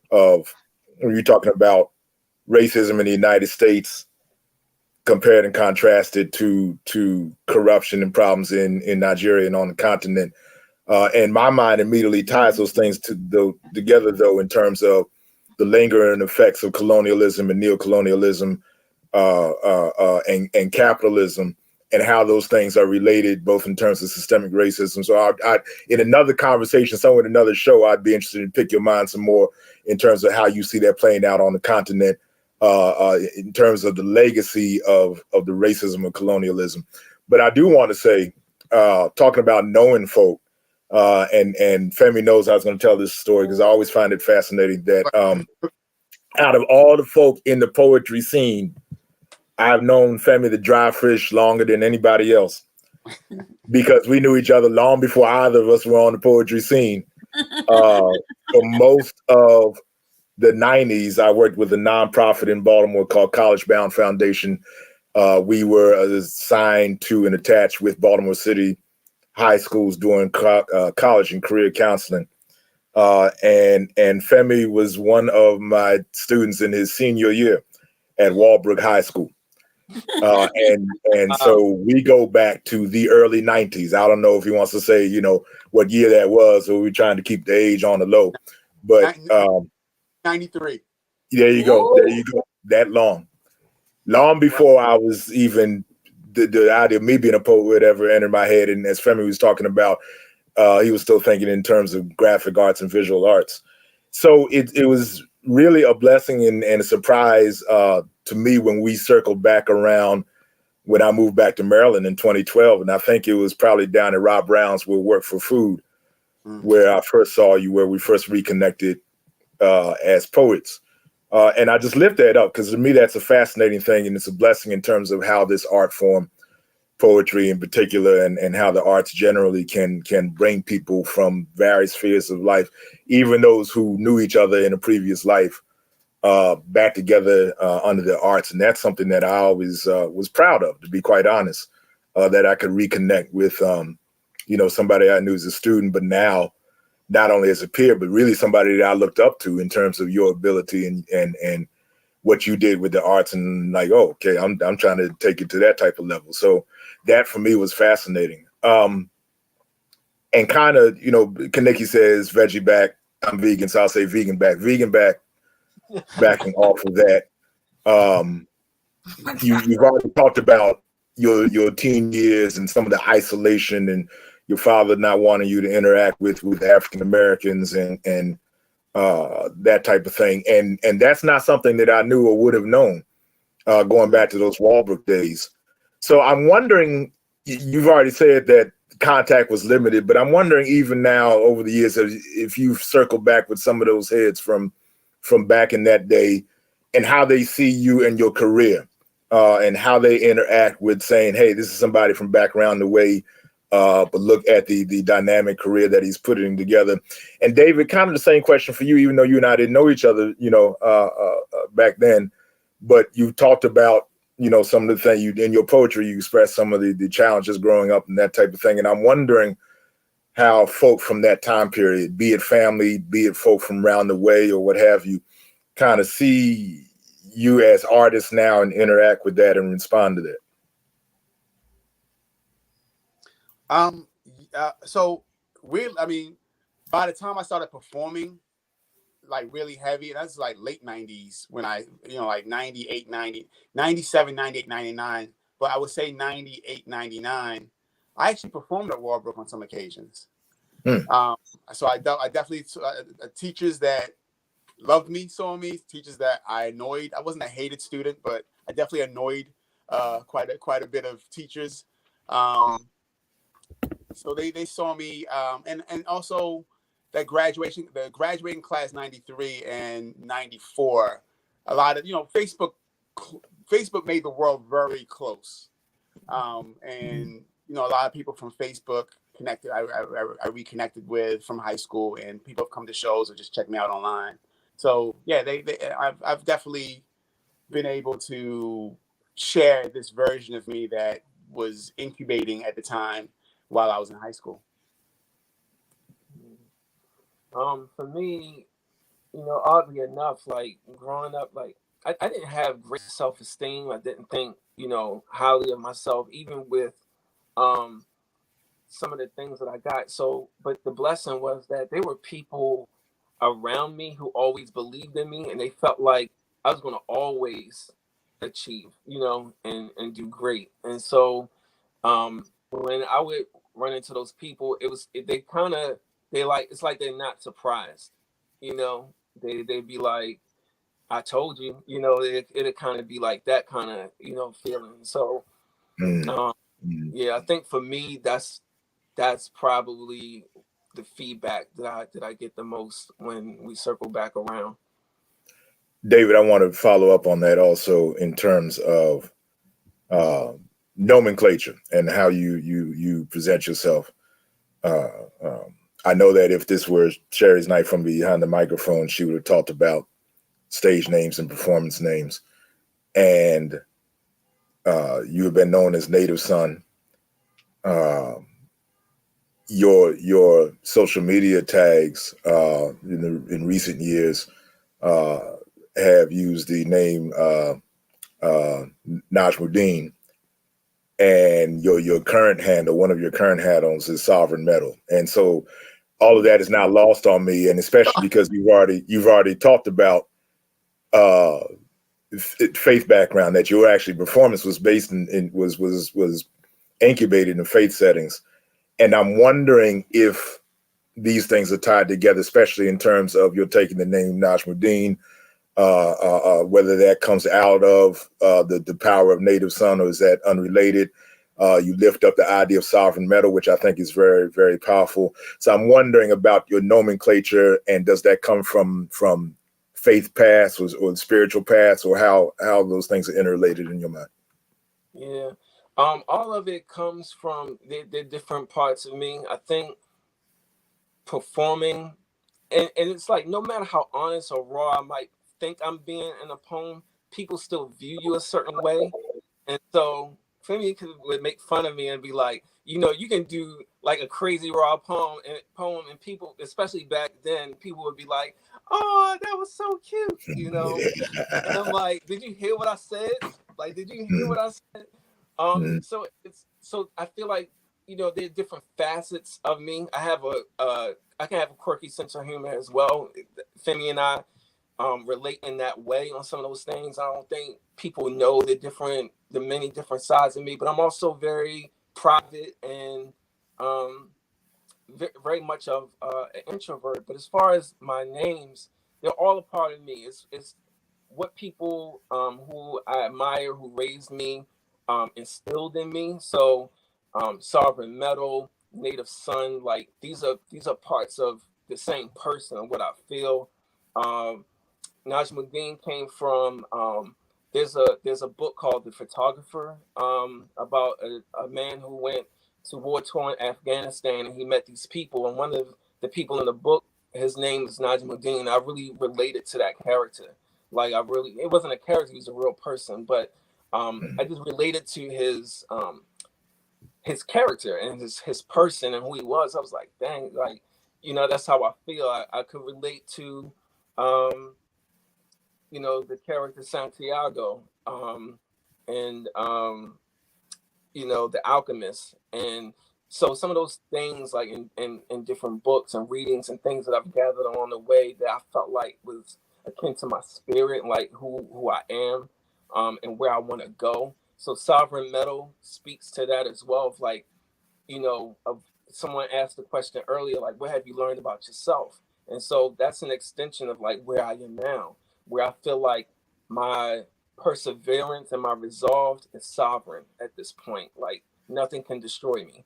when you're talking about racism in the United States compared and contrasted to corruption and problems in Nigeria and on the continent. And my mind immediately ties those things together, though, in terms of the lingering effects of colonialism and neocolonialism and capitalism, and how those things are related, both in terms of systemic racism. So I in another conversation, somewhere in another show, I'd be interested in pick your mind some more in terms of how you see that playing out on the continent, in terms of the legacy of the racism and colonialism. But I do want to say, talking about knowing folk, and Femi knows I was going to tell this story because I always find it fascinating that out of all the folk in the poetry scene, I've known Femi the Drifish longer than anybody else because we knew each other long before either of us were on the poetry scene. For most of the 90s, I worked with a nonprofit in Baltimore called College Bound Foundation. We were assigned to and attached with Baltimore City high schools doing college and career counseling. And Femi was one of my students in his senior year at Walbrook High School. And so we go back to the early 90s. I don't know if he wants to say, what year that was, or we're trying to keep the age on the low. But 93. There you go. There you go. That long before I was even the idea of me being a poet would ever enter my head. And as Femi was talking about, he was still thinking in terms of graphic arts and visual arts. So it was really a blessing and a surprise to me when we circled back around when I moved back to Maryland in 2012. And I think it was probably down at Rob Brown's where Work for Food, where I first saw you, where we first reconnected as poets. And I just lift that up because to me, that's a fascinating thing. And it's a blessing in terms of how this art form, poetry in particular, and how the arts generally can bring people from various spheres of life, even those who knew each other in a previous life, back together under the arts. And that's something that I always was proud of, to be quite honest, that I could reconnect with, somebody I knew as a student, but now not only as a peer, but really somebody that I looked up to in terms of your ability and what you did with the arts, and like, oh, okay, I'm trying to take it to that type of level. So that for me was fascinating. And kind of, Kaneki says veggie back, I'm vegan, so I'll say vegan back, backing off of that. You've already talked about your teen years and some of the isolation and your father not wanting you to interact with African Americans and that type of thing. And that's not something that I knew or would have known going back to those Walbrook days. So I'm wondering, you've already said that contact was limited, but I'm wondering even now over the years, if you've circled back with some of those heads from back in that day and how they see you and your career and how they interact with saying, hey, this is somebody from background the way, but look at the dynamic career that he's putting together. And David, kind of the same question for you, even though you and I didn't know each other, back then, but you talked about, some of the things you in your poetry, you expressed some of the challenges growing up and that type of thing. And I'm wondering how folk from that time period, be it family, be it folk from around the way or what have you, kind of see you as artists now and interact with that and respond to that. So by the time I started performing like really heavy, that's like late 90s when I, like 98, 90, 97, 98, 99, but I would say 98, 99, I actually performed at Walbrook on some occasions. So I definitely, teachers that loved me saw me, teachers that I annoyed. I wasn't a hated student, but I definitely annoyed quite a bit of teachers. So they saw me, and also the graduating class 93 and 94, a lot of, Facebook made the world very close. And, a lot of people from Facebook connected, I reconnected with from high school, and people have come to shows or just check me out online. So yeah, I've definitely been able to share this version of me that was incubating at the time while I was in high school. For me, oddly enough, like growing up, like I didn't have great self-esteem. I didn't think, highly of myself, even with some of the things that I got. So, but the blessing was that there were people around me who always believed in me, and they felt like I was going to always achieve, and do great. And so when I would run into those people, it's like they're not surprised, they'd be like, I told you, it'd kind of be like that kind of, feeling. So, yeah, I think for me, that's probably the feedback that I get the most when we circle back around. David, I want to follow up on that also in terms of nomenclature and how you present yourself. I know that if this were Sherry's night from behind the microphone, she would have talked about stage names and performance names. And you have been known as Native Son. Your social media tags in recent years have used the name Najmuddin, and your current handle, one of your current handles, is Sovereign Metal. And so all of that is now lost on me, and especially because you've already talked about faith background, that your actually performance was based was incubated in faith settings. And I'm wondering if these things are tied together, especially in terms of you're taking the name Najmuddin, whether that comes out of the power of Native Son, or is that unrelated? You lift up the idea of sovereign metal, which I think is very, very powerful. So I'm wondering about your nomenclature, and does that come from faith paths or spiritual paths, or how those things are interrelated in your mind? Yeah. All of it comes from the different parts of me. I think performing, and it's like, no matter how honest or raw I might think I'm being in a poem, people still view you a certain way. And so Femi would make fun of me and be like, you can do like a crazy raw poem, and people, especially back then, people would be like, oh, that was so cute, And I'm like, did you hear what I said? Like, did you hear what I said? So I feel like, there are different facets of me. I can have a quirky sense of humor as well. Femi and I relate in that way on some of those things. I don't think people know the many different sides of me, but I'm also very private and very much of an introvert. But as far as my names, they're all a part of me. It's what people who I admire, who raised me, instilled in me. So Sovereign Metal, Native Son, like these are parts of the same person and what I feel. Najmuddin came from there's a book called The Photographer, about a man who went to war-torn Afghanistan, and he met these people, and one of the people in the book, his name is Najmuddin. I really related to that character. Like, it wasn't a character, he was a real person, but I just related to his character and his person and who he was. I was like, dang, like, that's how I feel. I could relate to the character Santiago, and the alchemist. And so some of those things, like in different books and readings and things that I've gathered along the way, that I felt like was akin to my spirit, like who I am, and where I want to go. So Sovereign Metal speaks to that as well, of like, of someone asked the question earlier, like, what have you learned about yourself? And so that's an extension of like where I am now, where I feel like my perseverance and my resolve is sovereign at this point. Like, nothing can destroy me.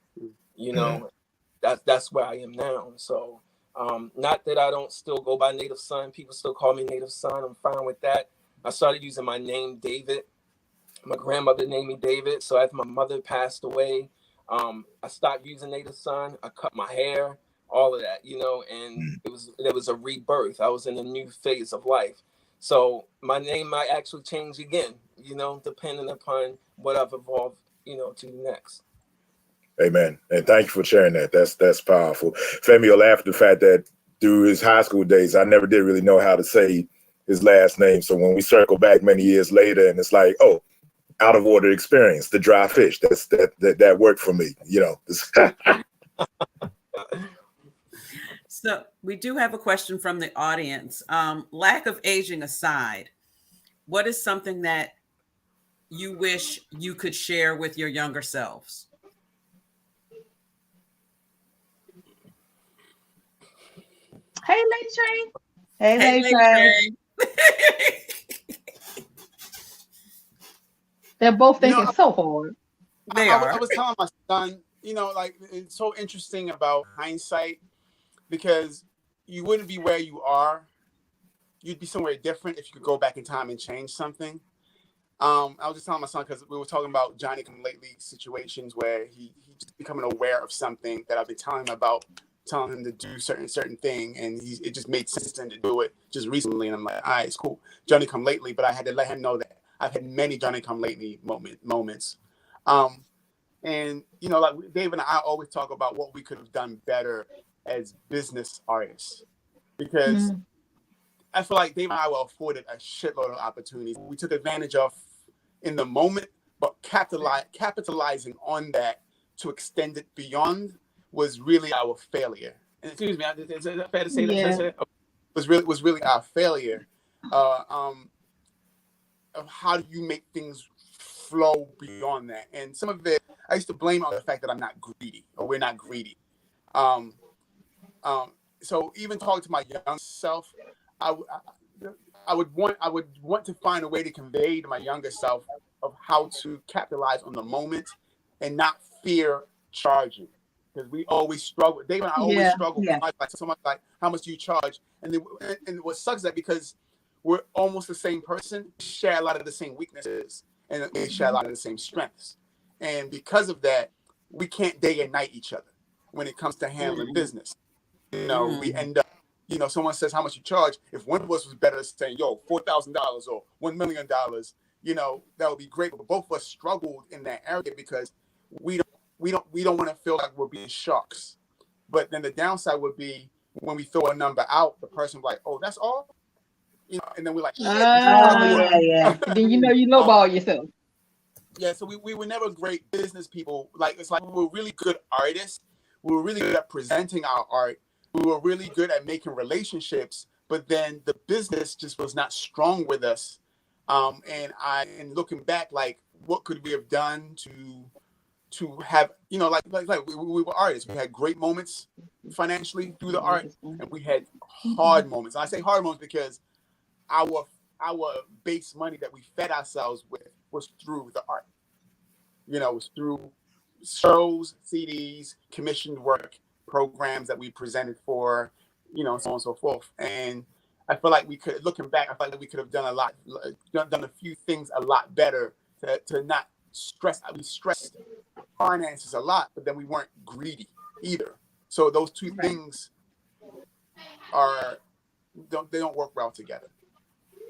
That's where I am now. So not that I don't still go by Native Son. People still call me Native Son. I'm fine with that. I started using my name David. My grandmother named me David. So as my mother passed away, I stopped using Native Son. I cut my hair, all of that, and there was a rebirth. I was in a new phase of life. So my name might actually change again, depending upon what I've evolved, to next. Amen. And thank you for sharing that. That's powerful. Femi will laugh at the fact that through his high school days, I never did really know how to say his last name. So when we circle back many years later, and it's like, oh, out of order experience, the Drifish, that worked for me, So we do have a question from the audience. Lack of aging aside, what is something that you wish you could share with your younger selves? Hey, Lady Train. Hey, Hey, Lady Lady Train. Train. They're both thinking so hard. They I are. was telling my son, like it's so interesting about hindsight because you wouldn't be where you are. You'd be somewhere different if you could go back in time and change something. I was just telling my son because we were talking about Johnny come lately situations where he's becoming aware of something that I've been telling him about, telling him to do certain thing, and it just made sense to him to do it just recently. And I'm like, all right, it's cool, Johnny come lately. But I had to let him know that I've had many Johnny come lately moments. And like Dave and I always talk about what we could have done better as business artists, because I feel like Dave and I were afforded a shitload of opportunities we took advantage of in the moment, but capitalizing on that to extend it beyond was really our failure. And excuse me, is that fair to say that? Yeah. Was really our failure. Of how do you make things flow beyond that? And some of it, I used to blame on the fact that I'm not greedy, or we're not greedy. So even talking to my young self, I would want to find a way to convey to my younger self of how to capitalize on the moment and not fear charging, because we always struggle. Dave and I always struggle. Yeah. Like someone like, how much do you charge? And what sucks is that because we're almost the same person, we share a lot of the same weaknesses, and we share a lot of the same strengths. And because of that, we can't day and night each other when it comes to handling business. We end up, someone says how much you charge. If one of us was better at saying, yo, $4,000 or $1 million, that would be great. But both of us struggled in that area because we don't want to feel like we're being sharks. But then the downside would be when we throw a number out, the person will be like, oh, that's all? And then we're like, shit. Yeah. And then you lowball yourself. Yeah, so we were never great business people. Like, it's like we were really good artists. We were really good at presenting our art. We were really good at making relationships, but then the business just was not strong with us. And looking back, like, what could we have done to have, like we were artists. We had great moments financially through the art, and we had hard moments. And I say hard moments because our base money that we fed ourselves with was through the art. It was through shows, CDs, commissioned work, programs that we presented for, so on and so forth. And I feel like looking back, I feel like we could have done a few things a lot better to not stress. We stressed finances a lot, but then we weren't greedy either. So those two things they don't work well together.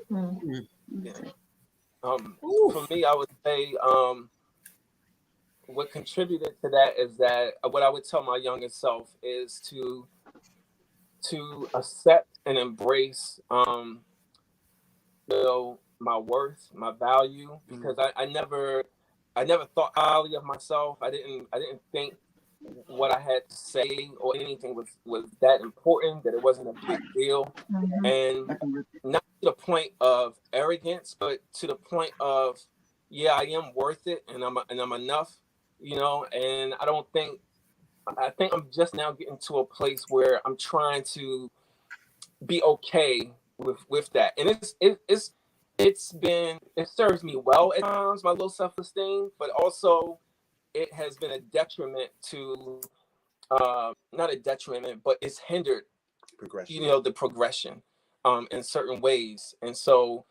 Yeah. For me, I would say what contributed to that is that what I would tell my younger self is to accept and embrace my worth, my value, because I never thought highly of myself. I didn't think what I had to say or anything was that important, that it wasn't a big deal. And not to the point of arrogance, but to the point of, yeah, I am worth it, and I'm enough, and I think I'm just now getting to a place where I'm trying to be okay with that. And it serves me well at times, my low self-esteem, but also it has been a detriment to not a detriment, but it's hindered progression. The progression in certain ways. And so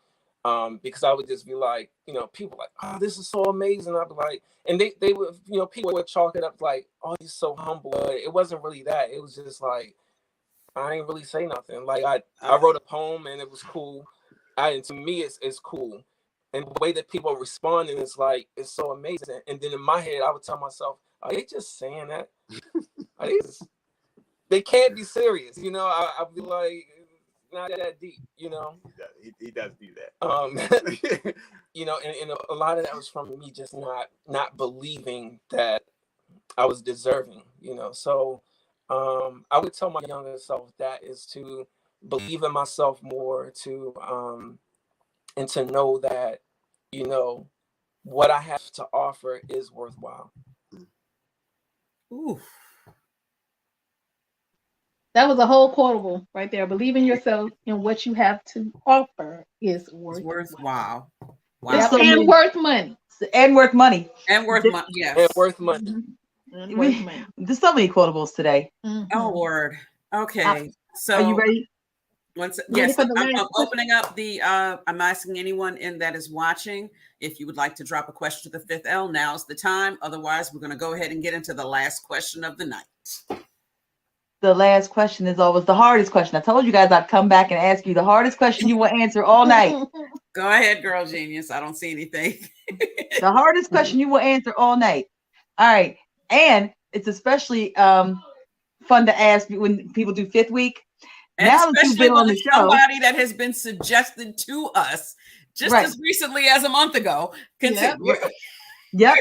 because I would just be like, people like, oh, this is so amazing. I'd be like, and they would, people would chalk it up like, oh, he's so humble. But it wasn't really that. It was just like, I ain't really say nothing. Like I wrote a poem and it was cool. And to me, it's cool. And the way that people are responding is like, it's so amazing. And then in my head, I would tell myself, are they just saying that? They can't be serious. I'd be like, not that deep, He does do that. And a lot of that was from me just not believing that I was deserving, So I would tell my younger self that is to believe in myself more, and to know that, what I have to offer is worthwhile. Ooh. That was a whole quotable right there. Believe in yourself and what you have to offer is worthwhile. Wow. It's and worth money. And worth money. And worth money. Yes. And worth money. There's so many quotables today. Oh, Lord. Okay. So are you ready? Yes, I'm opening up the I'm asking anyone in that is watching, if you would like to drop a question to the fifth L, now's the time. Otherwise, we're going to go ahead and get into the last question of the night. The last question is always the hardest question. I told you guys I'd come back and ask you the hardest question you will answer all night. Go ahead, girl genius. I don't see anything. The hardest question you will answer all night. All right. And it's especially fun to ask when people do fifth week. And now that you've been on the show, somebody that has been suggested to us just as recently as a month ago. Continue. Yep.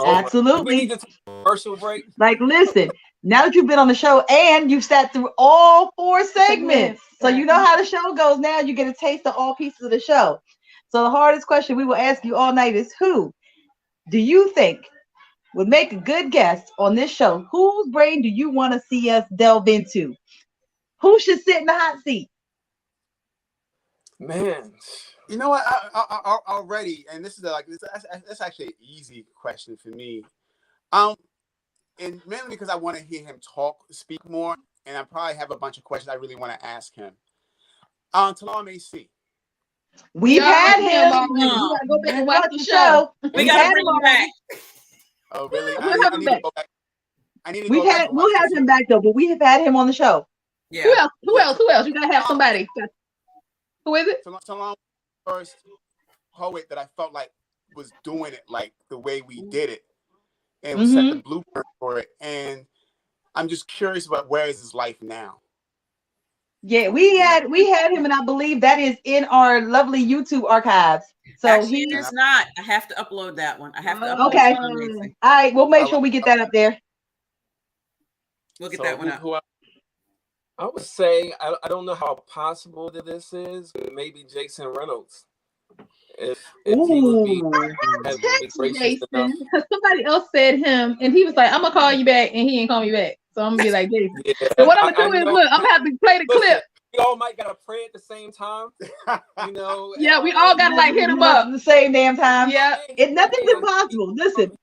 Absolutely. We need to take a commercial break. Like, listen, now that you've been on the show and you've sat through all 4 segments, so you know how the show goes now, you get a taste of all pieces of the show. So the hardest question we will ask you all night is, who do you think would make a good guest on this show? Whose brain do you want to see us delve into? Who should sit in the hot seat? Man, you know what? I already, and this is that's actually an easy question for me. And mainly because I want to hear him speak more, and I probably have a bunch of questions I really want to ask him. Talam AC. We've had him. We gotta go back and watch the show. We gotta bring him back. Oh, really? We'll have him back. We'll have him back though, but we have had him on the show. Yeah. Who else? You gotta have somebody. Who is it? Talam, first poet that I felt like was doing it like the way we did it, and set the blueprint for it. And I'm just curious about where is his life now. Yeah, we had him, and I believe that is in our lovely YouTube archives. So actually, it is not. I have to upload that one. I have to upload okay. All right, we'll make sure we get that up there. We'll get that one up. I would say I don't know how possible this is, but maybe Jason Reynolds. If he would be gracious enough. Because somebody else said him, and he was like, "I'm gonna call you back," and he ain't call me back. So I'm gonna be like, Jason. Yeah, so what I'm gonna do is look, I'm gonna have to play the clip. We all might gotta pray at the same time, Yeah, we all gotta like hit him up at the same damn time. Yeah, nothing's impossible. Listen.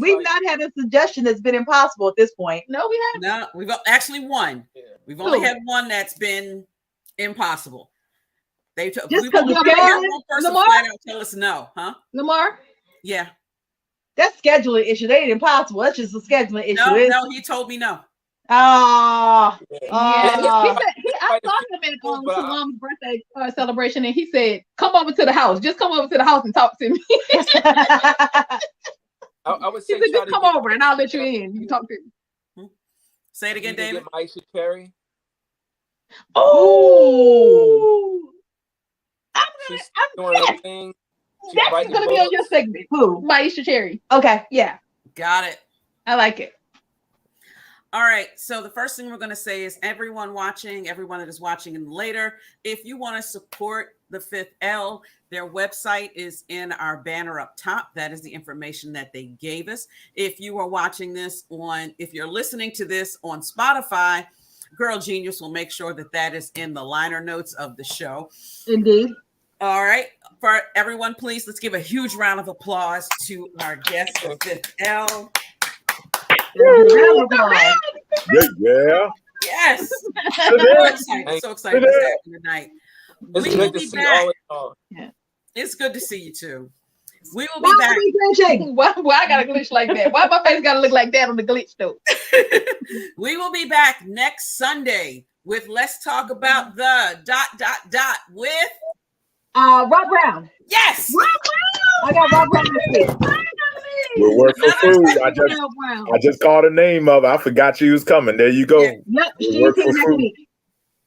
We've not had a suggestion that's been impossible at this point. No, we haven't. No, we've actually one. Yeah. We've only had one that's been impossible. We've only had one person flat out tell us no, huh? Lamar? Yeah. That's scheduling issue. They ain't impossible. That's just a scheduling issue. No, he told me no. Oh, yeah. I saw him at Salam's birthday celebration, and he said, "Come over to the house. Just come over to the house and talk to me." I would say, he said, "Just come over, and I'll let you in. You can talk to me." Say it again, David. Aisha Cherry. Oh, She's doing her thing. That's gonna be on your segment. Who? Aisha Cherry. Okay, yeah, got it. I like it. All right. So the first thing we're going to say is everyone that is watching and later, if you want to support the Fifth L, their website is in our banner up top. That is the information that they gave us. If you are watching this if you're listening to this on Spotify, Girl Genius will make sure that is in the liner notes of the show. Indeed. All right. For everyone, please, let's give a huge round of applause to our guest of Fifth L. Yeah. Yes. So excited to have you tonight. It's good to see all. It's good to see you too. We will be back. Why I got a glitch like that? Why my face got to look like that on the glitch though? We will be back next Sunday with Let's Talk About the ... with Rob Brown. Yes. Rob Brown. I got Rob Brown this week. We'll work for food. I just called the name of it. I forgot she was coming. There you go. Yep. We'll work for food.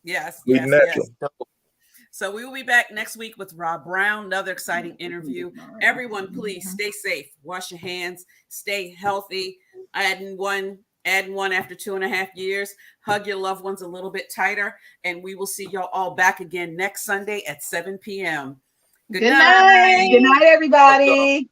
Yes. So we will be back next week with Rob Brown, another exciting interview. Everyone, please stay safe. Wash your hands. Stay healthy. I had one add one after 2.5 years. Hug your loved ones a little bit tighter, and we will see y'all all back again next Sunday at 7 p.m. Good night. Good night, everybody.